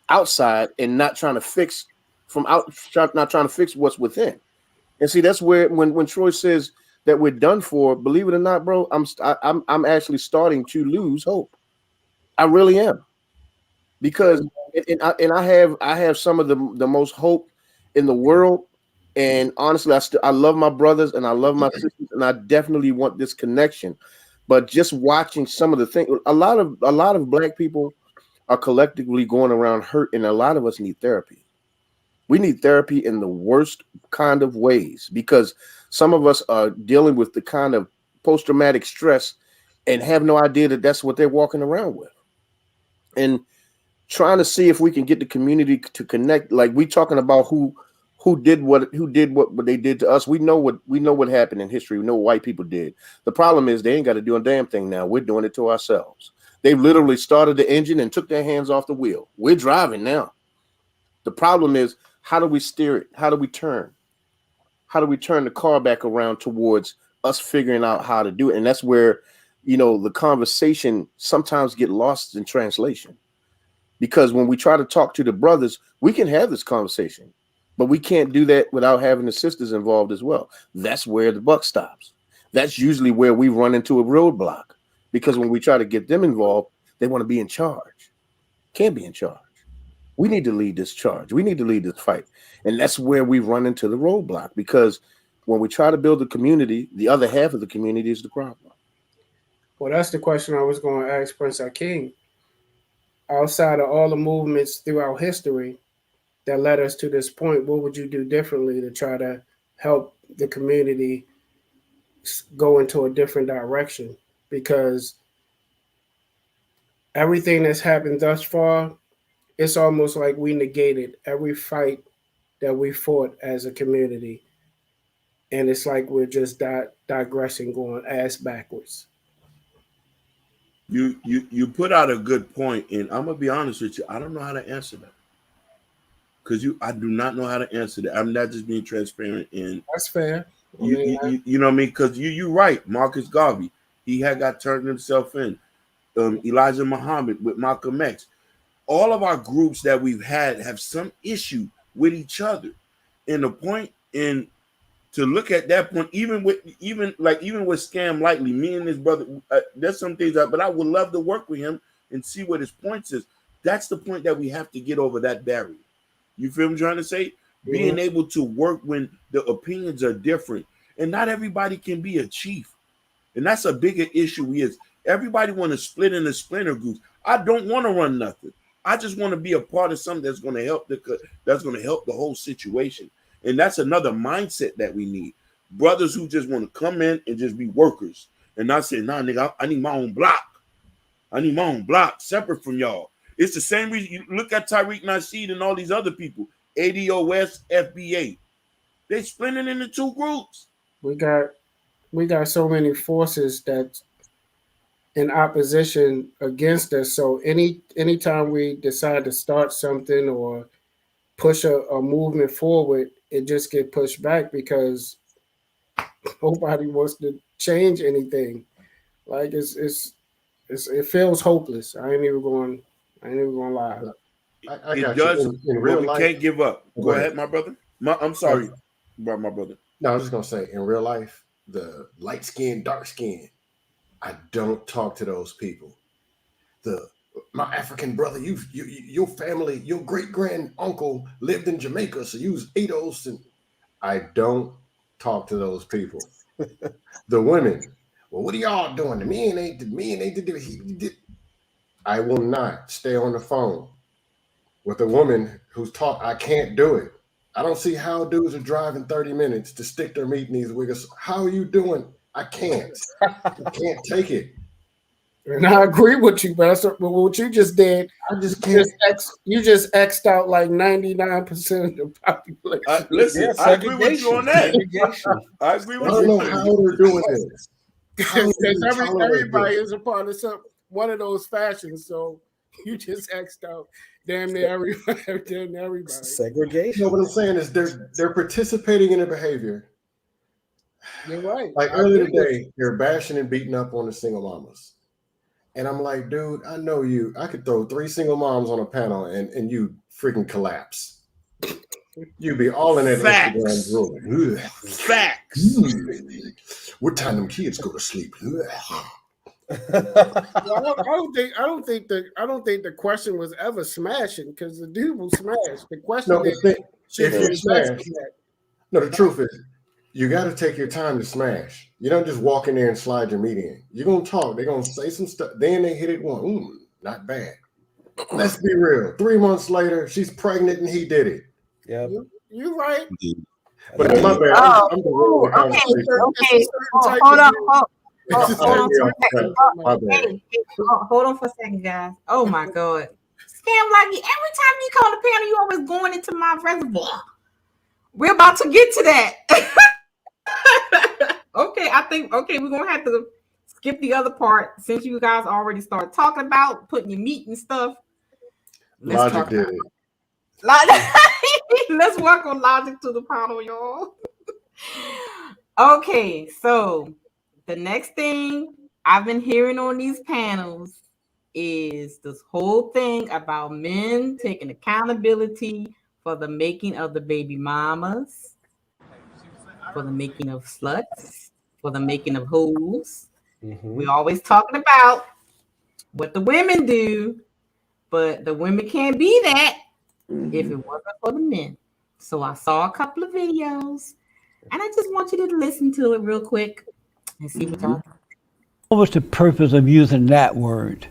outside and not trying to fix not trying to fix what's within. And see, that's where when Troy says that we're done for, believe it or not, bro, I'm actually starting to lose hope. I really am, because I have some of the most hope in the world. And honestly, I love my brothers and I love my sisters, and I definitely want this connection. But just watching some of the things, a lot of black people are collectively going around hurt, and a lot of us need therapy. We need therapy in the worst kind of ways, because some of us are dealing with the kind of post-traumatic stress and have no idea that that's what they're walking around with. And trying to see if we can get the community to connect. Like, we talking about who did what they did to us. We know what happened in history. We know what white people did. The problem is they ain't got to do a damn thing now. We're doing it to ourselves. They literally started the engine and took their hands off the wheel. We're driving now. The problem is, how do we steer it? How do we turn? How do we turn the car back around towards us figuring out how to do it? And that's where, the conversation sometimes get lost in translation. Because when we try to talk to the brothers, we can have this conversation, but we can't do that without having the sisters involved as well. That's where the buck stops. That's usually where we run into a roadblock, because when we try to get them involved, they want to be in charge. Can't be in charge. We need to lead this charge. We need to lead this fight. And that's where we run into the roadblock, because when we try to build a community, the other half of the community is the problem. Well, that's the question I was going to ask Prince Akeem. Outside of all the movements throughout history that led us to this point, what would you do differently to try to help the community go into a different direction? Because everything that's happened thus far, it's almost like we negated every fight that we fought as a community. And it's like we're just digressing, going ass backwards. You put out a good point, and I'm gonna be honest with you. I don't know how to answer that, because I do not know how to answer that. I'm not just being transparent. And that's fair. You know what I mean? Because you're right. Marcus Garvey, he had got turned himself in. Elijah Muhammad with Malcolm X. All of our groups that we've had have some issue with each other. And the point in to look at that point, even with Scam Lightly, me and his brother, there's some things but I would love to work with him and see what his points is. That's the point that we have to get over that barrier. You feel what I'm trying to say? Mm-hmm. Being able to work when the opinions are different, and not everybody can be a chief. And that's a bigger issue. Is everybody want to split into splinter groups? I don't want to run nothing. I just want to be a part of something that's going to help the whole situation. And that's another mindset that we need. Brothers who just want to come in and just be workers and not say, nah, nigga, I need my own block. I need my own block separate from y'all. It's the same reason you look at Tariq Nasheed and all these other people, ADOS, FBA. They splitting into two groups. We got so many forces that's in opposition against us. So anytime we decide to start something or push a movement forward, it just get pushed back because nobody wants to change anything. Like it feels hopeless. I ain't even going to lie. It does. In real life, we can't give up. Go ahead, my brother. I'm sorry about my brother. No, I was just gonna say, in real life, the light skin, dark skin, I don't talk to those people. My African brother, your family, your great grand uncle lived in Jamaica, so you was Eidos, and I don't talk to those people. The women, well, what are y'all doing? The men ain't did. I will not stay on the phone with a woman who's taught I can't do it. I don't see how dudes are driving 30 minutes to stick their meat in these wiggers. How are you doing? I can't. I can't take it. And I agree with you, but what you just did, you just X'd out like 99% of the population. Listen, I agree with you on that. I agree with you. I don't know how they're doing this. Because everybody is a part of one of those fashions, so you just X'd out damn near everybody. Segregation. No, what I'm saying is they're participating in a behavior. You're right. Like earlier today, they're bashing and beating up on the single mamas. And I'm like, dude, I know you. I could throw 3 single moms on a panel and you freaking collapse. You'd be all in that Instagram drooling. Facts. What time them kids go to sleep? Well, I don't think the question was ever smashing because the dude will smash. The question No, is, if you smash, that? no, the truth is, you got to take your time to smash. You don't just walk in there and slide your meat in. You're gonna talk. They're gonna say some stuff. Then they hit it one. Not bad. Let's be real. 3 months later, she's pregnant and he did it. Yeah, you're right. But my bad. I'm the conversation. Okay. Hold on for a second, guys. Oh my God. Scam Lucky, every time you come on the panel, you always going into my reservoir. We're about to get to that. Okay, we're gonna have to skip the other part since you guys already started talking about putting your meat and stuff. Logic did it. Let's work on Logic to the panel, y'all. Okay, so the next thing I've been hearing on these panels is this whole thing about men taking accountability for the making of the baby mamas, for the making of sluts, for the making of hoes. We're always talking about what the women do, but the women can't be that if it wasn't for the men. So I saw a couple of videos, and I just want you to listen to it real quick and see what y'all think. What was the purpose of using that word,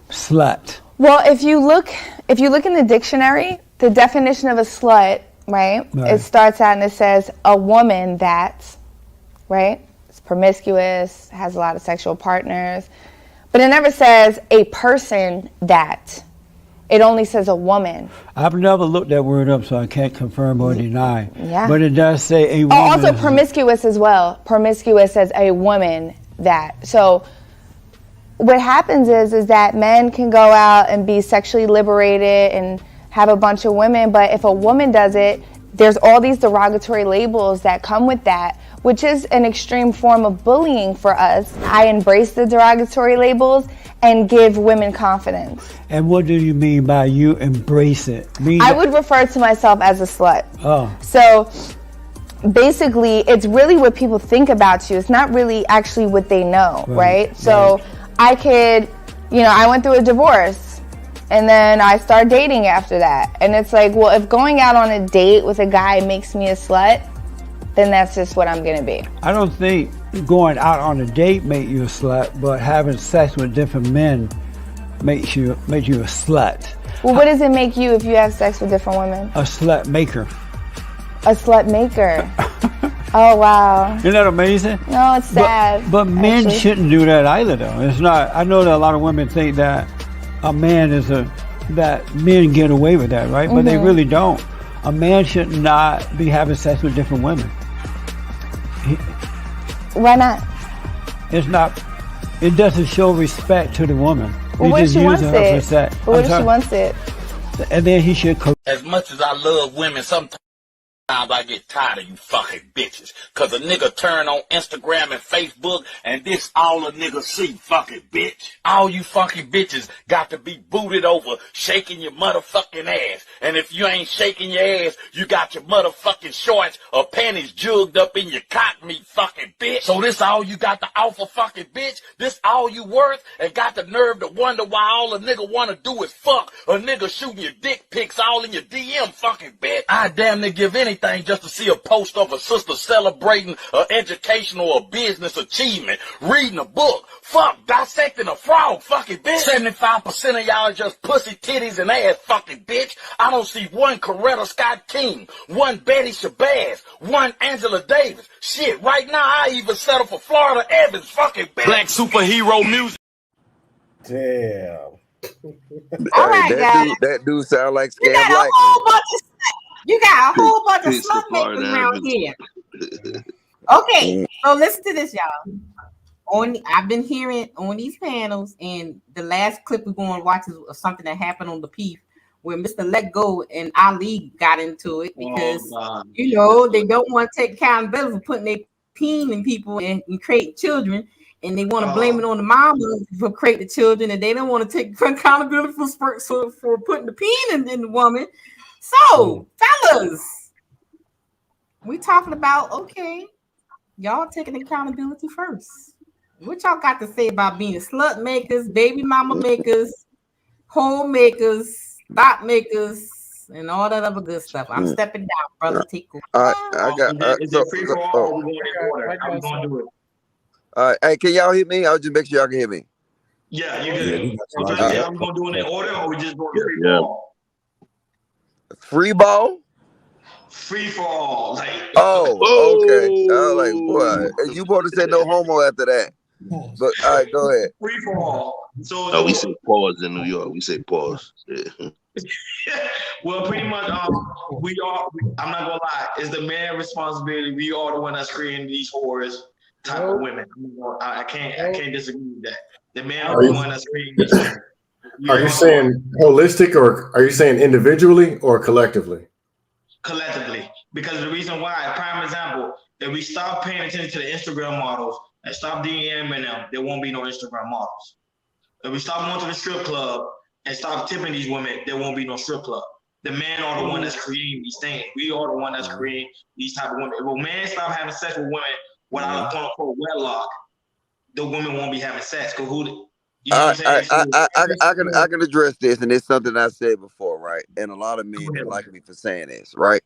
slut? Well, if you look in the dictionary, the definition of a slut, right? It starts out and it says a woman that, right? It's promiscuous, has a lot of sexual partners, but it never says a person that. It only says a woman. I've never looked that word up, so I can't confirm or deny. Yeah. But it does say a woman. Oh, also promiscuous as well. Promiscuous as a woman that. So what happens is that men can go out and be sexually liberated and have a bunch of women, but if a woman does it, there's all these derogatory labels that come with that, which is an extreme form of bullying for us. I embrace the derogatory labels and give women confidence. And what do you mean by you embrace it? I would refer to myself as a slut. Oh. So basically, it's really what people think about you. It's not really actually what they know, right? So I could, I went through a divorce and then I started dating after that. And it's like, well, if going out on a date with a guy makes me a slut, then that's just what I'm gonna be. I don't think going out on a date make you a slut, but having sex with different men makes you a slut. Well, what does it make you if you have sex with different women? A slut maker. A slut maker. Oh wow. Isn't that amazing? No, it's sad. But men shouldn't do that either, though. It's not. I know that a lot of women think that a man is that men get away with that, right? But they really don't. A man should not be having sex with different women. Why not? It's not. It doesn't show respect to the woman. Well, what if she wants it? What if she wants it? And then he should. As much as I love women, sometimes I get tired of you fucking bitches. Cause a nigga turn on Instagram and Facebook and this all a nigga see, fucking bitch. All you fucking bitches got to be booted over, shaking your motherfucking ass. And if you ain't shaking your ass, you got your motherfucking shorts or panties jugged up in your cotton meat, fucking bitch. So this all you got to offer, fucking bitch? This all you worth? And got the nerve to wonder why all a nigga wanna do is fuck a nigga shooting your dick pics all in your DM, fucking bitch. I damn near give anything just to see a post of a sister celebrating an educational or business achievement, reading a book, fuck, dissecting a frog, fucking bitch. 75% of y'all just pussy, titties, and ass, fucking bitch. I don't see one Coretta Scott King, one Betty Shabazz, one Angela Davis. Shit, right now I even settle for Florida Evans, fucking bitch. Black superhero music. Damn. All right, guys. That dude sound like You got a whole bunch of You got a whole bunch of slut makers around here. Okay, so listen to this, y'all. I've been hearing on these panels, and the last clip we're going to watch is something that happened on the Peef, where Mr. Let Go and Ali got into it because they don't want to take accountability for putting their peen in people and create children, and they want to blame it on the mama for creating the children, and they don't want to take accountability for putting the peen in the woman. So, fellas, we talking about, okay, y'all taking accountability first. What y'all got to say about being slut makers, baby mama makers, homemakers, thought makers, and all that other good stuff? I'm stepping down, brother. Take over. I got Is it free for all or we going in order? How we gonna do it? hey, can y'all hear me? I'll just make sure y'all can hear me. Yeah, you good. So first, are we gonna do it in order or we just going free for all? Free ball? Free for all. Like, oh, okay. I was like, boy, you supposed to say no homo after that. But all right, go ahead. Free for all. So we say pause in New York. We say pause. Yeah. Well, pretty much, we are. I'm not gonna lie. It's the man responsibility. We are the one that's creating these whores type of women. I can't disagree with that. The man are the one that's creating these women. Are you saying holistic, or are you saying individually or collectively? Collectively, because the reason why, prime example, if we stop paying attention to the Instagram models and stop DMing them, there won't be no Instagram models. If we stop going to the strip club and stop tipping these women, there won't be no strip club. The men are the one that's creating these things. We are the one that's creating these type of women. If a man stop having sex with women without a quote unquote wedlock, the women won't be having sex. Cause who? You know what I'm saying? I can address this, and it's something I said before, right? And a lot of men didn't like me for saying this, right?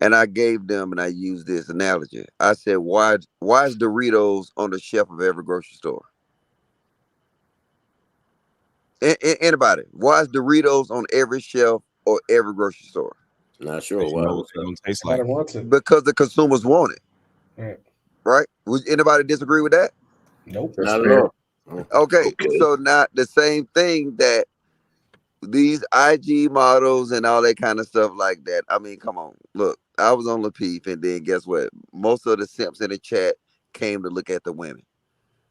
And I gave them, and I used this analogy. I said, why is Doritos on the shelf of every grocery store? Anybody? Why is Doritos on every shelf or every grocery store? Not sure. Why? Know what it's gonna taste like. Because the consumers want it. Right? Would anybody disagree with that? Nope. Not at all. Okay, so now the same thing that these IG models and all that kind of stuff like that. I mean, come on. Look, I was on LaPeep, and then guess what? Most of the simps in the chat came to look at the women,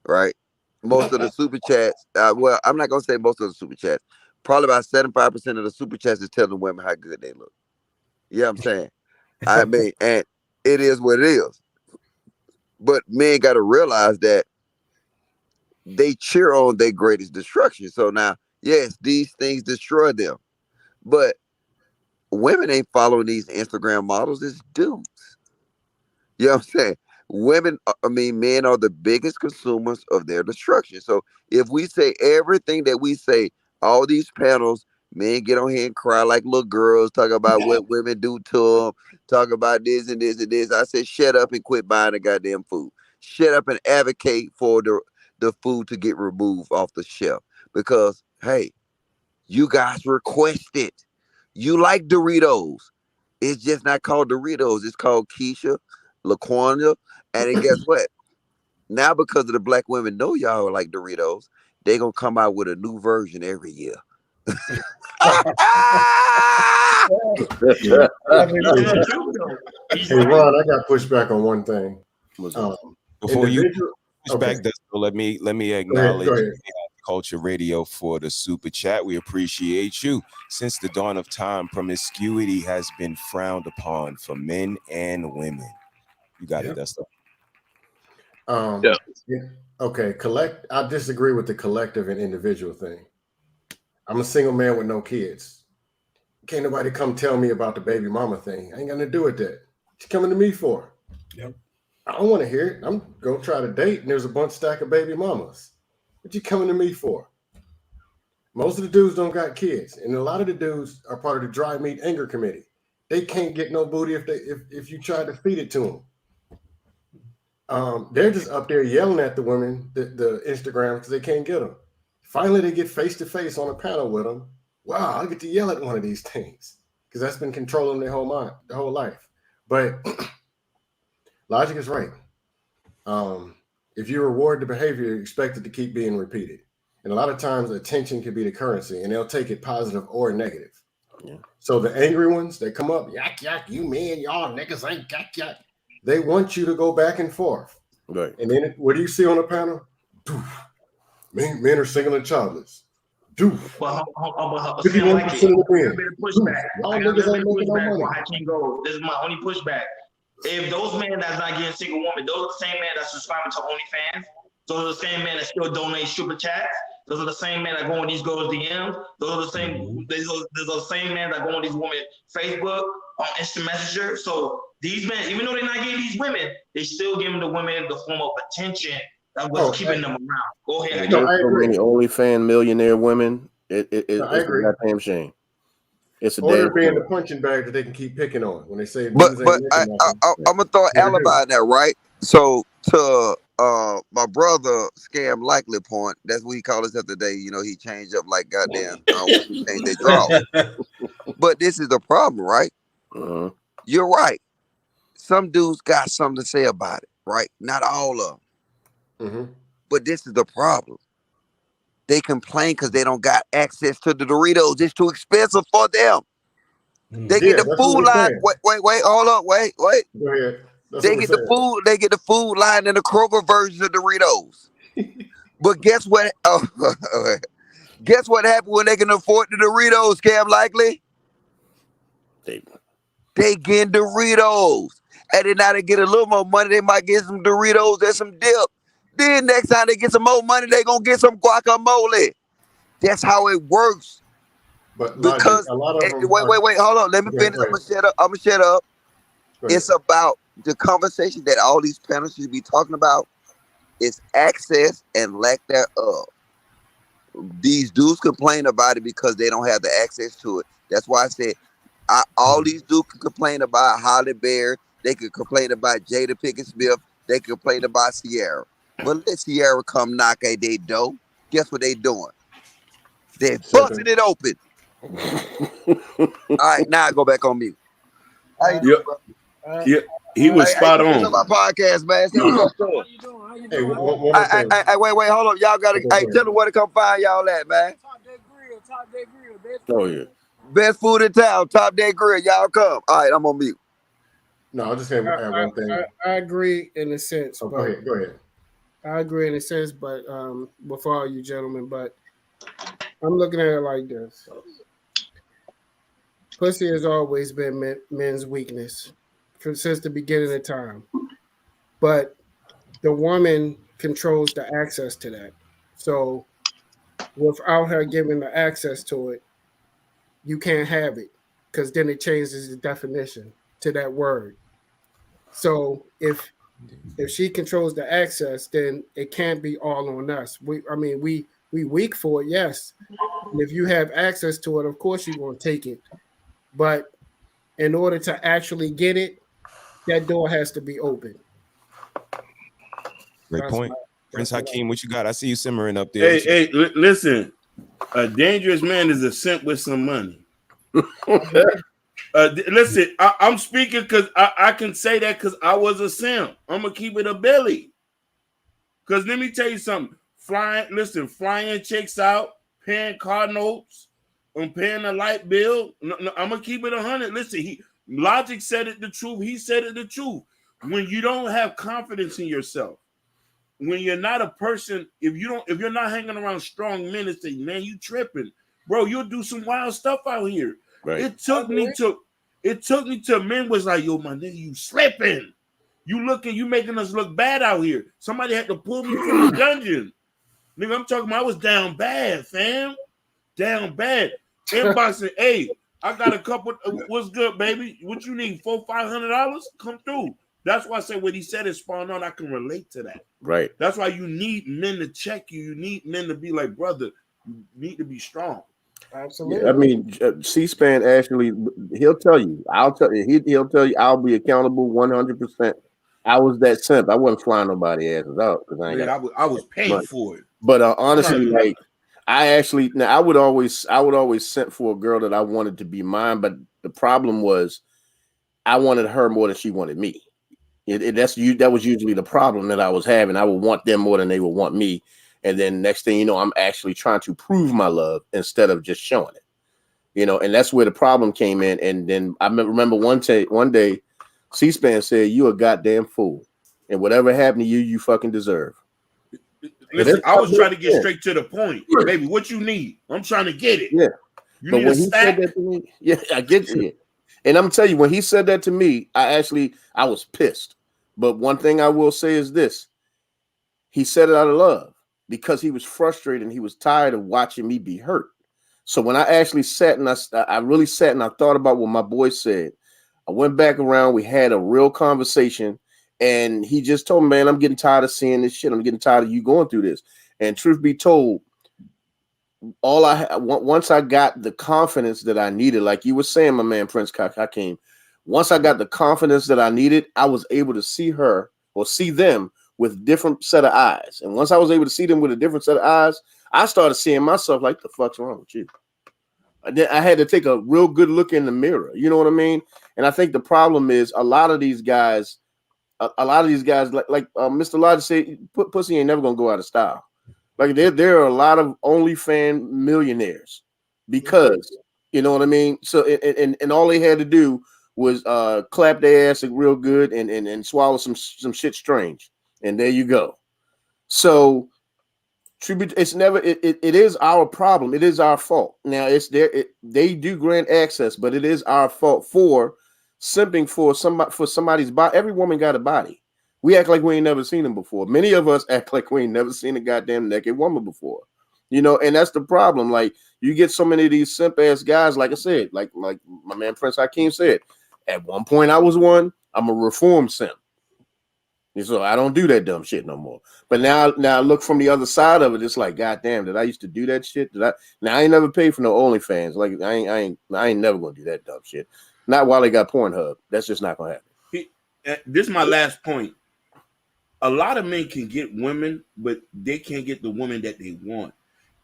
right? Most of the super chats, well, I'm not going to say most of the super chats. Probably about 75% of the super chats is telling women how good they look. You know what I'm saying? I mean, and it is what it is. But men got to realize that they cheer on their greatest destruction. So now, yes, these things destroy them. But women ain't following these Instagram models. It's dudes. You know what I'm saying? Men are the biggest consumers of their destruction. So if we say everything that we say, all these panels, men get on here and cry like little girls, talk about what women do to them, talk about this and this and this. I said, shut up and quit buying the goddamn food. Shut up and advocate for the food to get removed off the shelf. Because, hey, you guys requested. You like Doritos. It's just not called Doritos. It's called Keisha, LaQuanda. And then guess what? Now, because of the black women know y'all like Doritos, they going to come out with a new version every year. Hey, Ron, I got pushed back on one thing. Before you push back, let me acknowledge Culture Radio for the super chat. We appreciate you. Since the dawn of time, promiscuity has been frowned upon for men and women. You got it, Dustin. Okay, I disagree with the collective and individual thing. I'm a single man with no kids. Can't nobody come tell me about the baby mama thing. I ain't gonna do it that. What you coming to me for? Yep. I don't want to hear it. I'm gonna try to date, and there's a bunch stack of baby mamas. What you coming to me for? Most of the dudes don't got kids, and a lot of the dudes are part of the dry meat anger committee. They can't get no booty if you try to feed it to them. They're just up there yelling at the women, the Instagram, because they can't get them. Finally, they get face to face on a panel with them. Wow, I get to yell at one of these things because that's been controlling their whole mind, their whole life. But logic is right. If you reward the behavior, you expect it to keep being repeated. And a lot of times attention can be the currency, and they'll take it positive or negative. Yeah. So the angry ones that come up, yak, yak, you men, y'all niggas ain't yak, yak. They want you to go back and forth. Right. And then what do you see on the panel? Doof. Men are single and childless. Doof. Well, 51% of the men. Pushback. I got a little bit of pushback for Hakeem Gold. This is my only pushback. If those men that's not getting single woman, those are the same men that's subscribing to OnlyFans. Those are the same men that still donate super chats. Those are the same men that go on these girls' DMs. Those are the same. These are the same men that go on these women Facebook, on Instant Messenger. So these men, even though they're not getting these women, they still giving the women the form of attention That was keeping them around. Go ahead. There's so many OnlyFans millionaire women. It's a goddamn shame. It's a Order damn being shame. the punching bag that they can keep picking on when they say But dudes ain't making nothing. I'm gonna throw an alibi in there, right? So to my brother scam likely point, that's what he called us today. You know, he changed up like goddamn women change their draw. But this is the problem, right? You're right. Some dudes got something to say about it, right? Not all of them. But this is the problem. They complain because they don't got access to the Doritos. It's too expensive for them. They get the food line. Wait, hold up, wait. Go ahead. They get the food. They get the food line in the Kroger version of Doritos. But guess what? Guess what happened when they can afford the Doritos? Scam likely. They get Doritos, and then now they get a little more money. They might get some Doritos and some dip. Then next time they get some more money, they gonna get some guacamole. That's how it works. But because a lot of them wait, hold on. Let me finish. I'm gonna shut up. It's about the conversation that all these panels should be talking about is access and lack thereof. These dudes complain about it because they don't have the access to it. That's why I said all these dudes can complain about Holly Berry. They can complain about Jada Pinkett Smith. They can complain about Sierra. But let Sierra come knock at their door. Guess what they doing? They're busting it open. All right, now I go back on mute. He was spot on. My podcast, man. Hey, wait, hold on. Y'all gotta tell them where to come find y'all at, man. Top Day Grill. Oh yeah. Best food in town, Top Day Grill. Y'all come. All right, I'm on mute. No, I just have one thing. I agree in a sense. Go ahead. I agree in a sense, but before all you gentlemen, but I'm looking at it like this. Pussy has always been men's weakness since the beginning of time. But the woman controls the access to that. So without her giving the access to it, you can't have it because then it changes the definition to that word. So if she controls the access, then it can't be all on us. We weak for it, yes. And if you have access to it, of course you're going to take it. But in order to actually get it, that door has to be open. Great point. Prince Hakeem, what you got? I see you simmering up there. Hey, listen. A dangerous man is a simp with some money. Listen, I'm speaking because I can say that because I was a simp. I'm going to keep it a Billy. Because let me tell you something. Flying chicks out, paying car notes, and paying a light bill. No, I'm going to keep it 100. Listen, Logic said it the truth. He said it the truth. When you don't have confidence in yourself, when you're not a person, if you're not hanging around strong men and say, man, you tripping, bro, you'll do some wild stuff out here. Right. It took me to men was like, yo, my nigga, you slipping. You making us look bad out here. Somebody had to pull me from the dungeon. Nigga, I'm talking about I was down bad, fam. Down bad. Inboxing, hey, I got a couple. What's good, baby? What you need? $400-500? Come through. That's why I said what he said is spawned on. I can relate to that. Right. That's why you need men to check you. You need men to be like, brother, you need to be strong. Absolutely. Yeah, I mean, C-SPAN actually, he'll tell you. He'll tell you. I'll be accountable 100%. I was that simp. I wasn't flying nobody asses out because I was paying for it. But honestly, like I would always simp for a girl that I wanted to be mine. But the problem was, I wanted her more than she wanted me. That was usually the problem that I was having. I would want them more than they would want me. And then next thing you know, I'm actually trying to prove my love instead of just showing it. And that's where the problem came in. And then I remember one day, C-SPAN said, "You a goddamn fool. And whatever happened to you, you fucking deserve." Listen, I was trying to get straight to the point. Baby, what you need? I'm trying to get it. Yeah. You but need when a he stack? said that to me, yeah, I get you. And I'm telling you, when he said that to me, I was pissed. But one thing I will say is this. He said it out of love because he was frustrated and he was tired of watching me be hurt. So when I actually sat and I really sat and I thought about what my boy said, I went back around, we had a real conversation, And he just told me, man, I'm getting tired of seeing this shit. I'm getting tired of you going through this. And truth be told, once I got the confidence that I needed, like you were saying, my man Prince Hakeem, once I got the confidence that I needed, I was able to see her or see them with different set of eyes. And once I was able to see them with a different set of eyes, I started seeing myself like, the fuck's wrong with you? I had to take a real good look in the mirror. You know what I mean? And I think the problem is a lot of these guys, like Mr. Logic said, pussy ain't never gonna go out of style. Like there are a lot of OnlyFans millionaires because you know what I mean. So and all they had to do was clap their ass real good and swallow some shit strange, and there you go. So it's never it is our problem. It is our fault. Now they do grant access, but it is our fault for simping for somebody's body. Every woman got a body. We act like we ain't never seen them before. Many of us act like we ain't never seen a goddamn naked woman before. You know, and that's the problem. Like you get so many of these simp ass guys, like I said, like my man Prince Hakeem said, at one point I was one, I'm a reform simp. And so I don't do that dumb shit no more. But now I look from the other side of it, it's like, goddamn, did I used to do that shit? I ain't never paid for no OnlyFans. Like I ain't never gonna do that dumb shit. Not while they got Pornhub. That's just not gonna happen. This is my last point. A lot of men can get women, but they can't get the women that they want.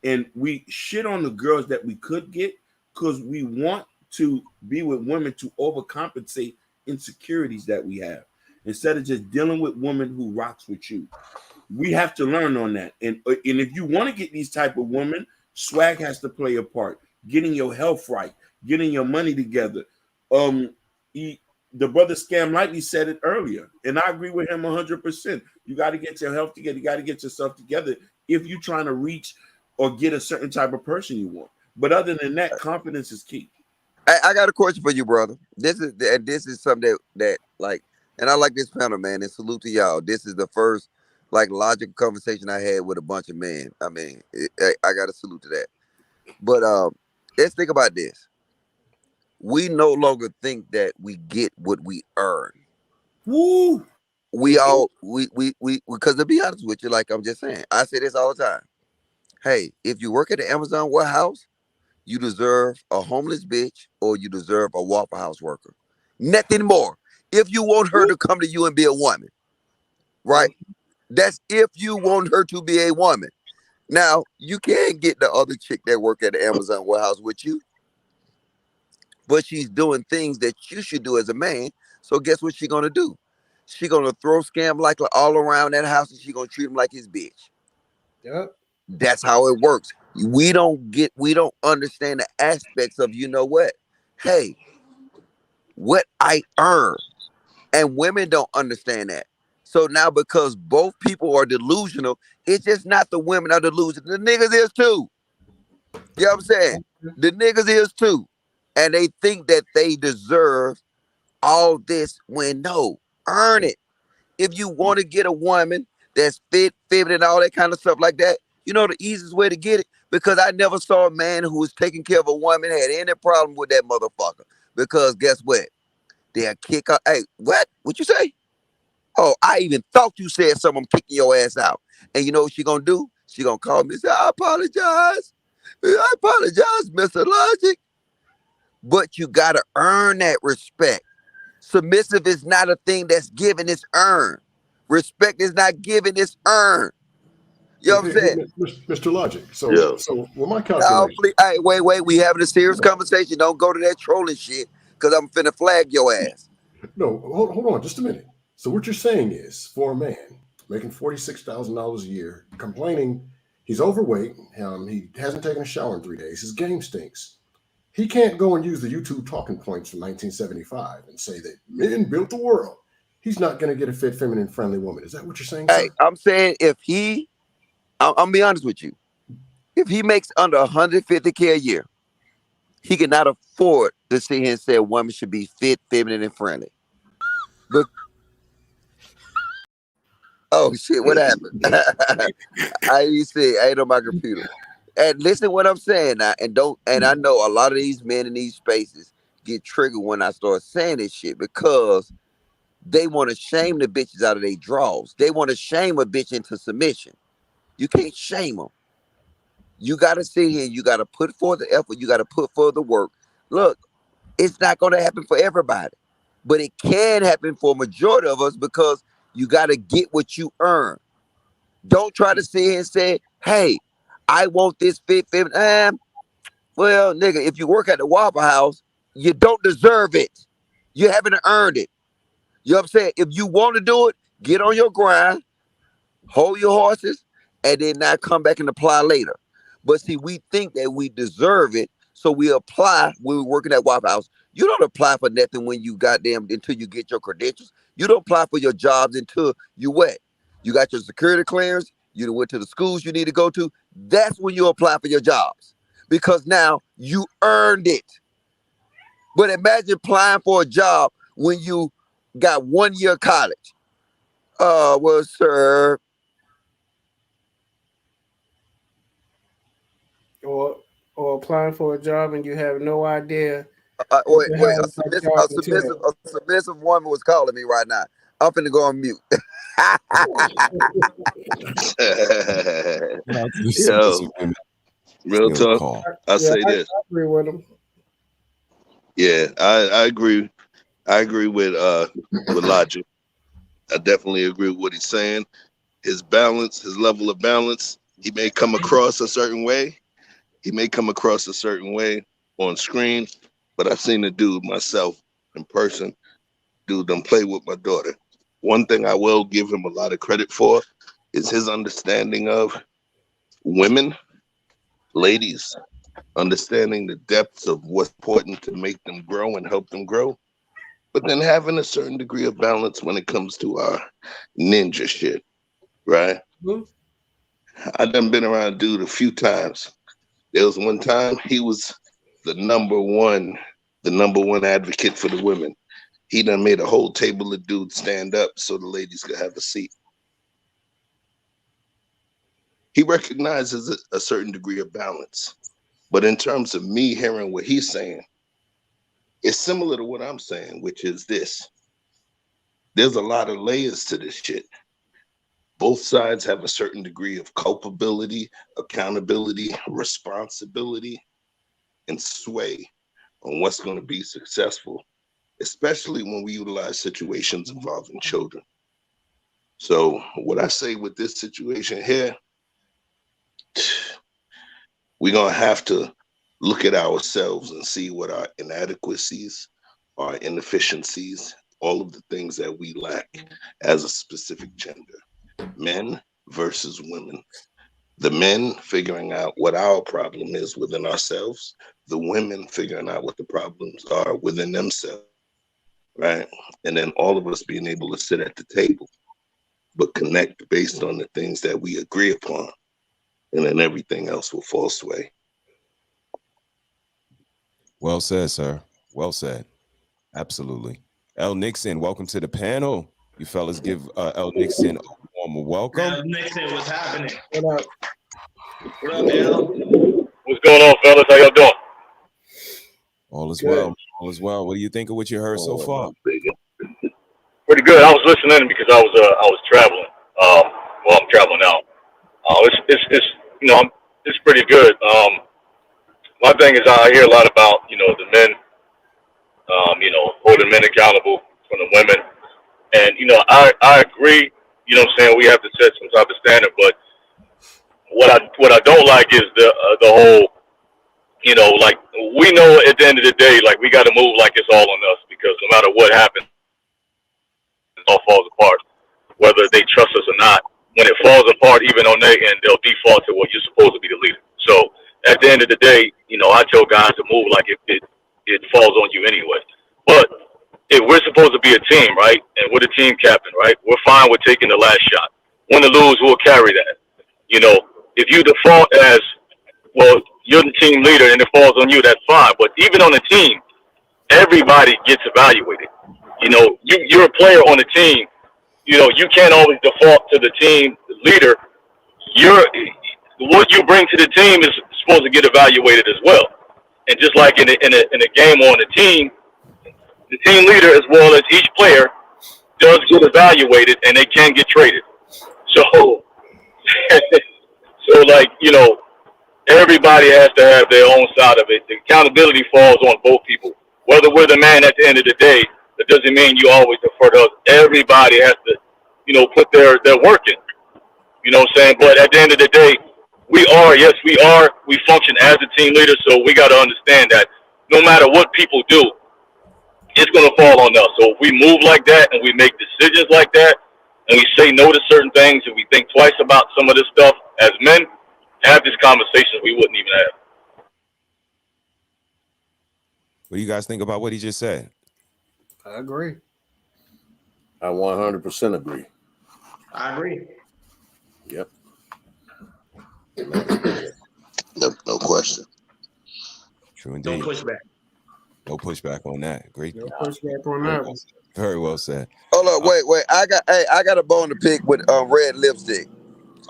And we shit on the girls that we could get because we want to be with women to overcompensate insecurities that we have instead of just dealing with women who rocks with you. We have to learn on that. And if you want to get these type of women, swag has to play a part. Getting your health right, getting your money together. The brother Scam Lightly said it earlier, and I agree with him 100%. You got to get your health together. You got to get yourself together if you're trying to reach or get a certain type of person you want. But other than that, confidence is key. I got a question for you, brother. This is something that like, and I like this panel, man. And salute to y'all. This is the first like logical conversation I had with a bunch of men. I mean, I got to salute to that. But let's think about this. We no longer think that we get what we earn. Woo! We because to be honest with you, like I'm just saying, I say this all the time. Hey, if you work at the Amazon warehouse, you deserve a homeless bitch or you deserve a Waffle House worker. Nothing more. If you want her to come to you and be a woman, right? That's if you want her to be a woman. Now, you can get the other chick that work at the Amazon warehouse with you, but she's doing things that you should do as a man. So guess what she's gonna do? She gonna throw Scam like all around that house, and she gonna treat him like his bitch. Yep. That's how it works. We don't understand the aspects of, you know what? Hey, what I earn. And women don't understand that. So now because both people are delusional, it's just not the women are delusional. The niggas is too. You know what I'm saying? The niggas is too. And they think that they deserve all this when no, earn it. If you want to get a woman that's fit, feminine, all that kind of stuff like that, you know the easiest way to get it? Because I never saw a man who was taking care of a woman had any problem with that motherfucker. Because guess what? They'll kick her. Hey, what? What you say? Oh, I even thought you said something. I'm kicking your ass out. And you know what she gonna do? She gonna call me and say, I apologize. I apologize, Mr. Logic. But you gotta earn that respect. Submissive is not a thing that's given, it's earned. Respect is not given, it's earned. You know what I'm saying? Mr. Logic. So with my No, calculation. please, hey, wait. We having a serious conversation. Don't go to that trolling shit, because I'm finna flag your ass. No, hold on just a minute. So what you're saying is, for a man making $46,000 a year, complaining he's overweight, he hasn't taken a shower in 3 days, his game stinks. He can't go and use the YouTube talking points from 1975 and say that men built the world. He's not going to get a fit, feminine, friendly woman. Is that what you're saying, Hey, sir? I'm saying I'm gonna be honest with you. If he makes under $150K a year, he cannot afford to sit here and say a woman should be fit, feminine, and friendly. But oh shit, what happened? I see, I ain't on my computer. And listen what I'm saying now, and I know a lot of these men in these spaces get triggered when I start saying this shit because They want to shame the bitches out of their draws. They want to shame a bitch into submission. You can't shame them. You got to sit here. You got to put forth the effort. You got to put forth the work. Look, it's not going to happen for everybody, but it can happen for a majority of us because you got to get what you earn. Don't try to sit here and say, hey, I want this fit. Well, nigga, if you work at the Waffle House, you don't deserve it. You haven't earned it. You know what I'm saying? If you want to do it, get on your grind, hold your horses, and then now come back and apply later. But see, we think that we deserve it, so we apply when we're working at Waffle House. You don't apply for nothing when you until you get your credentials. You don't apply for your jobs until you what? You got your security clearance, you went to the schools you need to go to. That's when you apply for your jobs. Because now you earned it. But imagine applying for a job when you got 1 year of college. Well, sir. Or applying for a job and you have no idea. Wait, a submissive woman was calling me right now. I'm finna go on mute. Yo, real talk. I'll say this. I agree with him. Yeah, I agree. I agree with Logic. I definitely agree with what he's saying. His balance, his level of balance, he may come across a certain way. He may come across a certain way on screen, but I've seen the dude myself in person. Dude done play with my daughter. One thing I will give him a lot of credit for is his understanding of women, ladies, understanding the depths of what's important to make them grow and help them grow, but then having a certain degree of balance when it comes to our ninja shit, right? Mm-hmm. I done been around dude a few times. There was one time he was the number one advocate for the women. He done made a whole table of dudes stand up so the ladies could have a seat. He recognizes a certain degree of balance. But in terms of me hearing what he's saying, it's similar to what I'm saying, which is this. There's a lot of layers to this shit. Both sides have a certain degree of culpability, accountability, responsibility, and sway on what's going to be successful, especially when we utilize situations involving children. So what I say with this situation here, we're going to have to look at ourselves and see what our inadequacies, our inefficiencies, all of the things that we lack as a specific gender. Men versus women. The men figuring out what our problem is within ourselves. The women figuring out what the problems are within themselves. Right? And then all of us being able to sit at the table, but connect based on the things that we agree upon. And then everything else will fall sway. Well said, sir. Well said. Absolutely. L. Nixon, welcome to the panel. You fellas give L. Nixon a warm welcome. L. Nixon, what's happening? What up? What up, L? What's going on, fellas? How y'all doing? All is well. All is well. What do you think of what you heard so far? Pretty good. I was listening because I was traveling. Well, I'm traveling now. It's pretty good. My thing is I hear a lot about the men, holding men accountable from the women, and I agree. You know what I'm saying? We have to set some type of standard, but what I don't like is the whole. Like we know at the end of the day, like we got to move like it's all on us because no matter what happens, it all falls apart. Whether they trust us or not, when it falls apart, even on their end, they'll default to what you're supposed to be the leader. So at the end of the day, I tell guys to move like it falls on you anyway. But if we're supposed to be a team, right, and we're the team captain, right, we're fine with taking the last shot. Win or lose, we'll carry that. If you default as, well, you're the team leader and it falls on you, that's fine. But even on a team, everybody gets evaluated. You're a player on the team. You can't always default to the team leader. What you bring to the team is supposed to get evaluated as well. And just like in a game on the team leader as well as each player does get evaluated and they can get traded. So, so like, you know, everybody has to have their own side of it. The accountability falls on both people. Whether we're the man at the end of the day, that doesn't mean you always defer to us. Everybody has to, you know, put their work in. You know what I'm saying? But at the end of the day, we function as a team leader, so we got to understand that no matter what people do, it's going to fall on us. So if we move like that and we make decisions like that and we say no to certain things and we think twice about some of this stuff as men, have this conversation we wouldn't even have. What do you guys think about what he just said? I agree. I 100% agree. I agree. Yep. No question. True indeed. Don't push back. No pushback on that. Great. No pushback on that one. Very well said. Hold up, wait. I got a bone to pick with red lipstick.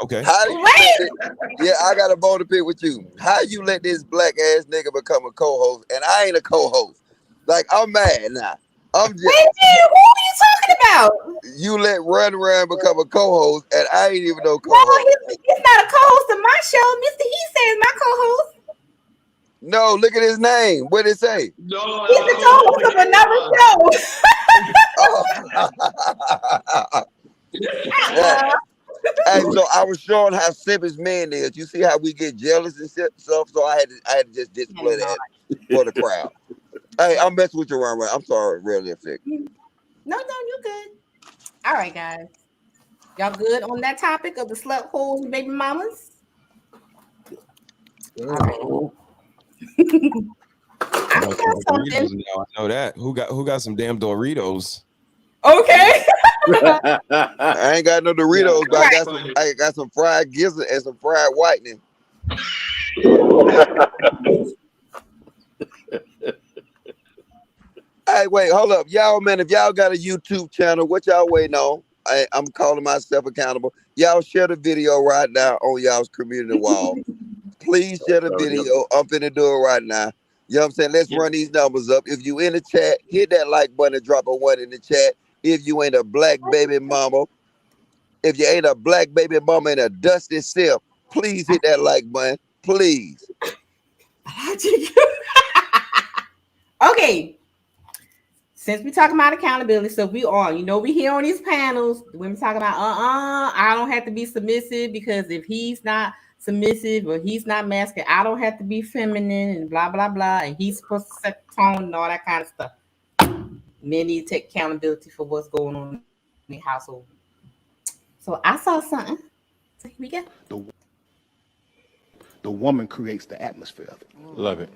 Okay. How do you I got a bone to pick with you. How you let this black ass nigga become a co-host and I ain't a co-host? Like, I'm mad now. I'm just. Wait, who are you talking about? You let Run become a co-host and I ain't even no No, co-host. he's not a co-host of my show. Mr. He says my co-host. No, look at his name. What did it say? No, he's the co-host of another show. Hey, so I was showing how simple men is. You see how we get jealous and stuff. So I had to just display that for the crowd. Hey, I'm messing with you, Run. I'm sorry, Red Lipstick. No, you good. All right, guys. Y'all good on that topic of the slut holes and baby mamas? All right. I know that. Who got some damn Doritos? Okay. I ain't got no Doritos, but I got some fried gizzard and some fried whitening. Hey, wait, hold up. Y'all, man, if y'all got a YouTube channel, what y'all waiting on? I'm calling myself accountable. Y'all share the video right now on y'all's community wall. Please share the video. I'm finna do it right now. You know what I'm saying? Let's run these numbers up. If you in the chat, hit that like button and drop a 1 in the chat. If you ain't a black baby mama, if you ain't a black baby mama in a dusty self, please hit that like button. Please. Okay. Since we talking about accountability, so we are, we hear on these panels, the women talking about, I don't have to be submissive because if he's not submissive or he's not masculine, I don't have to be feminine and blah, blah, blah. And he's supposed to set the tone and all that kind of stuff. Men need to take accountability for what's going on in the household. So I saw something. So here we go. The woman creates the atmosphere of it. Love it.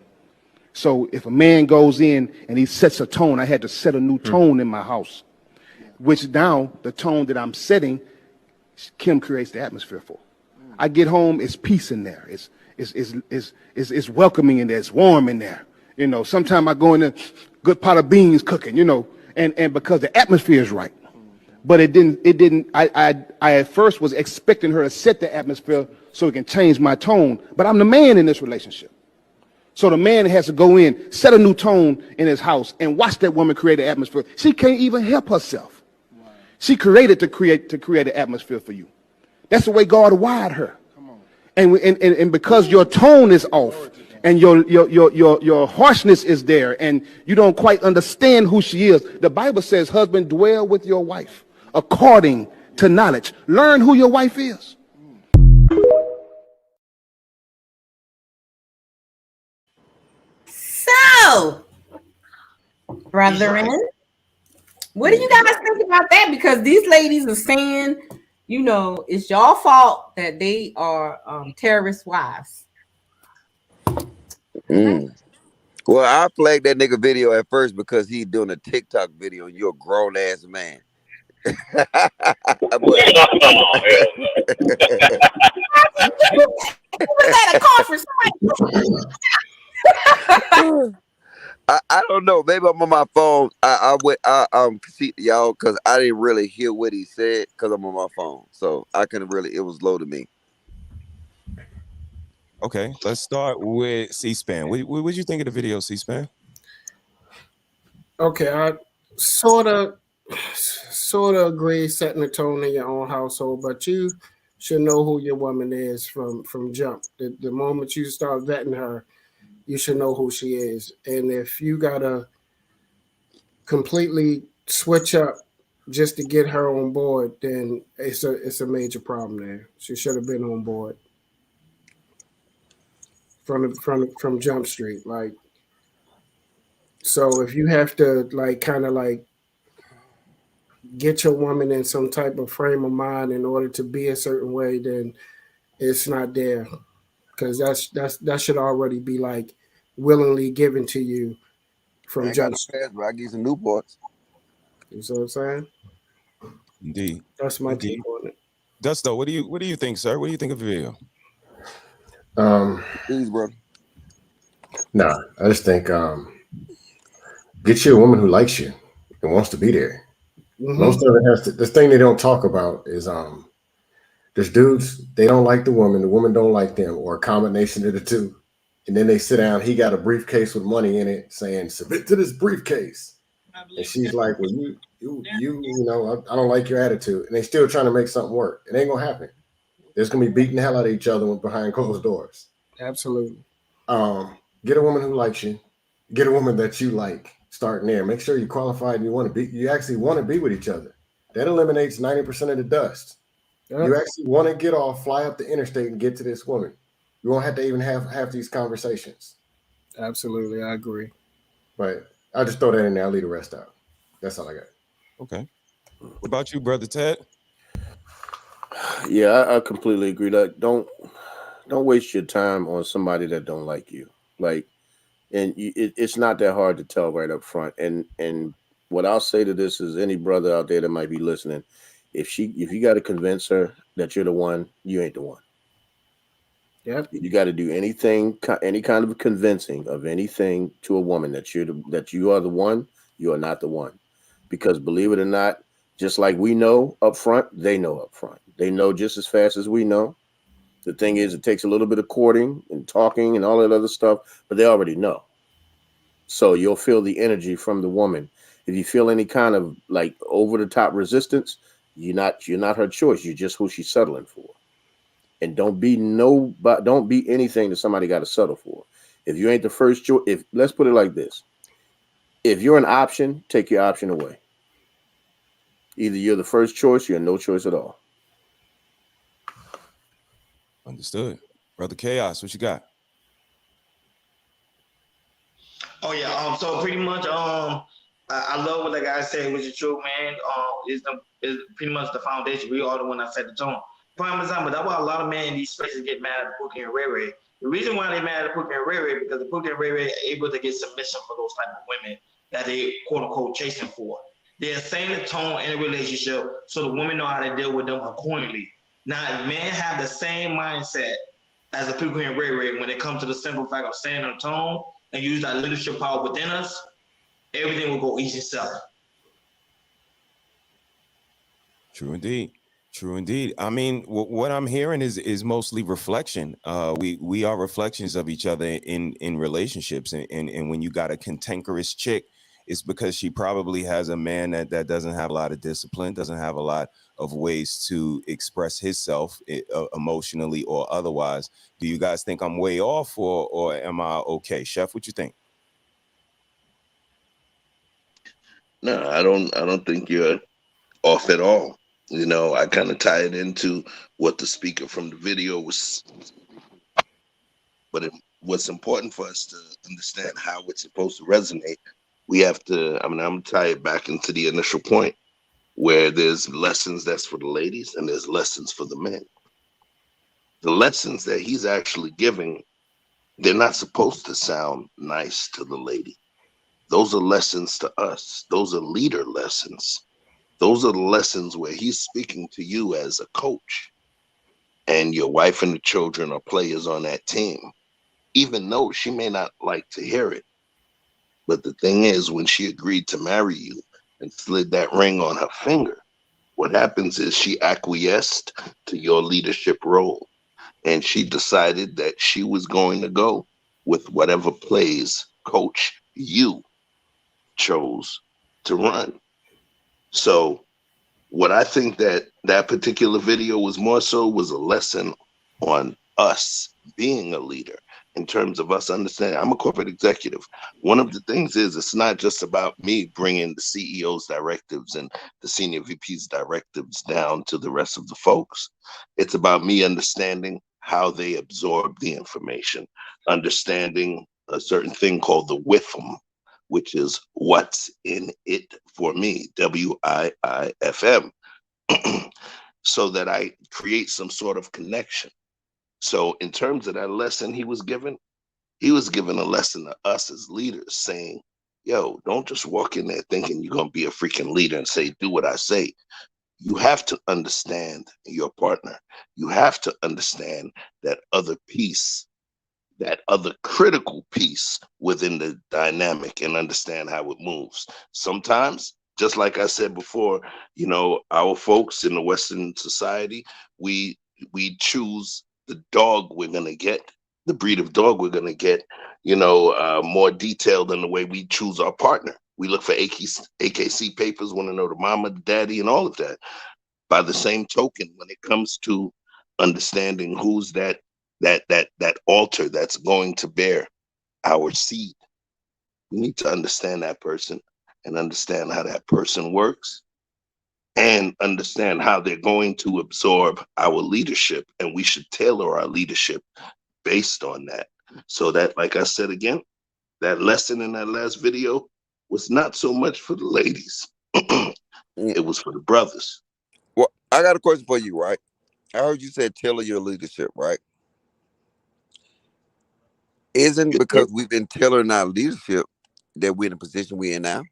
So if a man goes in and he sets a tone, I had to set a new tone in my house, which now the tone that I'm setting, Kim creates the atmosphere for. I get home, it's peace in there. It's welcoming in there. It's warm in there. Sometimes I go in there, good pot of beans cooking, and because the atmosphere is right. But it didn't, I at first was expecting her to set the atmosphere so it can change my tone, but I'm the man in this relationship. So the man has to go in, set a new tone in his house, and watch that woman create an atmosphere. She can't even help herself. She created to create an atmosphere for you. That's the way God wired her. And because your tone is off and your harshness is there and you don't quite understand who she is, the Bible says, husband, dwell with your wife according to knowledge. Learn who your wife is. So, brethren, what do you guys think about that? Because these ladies are saying, it's your fault that they are terrorist wives. Well, I flagged that nigga video at first because he doing a TikTok video and you're a grown ass man. Was at a conference. I don't know. Maybe I'm on my phone. I see y'all because I didn't really hear what he said because I'm on my phone. So I couldn't really. It was low to me. Okay, let's start with C-SPAN. What did you think of the video, C-SPAN? Okay, I sort of sort of agree, setting the tone in your own household, but you should know who your woman is from jump. The moment you start vetting her, you should know who she is. And if you gotta completely switch up just to get her on board, then it's a major problem there. She should have been on board from Jump Street. Like, so if you have to like kind of like get your woman in some type of frame of mind in order to be a certain way, then it's not there, because that should already be like willingly given to you I from ain't got Jump no Street. pass, bro. I give you some Newports. You see what I'm saying? Indeed. That's my Indeed. take on it. Dusto, what do you think, sir? What do you think of the video? Please, brother. Nah, I just think get you a woman who likes you and wants to be there. Most of it has to. The thing they don't talk about is there's dudes, they don't like the woman don't like them, or a combination of the two. And then they sit down, he got a briefcase with money in it saying, submit to this briefcase. And she's like, well, you know, I don't like your attitude. And they still trying to make something work. It ain't gonna happen. There's gonna be beating the hell out of each other behind closed doors. Absolutely. Get a woman who likes you. Get a woman that you like. Starting there. Make sure you qualified and you actually want to be with each other. That eliminates 90% of the dust. Yep. You actually want to get off, fly up the interstate and get to this woman. You won't have to even have these conversations. Absolutely, I agree. But I'll just throw that in there. I'll leave the rest out. That's all I got. Okay. What about you, brother Ted? Yeah, I completely agree. Like, don't waste your time on somebody that don't like you. Like, and it's not that hard to tell right up front. And what I'll say to this is, any brother out there that might be listening, if you got to convince her that you're the one, you ain't the one. Yep. You got to do any kind of convincing of anything to a woman that you are the one. You are not the one, because believe it or not, just like we know up front, they know up front. They know just as fast as we know. The thing is, it takes a little bit of courting and talking and all that other stuff, but they already know. So you'll feel the energy from the woman. If you feel any kind of like over the top resistance, you're not her choice. You're just who she's settling for. And don't be anything that somebody got to settle for. If you ain't the first choice, let's put it like this: if you're an option, take your option away. Either you're the first choice, or you're no choice at all. Understood. Brother Chaos, what you got? Oh yeah. So pretty much, I love what the guy said, which is true, man. Is pretty much the foundation. We are the one that set the tone. Prime example. That's why a lot of men in these spaces get mad at Pookie and Ray Ray. The reason why they mad at Pookie and Ray Ray because the Pookie and Ray Ray are able to get submission for those type of women that they quote unquote chasing for. They're setting the tone in a relationship so the women know how to deal with them accordingly. Now, men have the same mindset as a Pookie and Ray Ray when it comes to the simple fact of setting the tone and use that leadership power within us. Everything will go easy self. True indeed. True indeed. I mean, what I'm hearing is mostly reflection. We are reflections of each other in relationships, and when you got a cantankerous chick, it's because she probably has a man that doesn't have a lot of discipline, doesn't have a lot of ways to express himself emotionally or otherwise. Do you guys think I'm way off, or am I okay? Chef, what you think? No, I don't think you're off at all. You know, I kind of tie it into what the speaker from the video was. But what's important for us to understand how it's supposed to resonate, we have to, I'm going to tie it back into the initial point where there's lessons that's for the ladies and there's lessons for the men. The lessons that he's actually giving, they're not supposed to sound nice to the lady. Those are lessons to us. Those are leader lessons. Those are the lessons where he's speaking to you as a coach, and your wife and the children are players on that team, even though she may not like to hear it. But the thing is, when she agreed to marry you and slid that ring on her finger, what happens is she acquiesced to your leadership role, and she decided that she was going to go with whatever plays coach you chose to run. So what I think that particular video was more so was a lesson on us being a leader in terms of us understanding. I'm a corporate executive. One of the things is it's not just about me bringing the CEO's directives and the senior VP's directives down to the rest of the folks. It's about me understanding how they absorb the information, understanding a certain thing called the WIFM, which is what's in it for me, WIIFM, so that I create some sort of connection. So in terms of that lesson he was given a lesson to us as leaders saying, yo, don't just walk in there thinking you're going to be a freaking leader and say, do what I say. You have to understand your partner. You have to understand that other piece, that other critical piece within the dynamic, and understand how it moves. Sometimes, just like I said before, you know, our folks in the Western society, we choose the dog we're gonna get, the breed of dog we're gonna get, you know, more detailed than the way we choose our partner. We look for AKC papers, want to know the mama, the daddy, and all of that. By the same token, when it comes to understanding who's that altar that's going to bear our seed, we need to understand that person and understand how that person works and understand how they're going to absorb our leadership. And we should tailor our leadership based on that. So that, like I said again, that lesson in that last video was not so much for the ladies. It was for the brothers. Well, I got a question for you, right? I heard you said tailor your leadership, right? Isn't because we've been tailoring our leadership that we're in the position we're in now?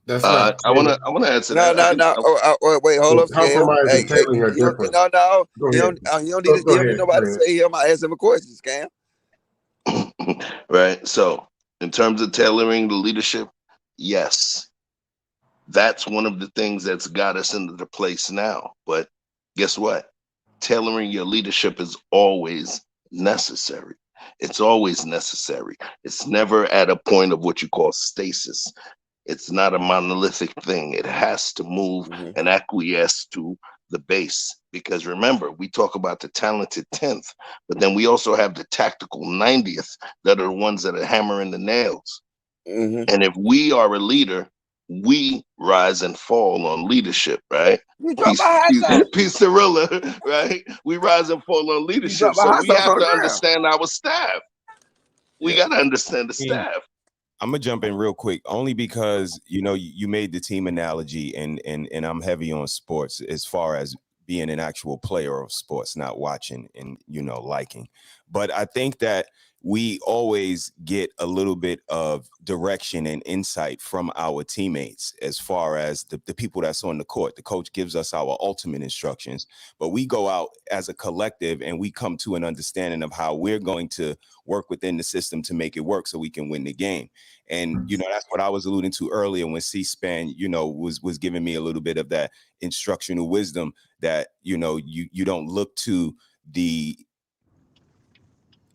That's not. I wanna answer No, that. no. Wait, hold up, Scam. Compromise Hey, and tailoring are different. no. Go He ahead. don't need nobody to say him. I ask him a question, Scam. Right. So, in terms of tailoring the leadership, yes, that's one of the things that's got us into the place now. But guess what? Tailoring your leadership is always necessary. It's always necessary. It's never at a point of what you call stasis. It's not a monolithic thing. It has to move and acquiesce to the base. Because remember, we talk about the talented 10th, but then we also have the tactical 90th that are the ones that are hammering the nails. And if we are a leader, we rise and fall on leadership, right? Peace Cirilla, right? We rise and fall on leadership. So we have to understand our staff. We got to understand the staff. I'm gonna jump in real quick, only because you know you made the team analogy, and I'm heavy on sports as far as being an actual player of sports, not watching and liking. But I think that we always get a little bit of direction and insight from our teammates as far as the people that's on the court. The coach gives us our ultimate instructions, but we go out as a collective and we come to an understanding of how we're going to work within the system to make it work so we can win the game. And, that's what I was alluding to earlier when C-SPAN, was giving me a little bit of that instructional wisdom that, you don't look to the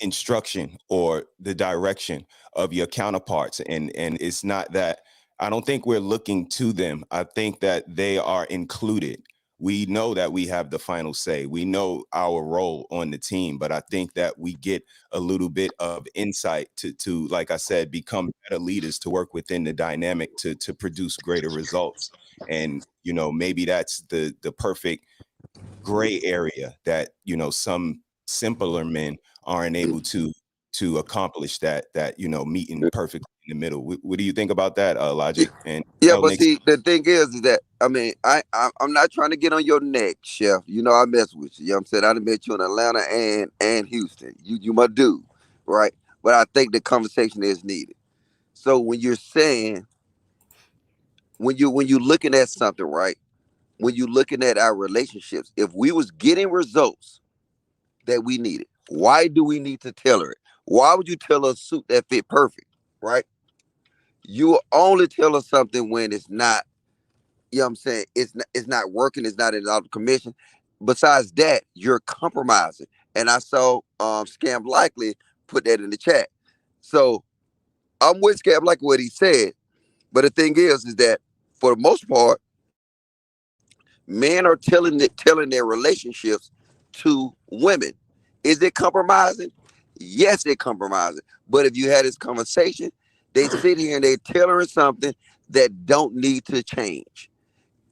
instruction or the direction of your counterparts. And it's not that I don't think we're looking to them. I think that they are included. We know that we have the final say. We know our role on the team, but I think that we get a little bit of insight to like I said, become better leaders, to work within the dynamic to produce greater results. And, maybe that's the perfect gray area that, some simpler men aren't able to accomplish that meeting perfectly in the middle. What do you think about that, Logic? And But see, the thing is that I mean, I'm not trying to get on your neck, Chef. I mess with you. You know what I'm saying? I done met you in Atlanta and Houston. You my dude, right? But I think the conversation is needed. So when you're saying, when you looking at something, right? When you're looking at our relationships, if we was getting results that we needed, why do we need to tailor it? Why would you tell us a suit that fit perfect, right? You only tell us something when it's not, you know what I'm saying, it's not working, it's not in out of commission. Besides that, you're compromising. And I saw Scam Likely put that in the chat. So I'm with Scam Likely what he said, But the thing is that for the most part, men are telling their relationships to women. Is it compromising? Yes, it's compromising. But if you had this conversation, they sit here and they tell her something that don't need to change.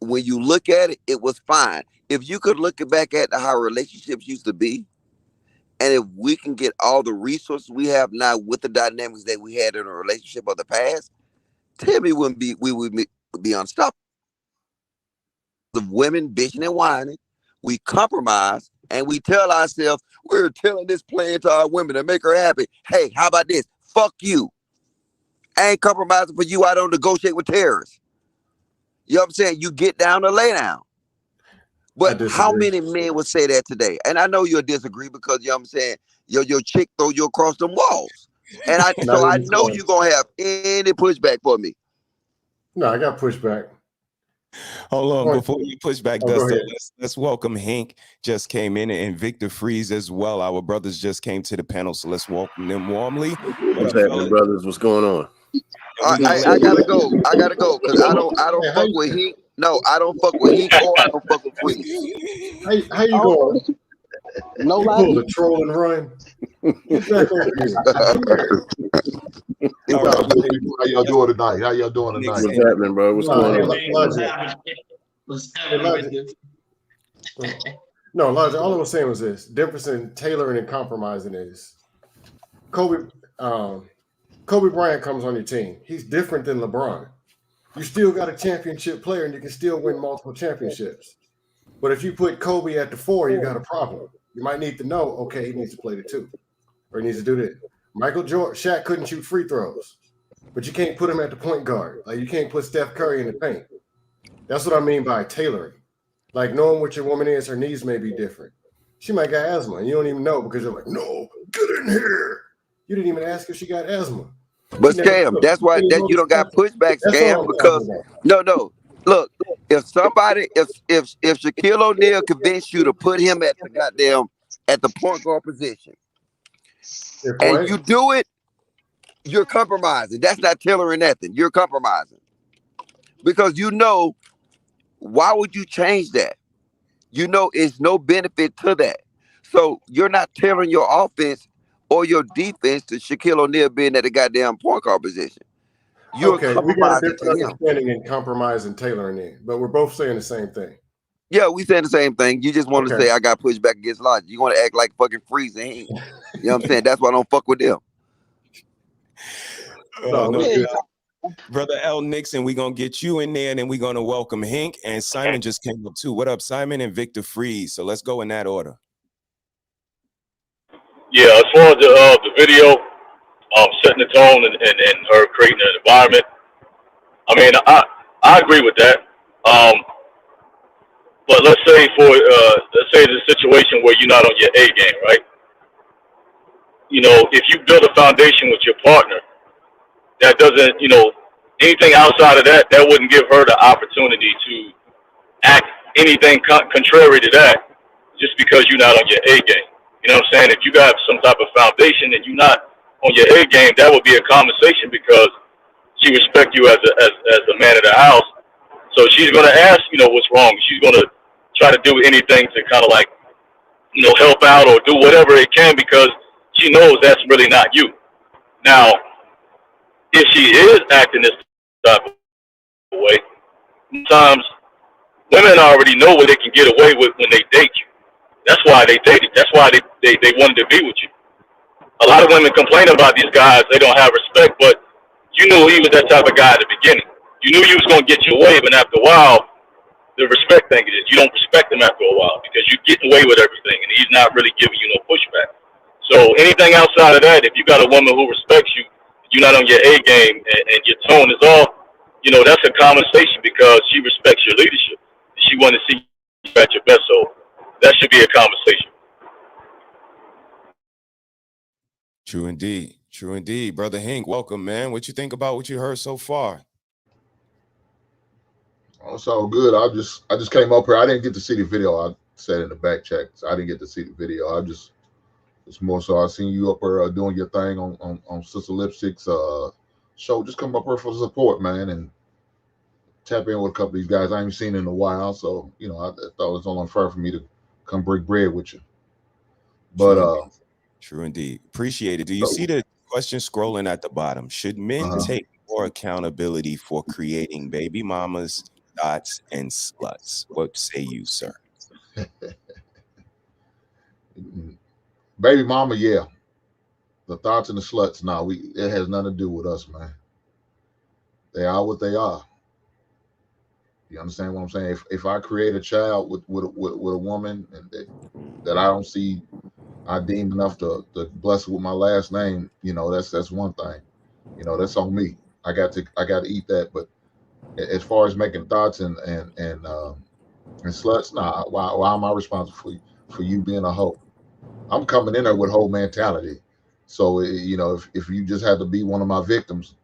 When you look at it, it was fine. If you could look back at how relationships used to be, and if we can get all the resources we have now with the dynamics that we had in a relationship of the past, tell me we would be unstoppable. The women bitching and whining, we compromise and we tell ourselves we're telling this plan to our women to make her happy. Hey, how about this? Fuck you. I ain't compromising for you. I don't negotiate with terrorists. You know what I'm saying? You get down to lay down. But how many men would say that today? And I know you'll disagree because you know what I'm saying, your chick throw you across them walls. And I know you're gonna have any pushback for me. No, I got pushback. Hold on, before you push back, Dustin, let's welcome Hank. Just came in, and Victor Freeze as well. Our brothers just came to the panel, so let's welcome them warmly. What's happening, brothers? What's going on? I gotta go. I gotta go because I don't fuck with Hank. No, I don't fuck with Hank or I don't fuck with Freeze. How you going? No, you pull the troll and run. Get back over here. How y'all doing tonight? What's happening, bro? What's going on? No, Lodge, all I was saying was this. Difference in tailoring and compromising is Kobe Bryant comes on your team. He's different than LeBron. You still got a championship player and you can still win multiple championships. But if you put Kobe at the 4, you got a problem. You might need to know, okay, he needs to play the 2. Or he needs to do this. Shaq couldn't shoot free throws. But you can't put him at the point guard. Like you can't put Steph Curry in the paint. That's what I mean by tailoring. Like knowing what your woman is, her needs may be different. She might got asthma and you don't even know because you're like, no, get in here. You didn't even ask if she got asthma. But Scam, that's why you don't got pushback, Scam, because no. Look, if Shaquille O'Neal convinced you to put him at the point guard position, and you do it, you're compromising. That's not tailoring nothing. You're compromising. Because why would you change that? It's no benefit to that. So you're not tailoring your offense or your defense to Shaquille O'Neal being at the goddamn point guard position. You're we got a different understanding in compromise and tailoring in, but we're both saying the same thing. Yeah, we saying the same thing. You just want to say I got pushed back against logic. You want to act like fucking Freeze and Hank. You know what I'm saying? That's why I don't fuck with them. Brother L. Nixon, we're going to get you in there, and then we're going to welcome Hank. And Simon just came up too. What up, Simon and Victor Freeze? So let's go in that order. Yeah, as far as the video, setting the tone and her creating an environment, I mean, I agree with that. But let's say the situation where you're not on your A game, right? If you build a foundation with your partner, that doesn't, anything outside of that wouldn't give her the opportunity to act anything contrary to that just because you're not on your A game. You know what I'm saying? If you got some type of foundation and you're not on your A game, that would be a conversation because she respects you as the man of the house. So she's going to ask, what's wrong. She's going to try to do anything to kind of like, help out or do whatever it can because she knows that's really not you. Now, if she is acting this type of way, sometimes women already know what they can get away with when they date you. That's why they dated. That's why they wanted to be with you. A lot of women complain about these guys. They don't have respect, but you knew he was that type of guy at the beginning. You knew he was going to get you away, but after a while, the respect thing is you don't respect him after a while because you're getting away with everything, and he's not really giving you no pushback. So anything outside of that, if you got a woman who respects you, you're not on your A game, and your tone is off, that's a conversation because she respects your leadership. She wants to see you at your best, so that should be a conversation. True indeed. True indeed. Brother Hank, welcome, man. What you think about what you heard so far? Oh, it's all good. I just came up here. I didn't get to see the video. I said in the back check. So I didn't get to see the video. It's more so I seen you up here doing your thing on Sister Lipstick's show, just come up here for support, man, and tap in with a couple of these guys I ain't seen in a while. So, I thought it was only fair for me to come break bread with you. But True indeed. Appreciate it. Do you see the question scrolling at the bottom? Should men take more accountability for creating baby mamas, dots, and sluts? What say you, sir? Baby mama, yeah. The thoughts and the sluts, nah, it has nothing to do with us, man. They are what they are. You understand what I'm saying? If I create a child with a woman and that I don't see, I deem enough to bless it with my last name, that's one thing. That's on me. I got to eat that. But as far as making thoughts and sluts, nah. Why am I responsible for you being a hoe? I'm coming in there with hoe mentality. So if you just have to be one of my victims,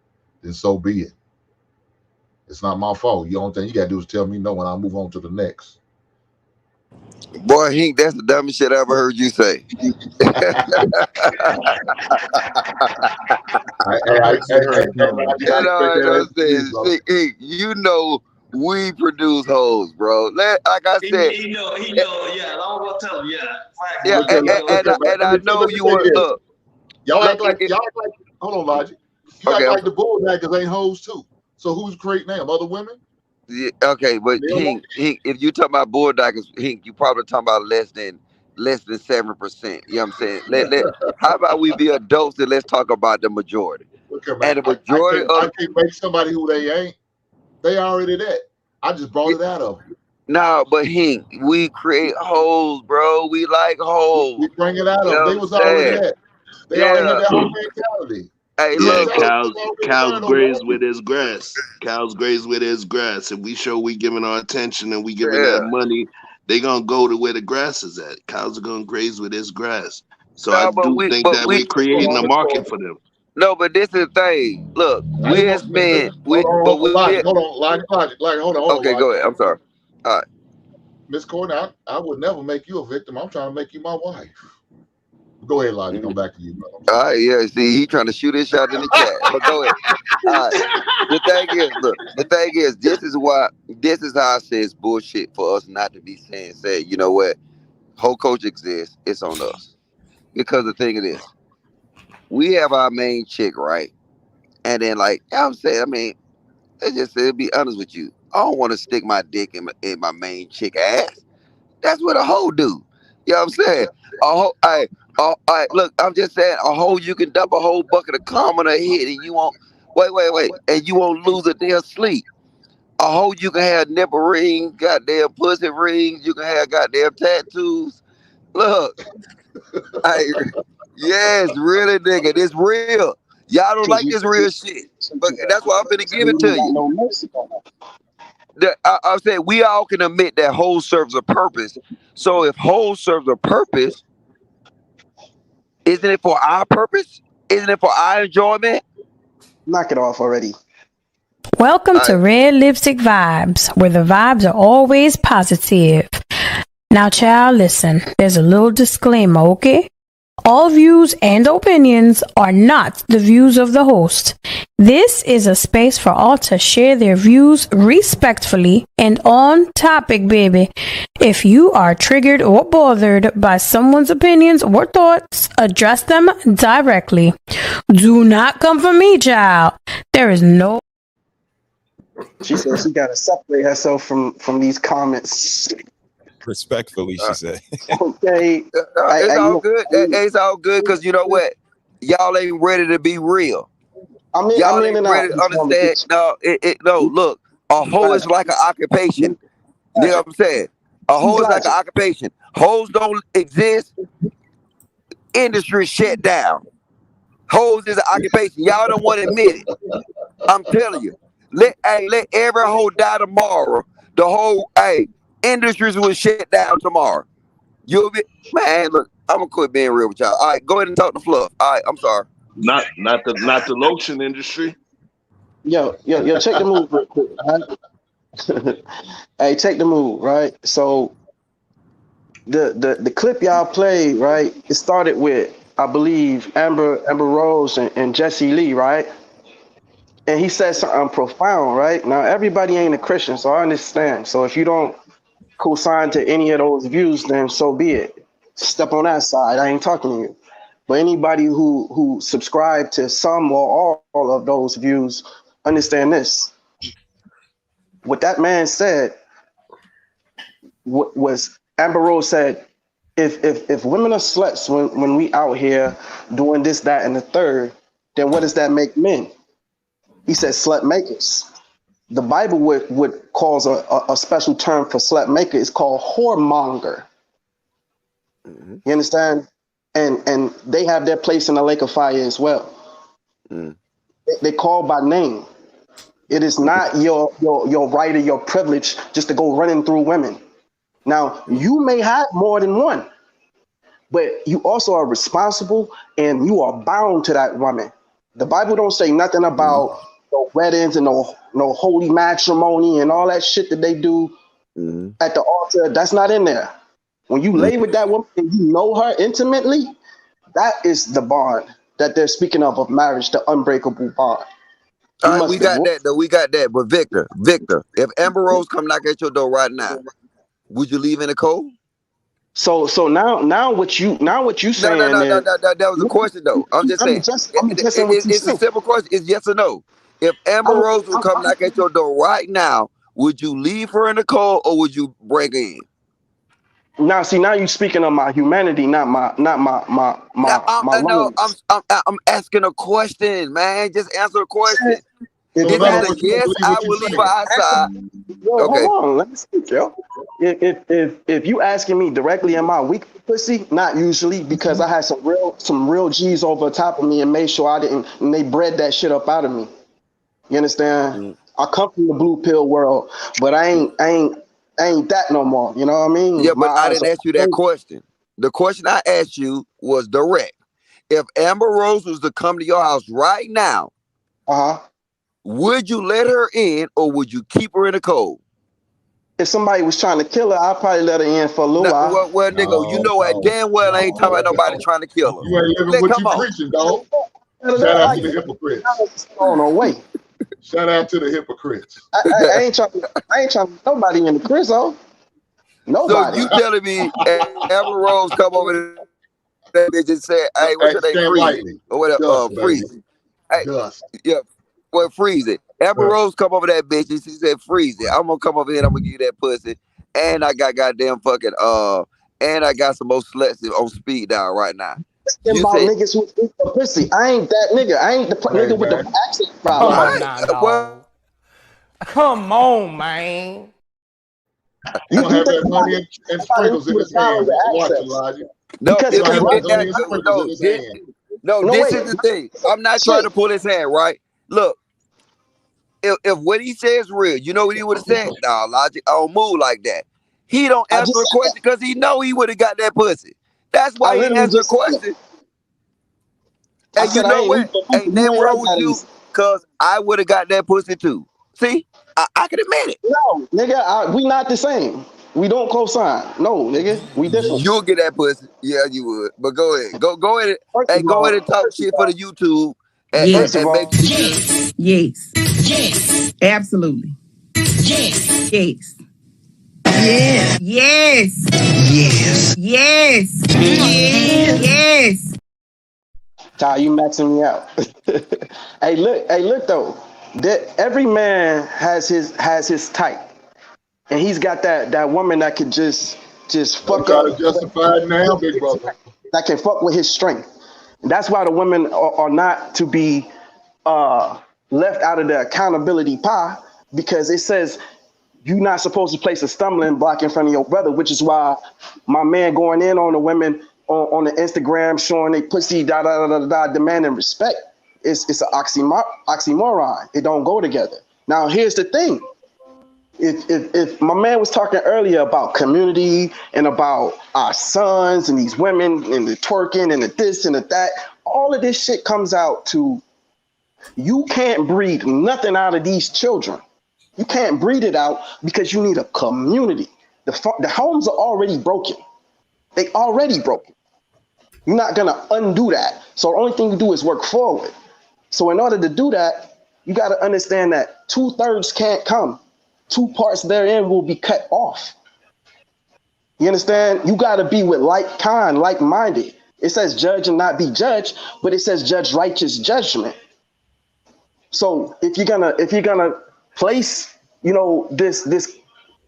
then so be it. It's not my fault. The only thing you gotta do is tell me no when I move on to the next. Boy, Hink, that's the dumbest shit I ever heard you say. You know we produce hoes, bro. Like I said, he know, yeah. I'm gonna tell him, yeah. And I know you want look. Y'all act like hold on, Logic. You act like the bulldaggers ain't hoes too. So who's creating them? Other women? Yeah, okay, but Hink, if you talking about bulldaggers, Hink, you probably talking about less than 7%. You know what I'm saying? How about we be adults and let's talk about the majority? And the majority I can't make somebody who they ain't. They already that. I just brought it out of them. No, but Hink, we create hoes, bro. We like hoes. We bring it out of them. They was already that. They already had their own mentality. Hey, look, cows graze with his grass. Cows graze with his grass. If we show we giving our attention and we giving that money, they gonna go to where the grass is at. Cows are gonna graze with his grass. So I do think that we're creating a market for them. No, but this is the thing. Look, we as men, hold on, Logic. Okay, go ahead. I'm sorry. All right, Miss Courtney, I would never make you a victim. I'm trying to make you my wife. Go ahead, Logic. Come back to you, bro. All right, yeah. See, he trying to shoot his shot in the chat. But go ahead. All right. The thing is, this is how I say it's bullshit for us not to be saying, you know what, whole coach exists. It's on us. Because the thing is, we have our main chick, right? And then, like, I'm saying, I mean, let's be honest with you. I don't want to stick my dick in my main chick ass. That's what a hoe do. You know what I'm saying? A hoe, look, I'm just saying, a hoe, you can dump a whole bucket of cum on her head and you won't, wait, and you won't lose a day of sleep. A hoe, you can have nipple rings, goddamn pussy rings, you can have goddamn tattoos. Look, yes, really, nigga, this real. Y'all don't like this real shit, but that's why I'm finna give it to you. I'm saying we all can admit that whole serves a purpose. So if whole serves a purpose, isn't it for our purpose? Isn't it for our enjoyment? Knock it off already. Welcome to Red Lipstick Vibes, where the vibes are always positive. Now, child, listen, there's a little disclaimer, okay? All views and opinions are not the views of the host. This is a space for all to share their views respectfully and on topic, baby. If you are triggered or bothered by someone's opinions or thoughts, address them directly. Do not come for me, child. There is no... She said she got to separate herself from these comments. Respectfully, she said. Okay. It's all good. It's all good because you know what? Y'all ain't ready to be real. Y'all ain't ready to understand. No, look. A hoe is like an occupation. You know what I'm saying? A hoe is like an occupation. Hoes don't exist. Industry shut down. Hoes is an occupation. Y'all don't want to admit it. I'm telling you. Let every hoe die tomorrow. The whole industries will shut down tomorrow. You'll be, man, look, I'm gonna quit being real with y'all. All right, go ahead and talk to Fluff. All right, I'm sorry. Not the lotion industry. Yo, check the move real quick. Right? Hey, check the move, right? So the clip y'all played, right? It started with, I believe, Amber Rose and Jesse Lee, right? and he said something profound, right? Now everybody ain't a Christian, so I understand. So if you don't co-sign to any of those views, then so be it. Step on that side. I ain't talking to you. But anybody who subscribe to some or all of those views, understand this. What that man said was Amber Rose said, if women are sluts when we out here doing this, that, and the third, then what does that make men? He said slut makers. The Bible would cause a special term for slut maker. It's called whoremonger. You understand? And they have their place in the lake of fire as well. They call by name. It is not your right or your privilege just to go running through women. Now, you may have more than one, but you also are responsible and you are bound to that woman. The Bible don't say nothing about no weddings and no holy matrimony and all that shit that they do at the altar. That's not in there. When you lay with that woman and you know her intimately, that is the bond that they're speaking of marriage, the unbreakable bond. All right, we got that though. We got that. But Victor, if Amber Rose come knock at your door right now, would you leave in the cold? So now what you saying? No. That was a question though. I'm just saying. It's a simple question. It's yes or no. If Amber Rose would come knock at your door right now, would you leave her in the cold or would you break in? Now, see, now you're speaking of my humanity, not my No, I'm asking a question, man. Just answer a question. If it's a yes, I will leave her outside. Yo, okay. Hold on, let me speak, yo. If you asking me directly, am I weak pussy? Not usually, because I had some real G's over top of me and made sure I didn't, and they bred that shit up out of me. You understand? I come from the blue pill world, but I ain't that no more. You know what I mean? Yeah, but I didn't ask you that question. The question I asked you was direct. If Amber Rose was to come to your house right now, would you let her in or would you keep her in the cold? If somebody was trying to kill her, I'd probably let her in for a little while. Well, nigga, you know damn well I ain't talking about nobody trying to kill her. You ain't living what you preaching, dog. Shout out to the hypocrites. No way. Shout out to the hypocrites. I ain't trying to nobody in the Chris, though. Nobody. So you telling me Amber Rose come over there that bitch and say, hey, what's your name? Freeze or whatever, freeze. Hey, yeah, well, freeze it. Amber Rose come over that bitch and she said, freeze it. I'm gonna come over here and I'm gonna give you that pussy. And I got goddamn fucking and I got some more sluts on speed dial right now. You about niggas who eat the pussy. I ain't that nigga. I ain't the nigga with the accent problem. Come on now, dog. Come on, man. You don't have that money and sprinkles in his hand. Watch it, Elijah. No, this is the thing. I'm not trying to pull his hand, right? Look, if what he says real, you know what he would have said? Nah, Logic, I don't move like that. He don't answer a question because he know he would have got that pussy. That's why he didn't answer a question. And you know what? Ain't nothing wrong with you because I would have got that pussy too. See? I can admit it. No, nigga, we not the same. We don't co-sign. No, nigga, we different. You'll get that pussy. Yeah, you would. But go ahead. Go ahead. Hey, go ahead and talk shit for the YouTube. And make Yes. Absolutely. Yes. Yes. Yes. Yes. Yes. Yes. Yes. Ty, you maxing me out. Hey, look though. Every man has his type. And he's got that woman that could just fuck up. Justify it now, big brother. That can fuck with his strength. And that's why the women are not to be left out of the accountability pie, because it says you're not supposed to place a stumbling block in front of your brother, which is why my man going in on the women on the Instagram showing they pussy demanding respect. It's an oxymoron. It don't go together. Now here's the thing. If my man was talking earlier about community and about our sons and these women and the twerking and the this and the that, all of this shit comes out to you can't breed nothing out of these children. You can't breed it out because you need a community. The homes are already broken. They already broken. You're not gonna undo that. So the only thing you do is work forward. So in order to do that, You got to understand that 2/3 can't come. 2 parts therein will be cut off. You understand? You got to be with like kind, like minded. It says judge and not be judged, but it says judge righteous judgment. So if you're gonna place, this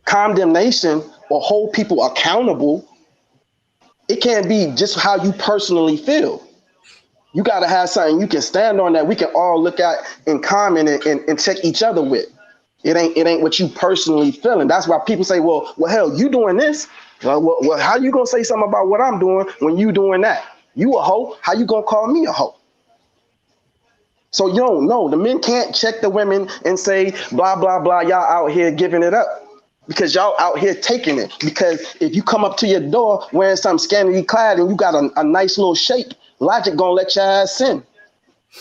condemnation or hold people accountable, it can't be just how you personally feel. You got to have something you can stand on that we can all look at in common and check each other with. It ain't what you personally feeling. That's why people say, well, hell, you doing this. Well, how you gonna say something about what I'm doing when you doing that? You a hoe. How you gonna call me a hoe? So you don't know. The men can't check the women and say, blah, blah, blah, y'all out here giving it up. Because y'all out here taking it. Because if you come up to your door wearing something scantily clad and you got a nice little shape, logic gonna let your ass in.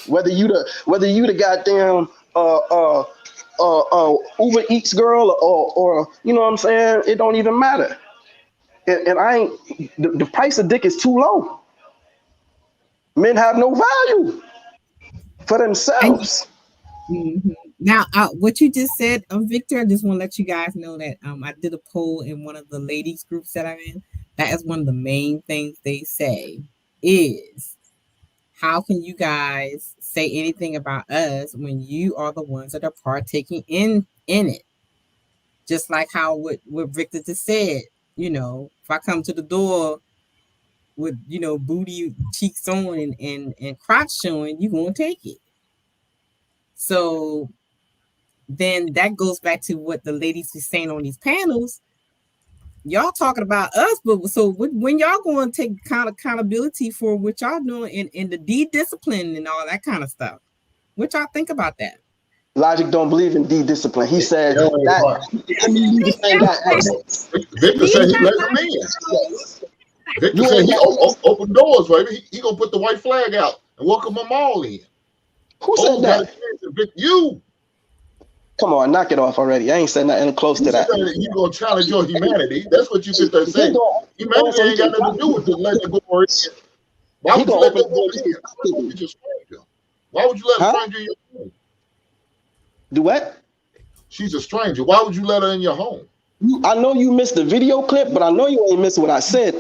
Whether you the goddamn Uber Eats girl or you know what I'm saying, it don't even matter. And I ain't the price of dick is too low. Men have no value for themselves. Now, what you just said, Victor, I just want to let you guys know that I did a poll in one of the ladies groups that I'm in. That is one of the main things they say is, how can you guys say anything about us when you are the ones that are partaking in it? Just like how what Victor just said, if I come to the door with, booty cheeks on and crotch showing, you won't take it. So then that goes back to what the ladies are saying on these panels. Y'all talking about us, but so when y'all going to take kind of accountability for what y'all doing in the discipline and all that kind of stuff? What y'all think about that? Logic don't believe in discipline. He said that. Victor said he let them in. Victor said he open doors, baby. He gonna put the white flag out and welcome them all in. Who said that? You. Come on, knock it off already. I ain't said nothing close to that. You gonna challenge your humanity? That's what you sit there saying. Humanity ain't got nothing to do with the letting the door in. Why would you let that woman in? Why would you let a stranger in your home? Do what? She's a stranger. Why would you let her in your home? I know you missed the video clip, but I know you ain't missed what I said.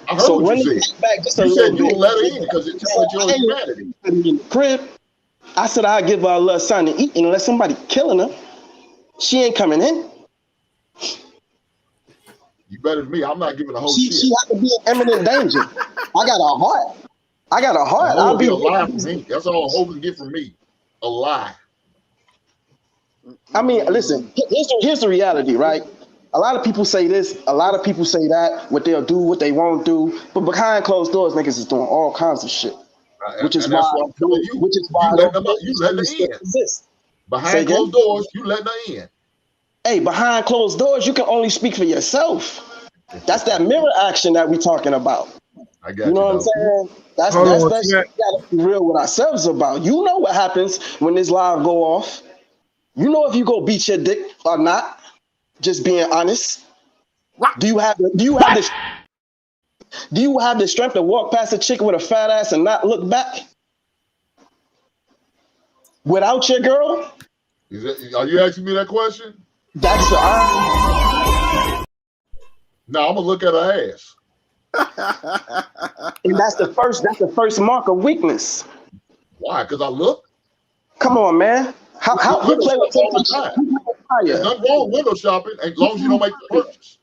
I heard what you said. You said you let her in because it challenged your humanity. In the crib, I said I'd give her a little something to eat unless somebody killing her. She ain't coming in. You better than me. I'm not giving a whole shit. She has to be in imminent danger. I got a heart. I'll be alive from me. That's all hope can get from me. Alive. I mean, listen, here's the reality, right? A lot of people say this, a lot of people say that, what they'll do, what they won't do, but behind closed doors, niggas is doing all kinds of shit. Which is why I'm telling you, you let them in. Behind closed doors, you let them in. Hey, behind closed doors, you can only speak for yourself. That's that mirror action that we talking about. I got you know what I'm saying? That's shit we gotta be real with ourselves about. You know what happens when this live go off. You know if you go beat your dick or not. Just being honest. Do you have the strength to walk past a chick with a fat ass and not look back? Without your girl? Are you asking me that question? That's the No, I'm gonna look at her ass. And that's the first mark of weakness. Why? Because I look? Come on, man. How you play with all the time? There's nothing wrong with window shopping as long as you don't make the purchase.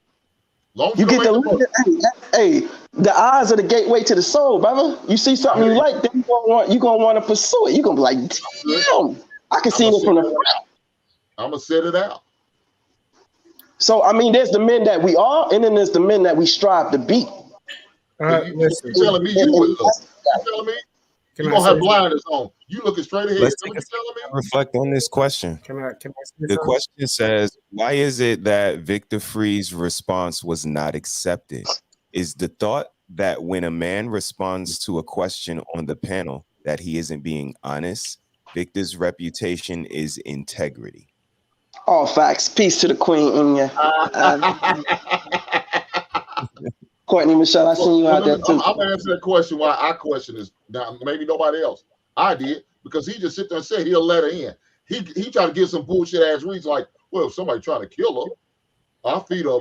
You get the the eyes are the gateway to the soul, brother. You see something you like, then you gonna want to pursue it. You gonna be like, damn, I can see it from the front. I'm gonna set it out. So I mean, there's the men that we are, and then there's the men that we strive to be. You telling me you would look? You telling me you gonna have blinders on? You looking straight ahead? Let's take reflect on this question. The question says, why is it that Victor Free's response was not accepted? Is the thought that when a man responds to a question on the panel that he isn't being honest? Victor's reputation is integrity. All facts. Peace to the queen, Inya. Courtney, Michelle, I seen you out there too. I'm gonna answer that question. Why I question is now maybe nobody else. I did because he just sit there and said he'll let her in. he tried to get some bullshit ass reasons like, well, if somebody trying to kill her, I'll feed her.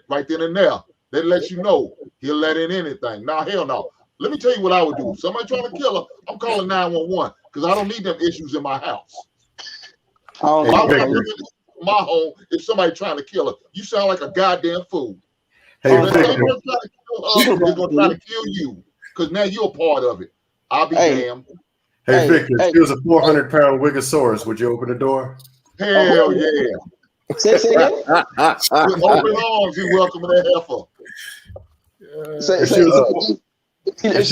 Right then and there. That lets you know he'll let in anything. Nah, hell no. Let me tell you what I would do. If somebody trying to kill her, I'm calling 911 because I don't need them issues in my house. Why would I bring it to my home if somebody trying to kill her? You sound like a goddamn fool. Hey, so the same person trying to kill her is going to try to kill you because now you're a part of it. I'll be damned. Hey, Victor, if it was a 400-pound Wigosaurus, would you open the door? Hell yeah. Say again? With open arms, you welcome that heifer. If she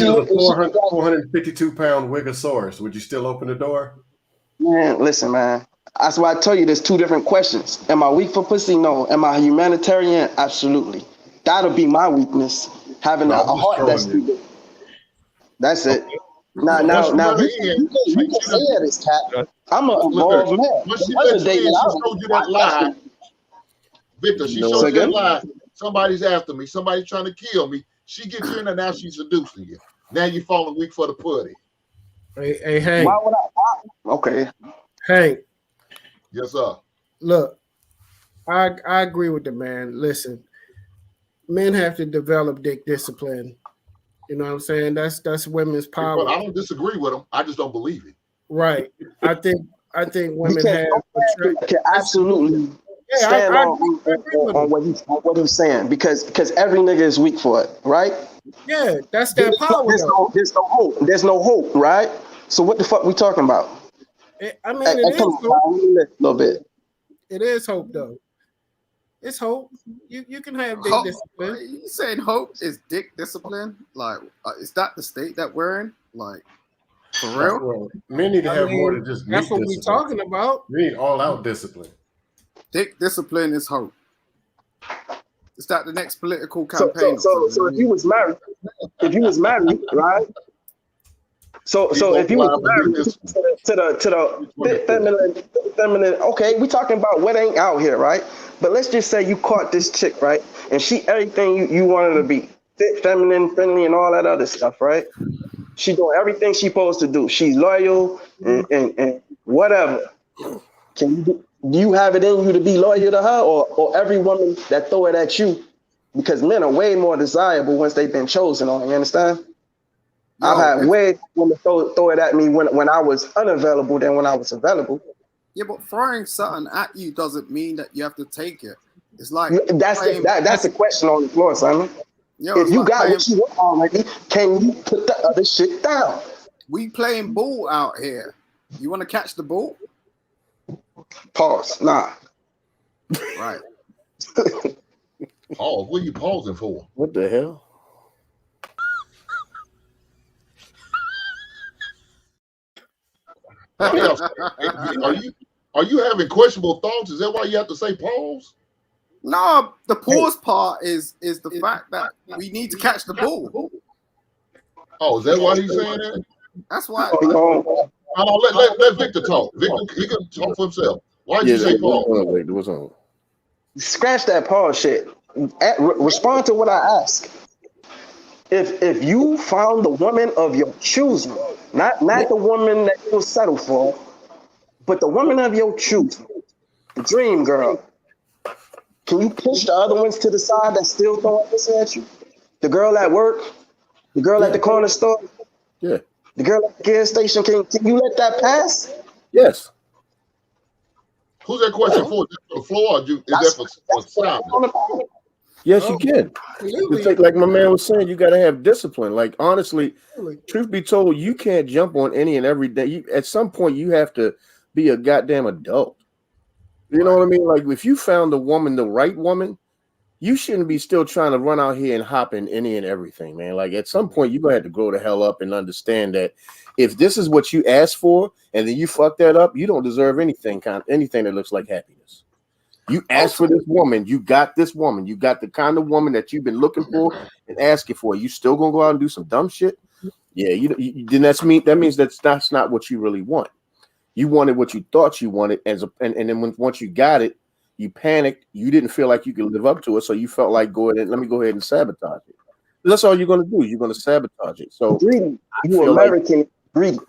was a 452-pound Wigosaurus, would you still open the door? Man, listen, man. That's why I tell you there's two different questions. Am I weak for pussy? No. Am I humanitarian? Absolutely. That'll be my weakness. Having a heart that's too big. That's it. Now, you can say this, cat. I'm an involved man. When she let you in, she showed you that lie. Victor, she showed you that lie. Somebody's after me. Somebody's trying to kill me. She gets you in and now she's seducing you. Now you're falling weak for the putty. Hey, Hank. Why would I? Okay. Hank. Yes, sir. Look, I agree with the man. Listen, men have to develop dick discipline. You know what I'm saying? That's women's power. But I don't disagree with him. I just don't believe it. Right. I think women have absolutely stand on what he's saying because every nigga is weak for it, right? Yeah, that's their power. There's no hope. There's no hope, right? So what the fuck we talking about? It is hope. A little bit. It is hope though. It's hope. You can have dick discipline. You saying hope is dick discipline? Like, is that the state that we're in? Like, for real? Well, men need to have more than just that's what we're talking about. We need all-out discipline. Dick discipline is hope. Is that the next political campaign? So if you was married, right? So if you was married to the feminine, okay, we talking about what ain't out here, right? But let's just say you caught this chick, right? And she everything you wanted to be, fit, feminine, friendly, and all that other stuff, right? She doing everything she's supposed to do. She's loyal and whatever. Do you have it in you to be loyal to her, or every woman that throw it at you? Because men are way more desirable once they've been chosen on. You understand? I've had way women throw it at me when I was unavailable than when I was available. Yeah, but throwing something at you doesn't mean that you have to take it. It's like that's the question on the floor, Simon. Yo, if you got what you want already, can you put the other shit down? We playing ball out here. You want to catch the ball? Pause. Nah. Right. Pause. What are you pausing for? What the hell? Are you having questionable thoughts? Is that why you have to say pause? No, the pause part is the fact that we need to catch the ball. Oh, is that why he's saying that? That's why. Let Victor talk. Victor, he can talk for himself. Why did you say pause? What's on? Scratch that pause shit. Respond to what I ask. If you found the woman of your choosing, not the woman that you'll settle for, but the woman of your choosing, the dream girl, can you push the other ones to the side that's still throwing this at you? The girl at work, the girl at the corner store, the girl at the gas station, can you let that pass? Yes. Who's that question for? Is that for the floor or is that for Simon? Yes, you can. It's like my man was saying, you got to have discipline. Like, honestly, truth be told, you can't jump on any and every day. At some point, you have to be a goddamn adult. You know what I mean? Like, if you found the woman, the right woman, you shouldn't be still trying to run out here and hop in any and everything, man. Like, at some point, you're going to have to grow the hell up and understand that if this is what you asked for and then you fuck that up, you don't deserve anything that looks like happiness. You asked for this woman, you got this woman, you got the kind of woman that you've been looking for and asking for. You still gonna go out and do some dumb shit? Yeah, then that means that's not what you really want. You wanted what you thought you wanted, and then once you got it, you panicked. You didn't feel like you could live up to it, so you felt like let me go ahead and sabotage it. That's all you're gonna do. You're gonna sabotage it. So greedy. You American greedy.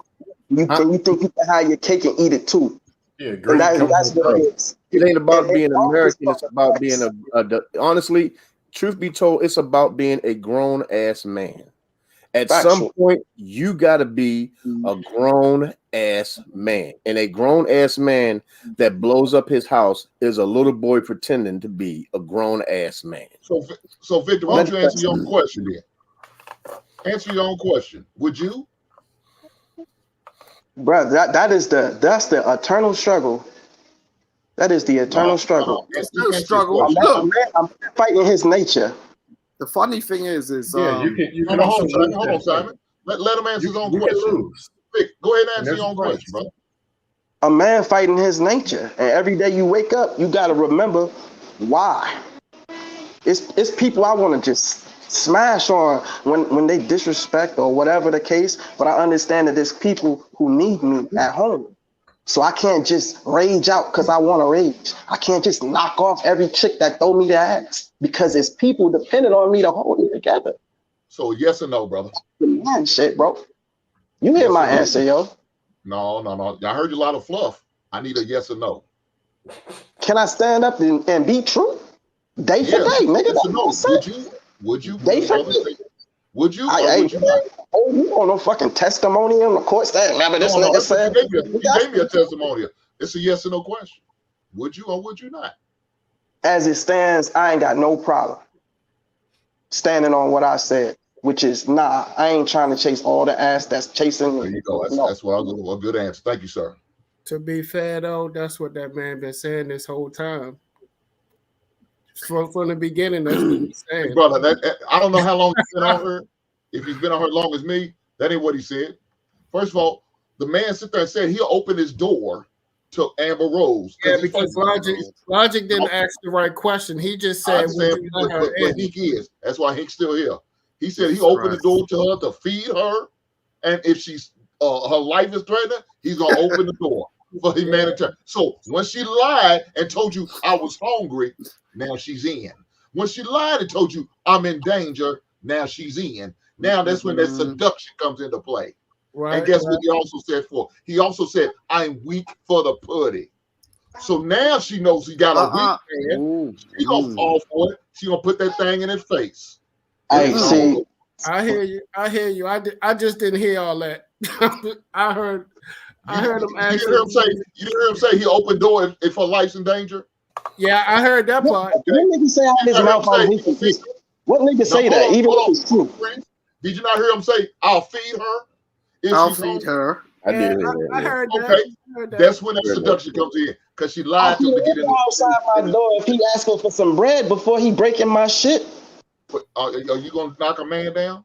You think you can have your cake and eat it too. Yeah, And greed comes that's with what it growth. is. It ain't about And being all this American. It's about being honestly, truth be told, it's about being a grown ass man. At some point, you got to be a grown ass man. And a grown ass man that blows up his house is a little boy pretending to be a grown ass man. So Victor, why don't you answer your own question then? Answer your own question. Would you? Bro, that's the eternal struggle. That is the eternal struggle. It's no struggle. Look, I'm fighting his nature. the funny thing is you can Hold also on, Simon. Let him answer his own question. Vic, go ahead and answer your own question, bro. A man fighting his nature, and every day you wake up, you got to remember why. It's people I want to just smash on when they disrespect or whatever the case, but I understand that there's people who need me at home. So I can't just rage out because I want to rage. I can't just knock off every chick that throw me the axe because there's people depending on me to hold it together. So yes or no, brother? Man, shit, bro. You hear my answer, yo. No. I heard you a lot of fluff. I need a yes or no. Can I stand up and be true? Day for day, nigga. Yes or no. Would you? Day for day. Would you? Would you not? Oh, you want no fucking testimony in the court stand? Remember this nigga said? You gave me a testimonial. It's a yes or no question. Would you or would you not? As it stands, I ain't got no problem standing on what I said, which is I ain't trying to chase all the ass that's chasing me. There you go. That's what I was a good answer. Thank you, sir. To be fair though, that's what that man been saying this whole time. From the beginning, that's what he's saying. Brother, I don't know how long he's been on her. If he's been on her long as me, that ain't what he said. First of all, the man sit there and said he'll open his door to Amber Rose. Yeah, because Logic didn't ask the right question. He just said, but Hink is. That's why Hink's still here. He said he'll open the door to her to feed her, and if she's her life is threatened, he's gonna open the door for humanitarian. So when she lied and told you I was hungry, now she's in. When she lied and told you I'm in danger, now she's in. Now that's when that seduction comes into play. Right, and guess what he also said for? He also said, I'm weak for the putty. So now she knows he got a weak man. She gonna fall for it. She gonna put that thing in his face. I hear you. I just didn't hear all that. I heard him ask. You hear him say he opened door if her life's in danger? Yeah, I heard that part. What nigga say out his mouth? What nigga say that? Even if it's true. Did you not hear him say, I'll feed her? I'll feed her. I did. I heard that. Okay. That's when that seduction comes in. Because she lied to him to get in. Outside my door if he asking for some bread before he breaking my shit. Are you going to knock a man down?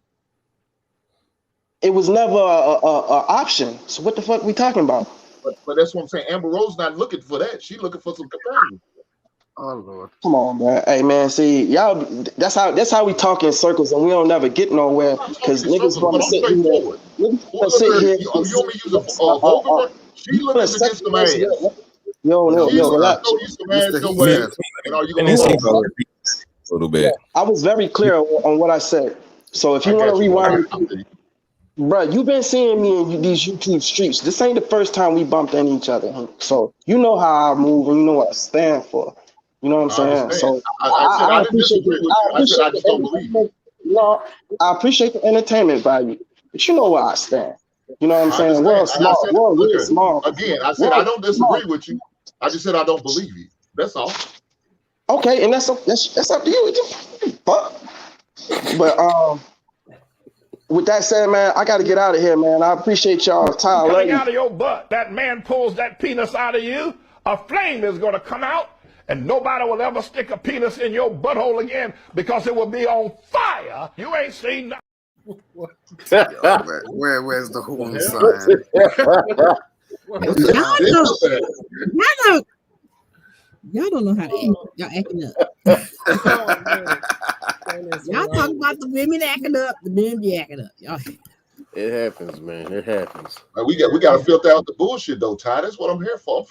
It was never a option. So what the fuck we talking about? But that's what I'm saying. Amber Rose not looking for that. She looking for some companion. Oh Lord! Come on, man. Hey, man. See, y'all. That's how we talk in circles, and we don't never get nowhere because niggas want to sit here. Niggas want to sit here. You want me to use a vulgar? She looking to get some ass. Yo, relax. A little bit. I was very clear on what I said. So if you want to rewind, bro, you've been seeing me in these YouTube streets. This ain't the first time we bumped into each other. So you know how I move and you know what I stand for. You know what I'm saying? So I appreciate it. No, I appreciate the entertainment value, but you know where I stand. You know what I'm saying? World small, world really small. Again, I said I don't disagree with you. I just said I don't believe you. That's all. Okay, and that's up to you. But with that said, man, I got to get out of here, man. I appreciate y'all time. Coming out of your butt, that man pulls that penis out of you, a flame is going to come out, and nobody will ever stick a penis in your butthole again because it will be on fire. You ain't seen nothing. Where's the horn sign? Y'all don't know how to act. Y'all acting up. Y'all talk about the women acting up, the men be acting up. Y'all. It happens, man. It happens. We got to filter out the bullshit, though, Ty. That's what I'm here for. I'm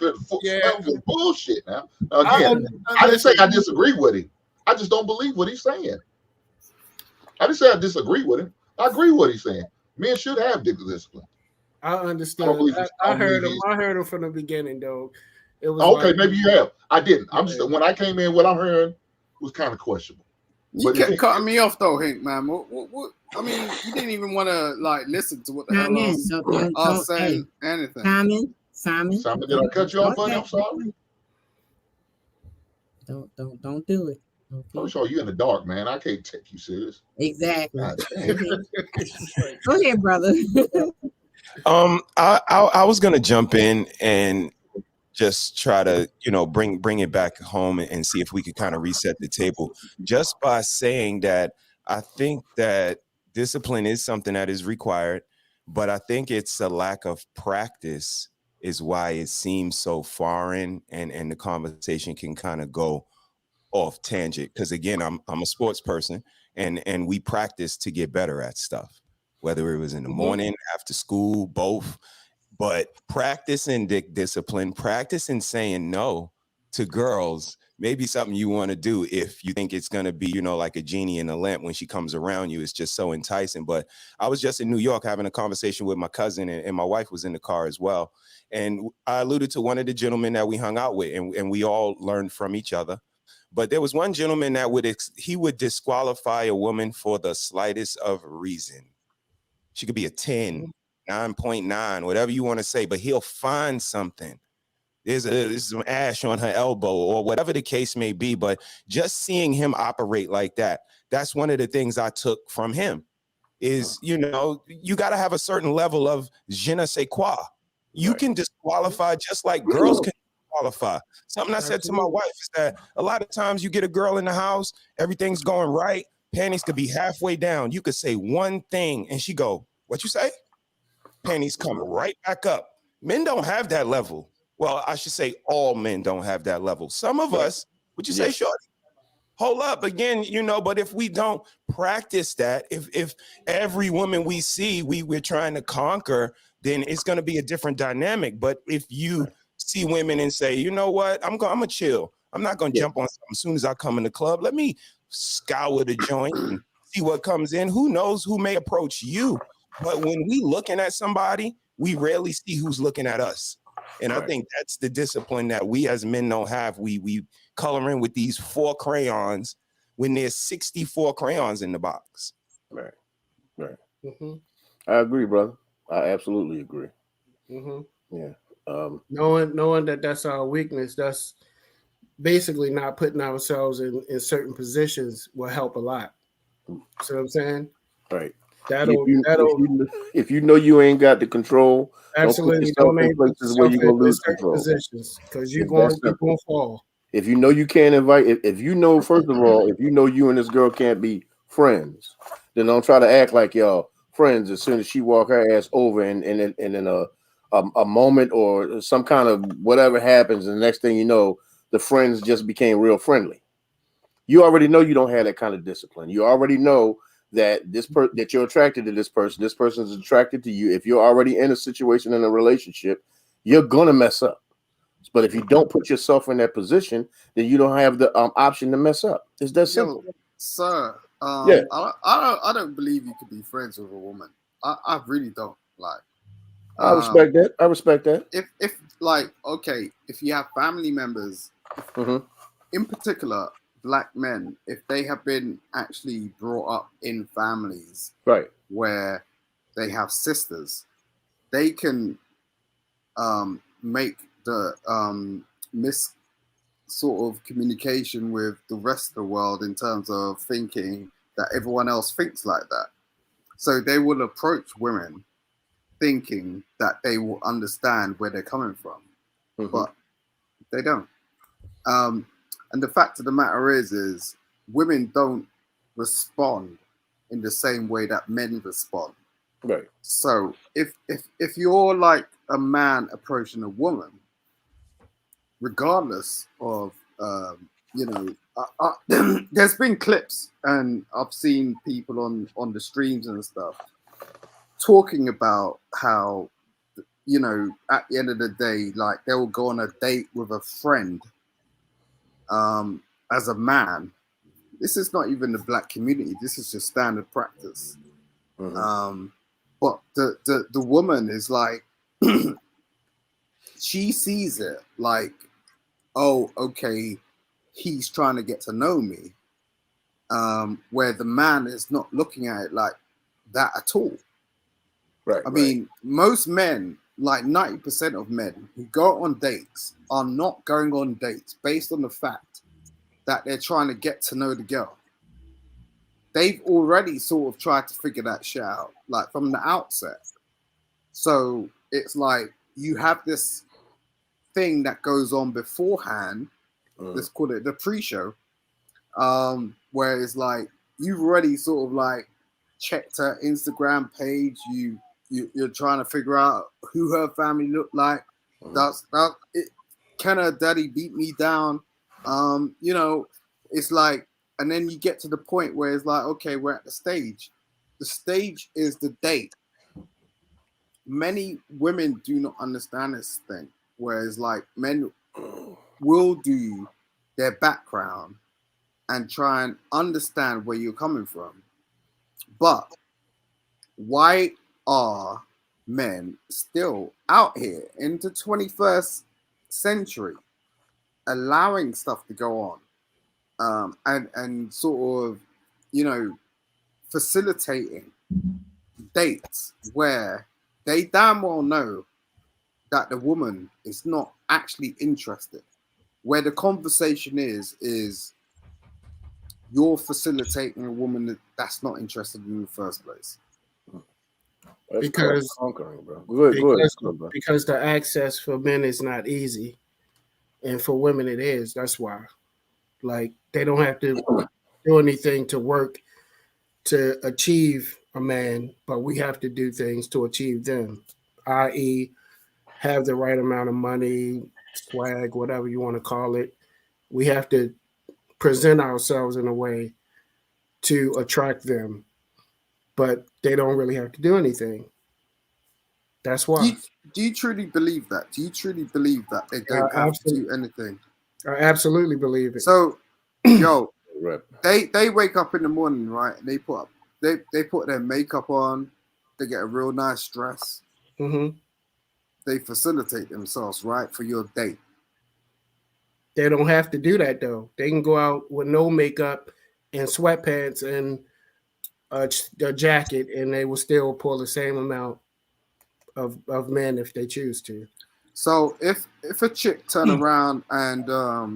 for bullshit now. Again, I didn't say I disagree with him. I just don't believe what he's saying. I didn't say I disagree with him. I agree with what he's saying. Men should have dick discipline. I I don't understood. believe I heard him. I heard him from the beginning, though. It was Okay, like, maybe you have. I didn't. I'm yeah. just when I came in, what I'm hearing was kind of questionable. You But if kept cutting me off though, Hink, man. What? I mean, you didn't even want to like listen to what the hell I was saying. Anything. Simon. Simon, did I cut you off, buddy? I'm sorry. Don't do it. Okay. First of all, you in the dark, man. I can't take you serious. Exactly. God dang. Go ahead, brother. I was gonna jump in and just try to, bring it back home and see if we could kind of reset the table just by saying that I think that discipline is something that is required, but I think it's a lack of practice is why it seems so foreign and the conversation can kind of go off tangent. Because again, I'm a sports person and we practice to get better at stuff, whether it was in the morning, after school, both. But practicing discipline, practicing saying no to girls, maybe something you want to do if you think it's going to be, like a genie in a lamp when she comes around you. It's just so enticing. But I was just in New York having a conversation with my cousin and my wife was in the car as well. And I alluded to one of the gentlemen that we hung out with and we all learned from each other. But there was one gentleman that he would disqualify a woman for the slightest of reason. She could be a 10. 9.9, whatever you want to say, but he'll find something. There's some ash on her elbow or whatever the case may be. But just seeing him operate like that, that's one of the things I took from him is, you got to have a certain level of je ne sais quoi. You can disqualify just like girls can disqualify. Something I said to my wife is that a lot of times you get a girl in the house, everything's going right, panties could be halfway down. You could say one thing and she go, "What you say?" Panties come right back up. Men don't have that level. Well, I should say all men don't have that level. Some of us, would you say, Shorty? Hold up again, but if we don't practice that, if every woman we see, we're trying to conquer, then it's going to be a different dynamic. But if you see women and say, you know what, I'm going to chill. I'm not going to jump on something as soon as I come in the club. Let me scour the joint and see what comes in. Who knows who may approach you? But when we looking at somebody, we rarely see who's looking at us. And I think that's the discipline that we as men don't have. We color in with these 4 crayons when there's 64 crayons in the box. Right. I agree, brother. I absolutely agree. Yeah. Knowing that that's our weakness, that's basically not putting ourselves in certain positions will help a lot. See what I'm saying? Right. If you know you ain't got the control, absolutely don't put yourself in places where you're gonna lose control. Positions because you're going to fall. If you know you can't invite, if you know, first of all, if you know you and this girl can't be friends, then don't try to act like y'all friends as soon as she walk her ass over and in a moment or some kind of whatever happens, and the next thing you know, the friends just became real friendly. You already know you don't have that kind of discipline. You already know that that you're attracted to this person is attracted to you. If you're already in a situation in a relationship, you're gonna mess up. But if you don't put yourself in that position, then you don't have the option to mess up. It's that simple. Sir, yeah. I don't believe you could be friends with a woman. I really don't. Like, I respect that. I respect that. If like, okay, if you have family members, in particular, Black men, if they have been actually brought up in families where they have sisters, they can make the sort of communication with the rest of the world in terms of thinking that everyone else thinks like that. So they will approach women thinking that they will understand where they're coming from, but they don't. And the fact of the matter is women don't respond in the same way that men respond. Right. So if you're like a man approaching a woman, regardless of there's been clips and I've seen people on the streams and stuff talking about how at the end of the day, like they will go on a date with a friend. As a man, this is not even the Black community. This is just standard practice. But the woman is like, she sees it like, oh, okay, he's trying to get to know me. Where the man is not looking at it like that at all. Right. I mean, most men, like 90% of men who go on dates, are not going on dates based on the fact that they're trying to get to know the girl. They've already sort of tried to figure that shit out, like from the outset. So it's like you have this thing that goes on beforehand. Let's call it the pre-show, where it's like you've already sort of like checked her Instagram page. You're trying to figure out who her family looked like. Can her daddy beat me down? You know, it's like, and then you get to the point where it's like, okay, we're at the stage. The stage is the date. Many women do not understand this thing, whereas like men will do their background and try and understand where you're coming from. But why are men still out here into 21st century allowing stuff to go on, and sort of, you know, facilitating dates where they damn well know that the woman is not actually interested, where the conversation is you're facilitating a woman that's not interested in the first place. Because the access for men is not easy, and for women it is. That's why, like, they don't have to do anything to work to achieve a man, but we have to do things to achieve them, i.e., have the right amount of money, swag, whatever you want to call it. We have to present ourselves in a way to attract them, but they don't really have to do anything. That's why. Do you truly believe that? Do you truly believe that they don't have to do anything? I absolutely believe it. So, yo, they wake up in the morning, right? They put their makeup on. They get a real nice dress. Mm-hmm. They facilitate themselves, right, for your date. They don't have to do that though. They can go out with no makeup and sweatpants and a jacket, and they will still pull the same amount of men if they choose to. So if a chick turn around and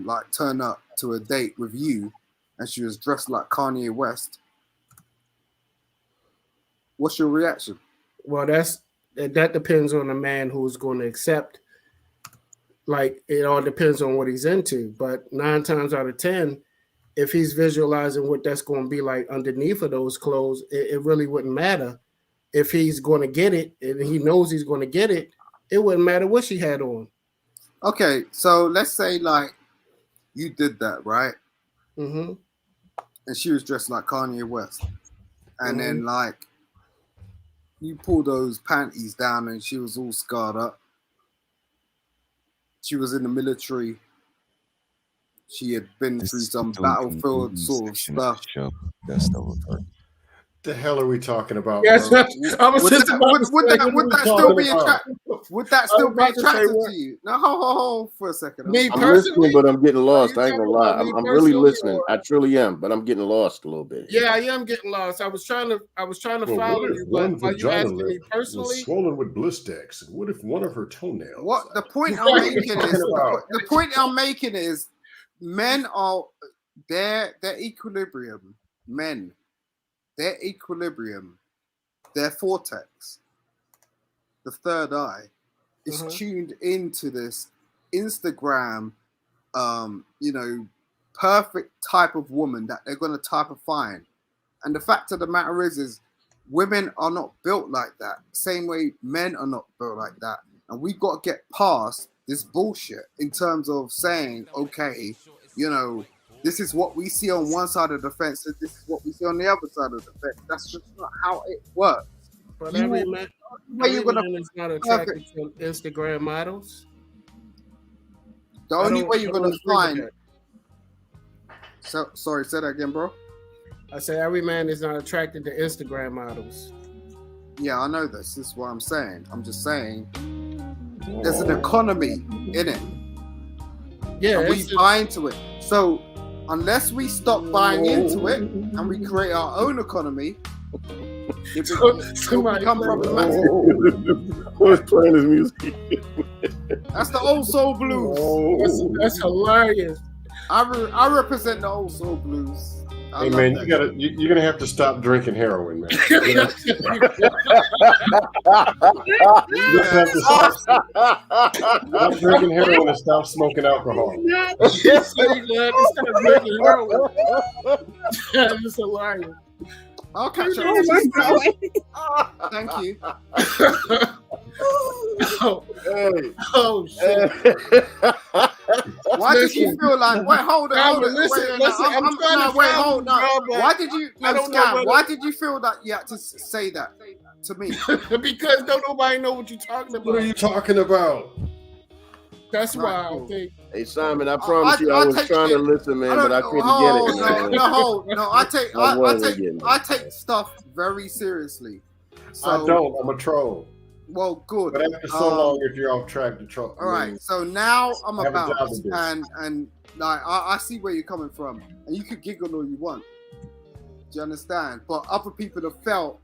like turn up to a date with you, and she was dressed like Kanye West, what's your reaction? Well, that depends on the man who's going to accept. Like, it all depends on what he's into. But 9 times out of 10, if he's visualizing what that's going to be like underneath of those clothes, it really wouldn't matter. If he's going to get it and he knows he's going to get it, it wouldn't matter what she had on. Okay, so let's say like you did that, right? Mm-hmm. And she was dressed like Kanye West, and then like you pull those panties down, and she was all scarred up. She was in the military. She had been through some battlefield sort of stuff. That's the reverse. The hell are we talking about? Yes, bro? Would that still be attractive to you? No, hold for a second. I'm listening, but I'm getting lost. I ain't gonna lie. I'm really listening. I truly am, but I'm getting lost a little bit. Yeah, I am getting lost. I was trying to follow you, but are you asking me personally? Was swollen with Blistex, and what if one of her toenails? What the point I'm making is the point I'm making is men are their equilibrium. Men. Their equilibrium, their vortex, the third eye, is tuned into this Instagram, perfect type of woman that they're going to type of find. And the fact of the matter is women are not built like that. Same way men are not built like that. And we've got to get past this bullshit in terms of saying, okay, this is what we see on one side of the fence, and this is what we see on the other side of the fence. That's just not how it works. But every man is not attracted to Instagram models. The only way you're gonna find. So sorry, say that again, bro. I say every man is not attracted to Instagram models. Yeah, I know this. This is what I'm saying. I'm just saying there's an economy in it. Yeah, and we buy into it. So unless we stop buying into it and we create our own economy, it will become problematic. Who's playing his music? That's the old soul blues. That's hilarious. I represent the old soul blues. Hey man, you're gonna have to stop drinking heroin, man. You have to stop drinking heroin and stop smoking alcohol. Yes, stop drinking heroin. It's hilarious. I'll catch up. Thank you. Oh shit. Why did you feel like? Wait, hold on. Why did you? Why did you feel that you had to say that to me? Because don't nobody know what you're talking about. What are you talking about? That's why I think. Hey Simon, I promise you, I was trying to listen, man, but I couldn't get it. I take stuff very seriously. So, I don't. I'm a troll. Well, good. But after so long, if you're off track, to troll. All right. So now I'm about, and like I see where you're coming from, and you could giggle all you want. Do you understand? But other people have felt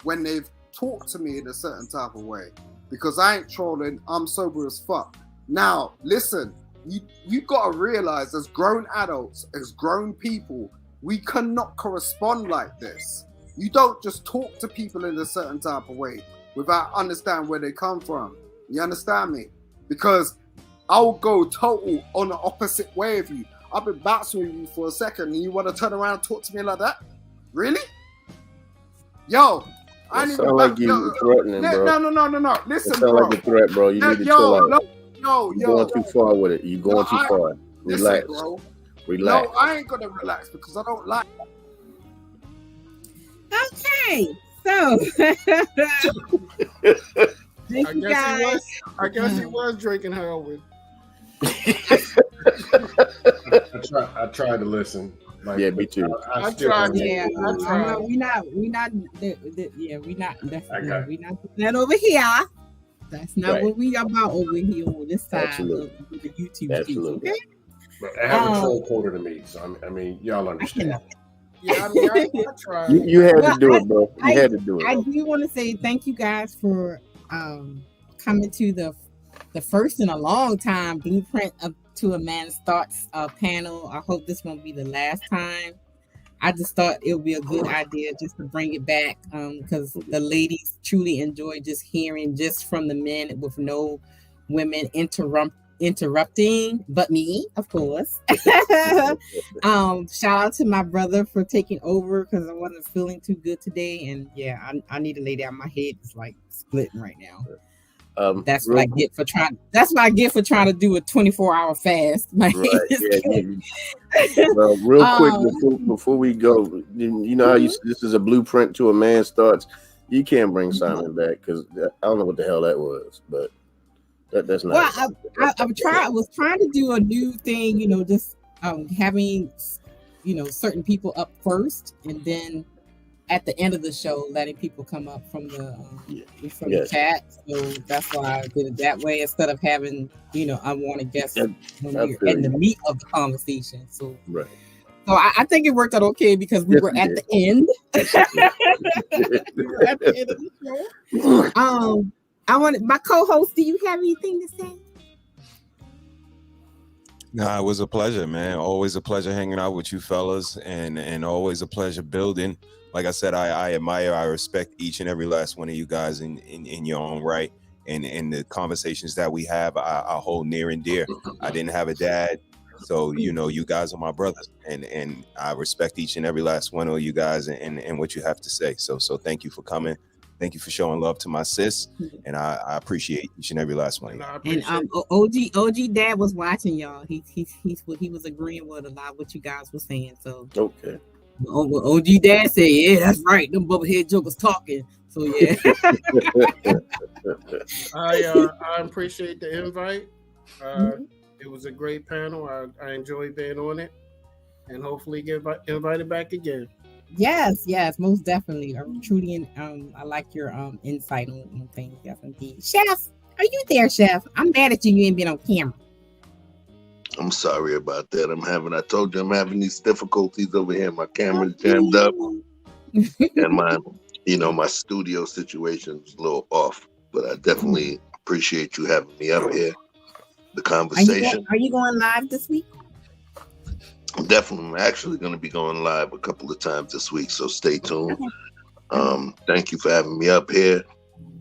when they've talked to me in a certain type of way, because I ain't trolling. I'm sober as fuck. Now, listen, you gotta realize, as grown adults, as grown people, we cannot correspond like this. You don't just talk to people in a certain type of way without understanding where they come from. You understand me? Because I'll go total on the opposite way of you. I've been bouncing with you for a second, and you want to turn around and talk to me like that? Really? Yo, I need to like you threatening, bro. No. Listen, it sound like a threat, bro. You need to chill out. You're going too far with it. You're going too far. Relax. Listen, bro. Relax. No, I ain't gonna relax because I don't like. Okay, so I guess he was drinking heroin. I tried to listen. Like, yeah, me too. I tried. Yeah, I tried. We not definitely we not doing that over here. That's not what we about over here on this side of the YouTube. Absolutely. Okay? But I have a troll quarter to me, so I mean, y'all understand. Yeah, I tried. You had to do it, bro. You had to do it. I do want to say thank you guys for coming to the first in a long time Blueprint to a Man's Thoughts panel. I hope this won't be the last time. I just thought it would be a good idea just to bring it back because the ladies truly enjoy just hearing just from the men with no women interrupting, but me, of course. Shout out to my brother for taking over because I wasn't feeling too good today, and yeah, I need a lady out. My head is like splitting right now. That's what I get for trying. That's what I get for trying to do a 24-hour fast. My head is well, real quick before we go, you know how this is a blueprint to a man's thoughts. You can't bring Simon back because I don't know what the hell that was, but that's not. Well, I was trying to do a new thing, you know, just having, you know, certain people up first, and then at the end of the show, letting people come up from the chat. So that's why I did it that way instead of having, you know, unwanted guests when we're in the meat of the conversation. So, right. So I think it worked out okay because we were at the end. We were at the end of the show. I wanted my co-host. Do you have anything to say? No, it was a pleasure, man. Always a pleasure hanging out with you fellas, and always a pleasure building. Like I said, I admire, I respect each and every last one of you guys in your own right. And the conversations that we have, I hold near and dear. I didn't have a dad, so, you know, you guys are my brothers. And I respect each and every last one of you guys and what you have to say. So thank you for coming. Thank you for showing love to my sis. And I appreciate each and every last one of you. And OG Dad was watching y'all. He was agreeing with a lot of what you guys were saying. So okay. OG Dad said, yeah, that's right. Them bubblehead jokers talking. So yeah. I appreciate the invite. It was a great panel. I enjoyed being on it, and hopefully get invited back again. Yes, most definitely. Truly, I like your insight on things. Yes, indeed. Chef, are you there, Chef? I'm mad at you. You ain't been on camera. I'm sorry about that. I told you I'm having these difficulties over here. My camera's jammed up, and my studio situation is a little off. But I definitely appreciate you having me up here. The conversation. Are you going live this week? I'm actually going to be going live a couple of times this week, so stay tuned. Thank you for having me up here.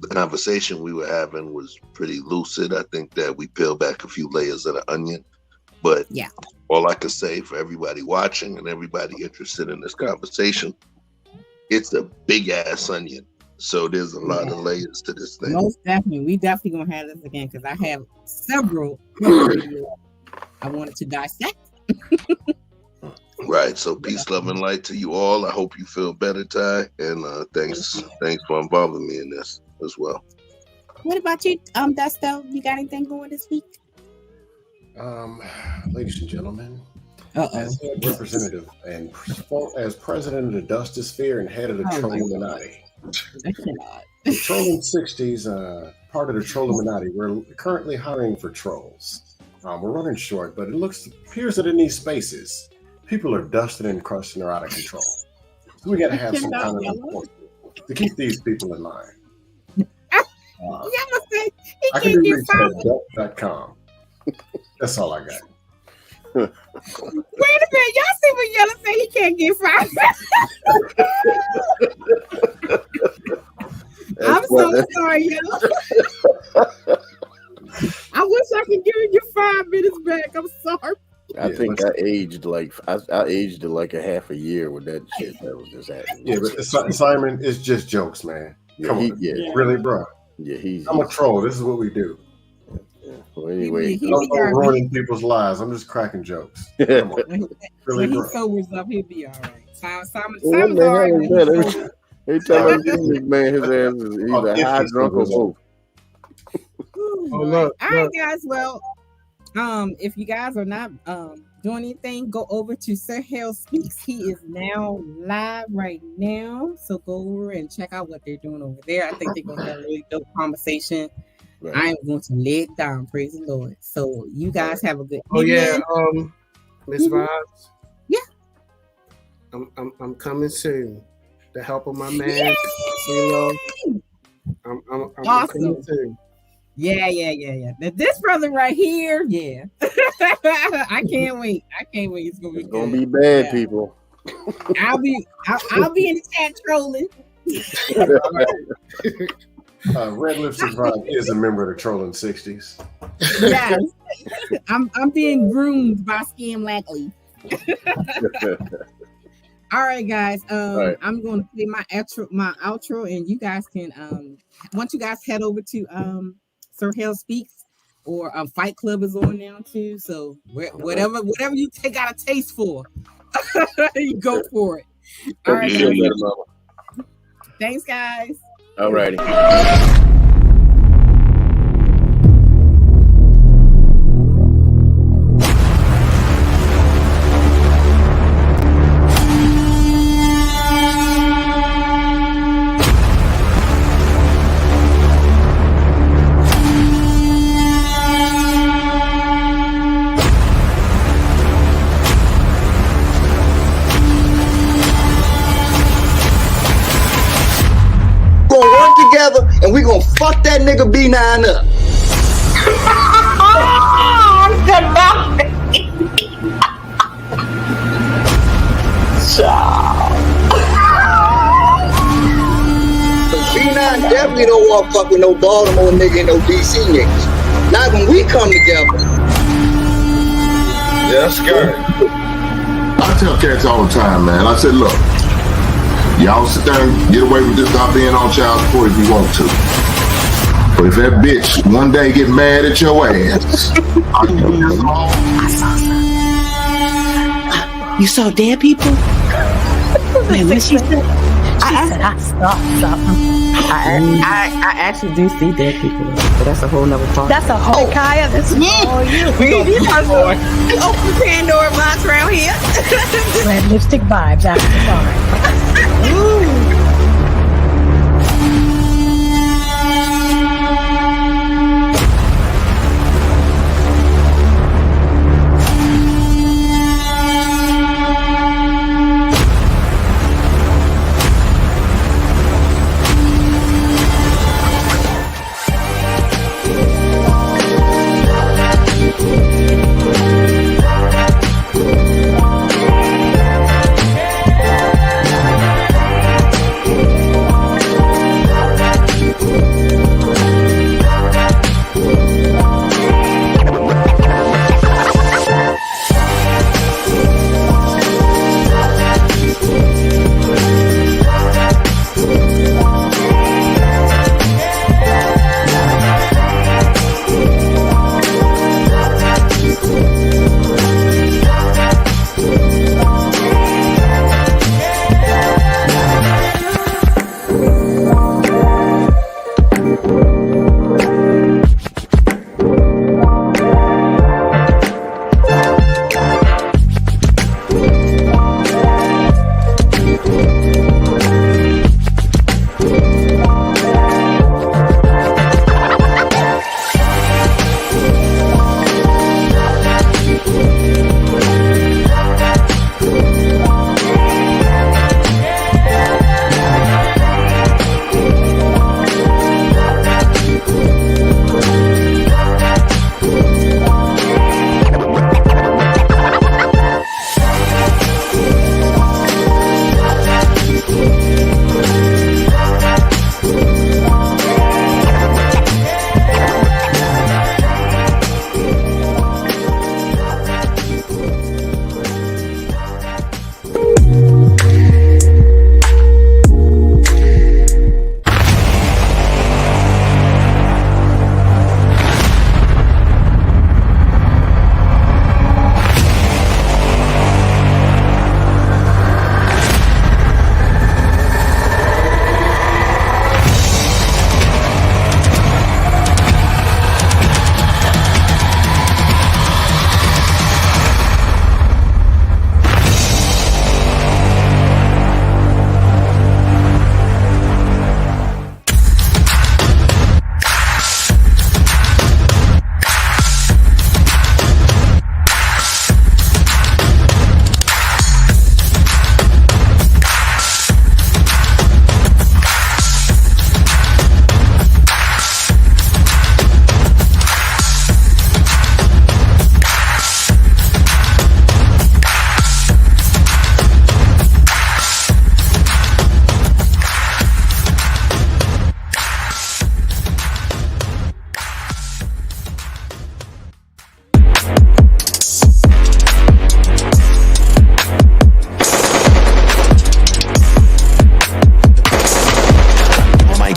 The conversation we were having was pretty lucid. I think that we peeled back a few layers of the onion. But all I can say for everybody watching and everybody interested in this conversation, it's a big ass onion. So there's a lot of layers to this thing. Most definitely. We definitely going to have this again because I have several I wanted to dissect. Right. So peace, love, and light to you all. I hope you feel better, Ty. And thanks for involving me in this as well. What about you, Dusto? You got anything going this week? Ladies and gentlemen, as representative and as president of the Dustosphere and head of the Trolluminati. The Trolling 60s, part of the Trolluminati. We're currently hiring for trolls. We're running short, but it appears that in these spaces, people are dusting and crushing or out of control. So we got to have some kind of enforcement to keep these people in line. I can be reached at duck.com. That's all I got. Wait a minute, y'all see what Yellow say he can't get fired? I'm so sorry, Yellow. I wish I could give you 5 minutes back. I'm sorry. I think I aged like a half a year with that shit that was just happening. Yeah, but Simon, it's just jokes, man. Come on, really, bro. Yeah, I'm a troll. This is what we do. Well, anyway, I'm not ruining people's lives. I'm just cracking jokes. Come on. When he sobers up, he'll be all right. Simon's all right. Every time I see this man, his ass is either high, drunk, or both. All right, guys. Well, if you guys are not doing anything, go over to Sir Hale Speaks. He is now live right now, so go over and check out what they're doing over there. I think they're gonna have a really dope conversation. Right. I am going to lay it down. Praise the Lord. So you guys have a good evening. Miss Vibes. Yeah. I'm coming soon. The help of my man. You know, I'm awesome. Coming soon. Yeah. This brother right here, I can't wait. It's gonna be bad, people. I'll be in the chat trolling. Red Lipstick Vibe is a member of the Trolling 60s. Yes. I'm being groomed by Scam Lackley. All right, guys. I'm going to play my outro, and you guys can once you guys head over to Sir Hale Speaks or Fight Club is on now too. So whatever you got a taste for, you go for it. All right, guys. Thanks, guys. All righty. And we gonna fuck that nigga B9 up. B9 definitely don't want to fuck with no Baltimore nigga and no DC niggas. Not when we come together. Yeah, that's scary. I tell cats all the time, man. I said, look. Y'all sit there and get away with this not being on child support if you want to. But if that bitch one day get mad at your ass, you saw dead people? Wait, what she said? I saw something. I actually do see dead people, but that's a whole nother part. That's a whole Kaya. This is all you. Open Pandora box around here. Red Lipstick Vibes after dark. Ooh.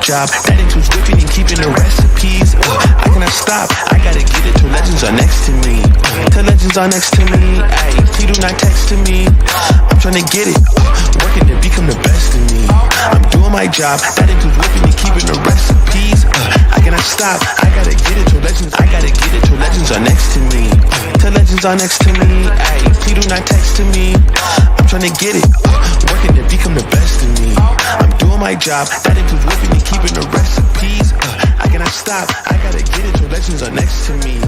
job. That includes whipping and keeping the recipes. I cannot stop, I gotta get it till legends are next to me. Till legends are next to me. Ayy, please do not text to me. I'm trying to get it, working to become the best of me. I'm doing my job. That includes whipping and keeping the recipes. I cannot stop, I gotta get it till legends. I gotta get it till legends are next to me. Till legends are next to me. Ayy, please do not text to me. I'm trying to get it, working to become the best of me. I'm doing my job. That includes whipping and keeping the recipes. I cannot stop, I gotta get it till legends are next to me.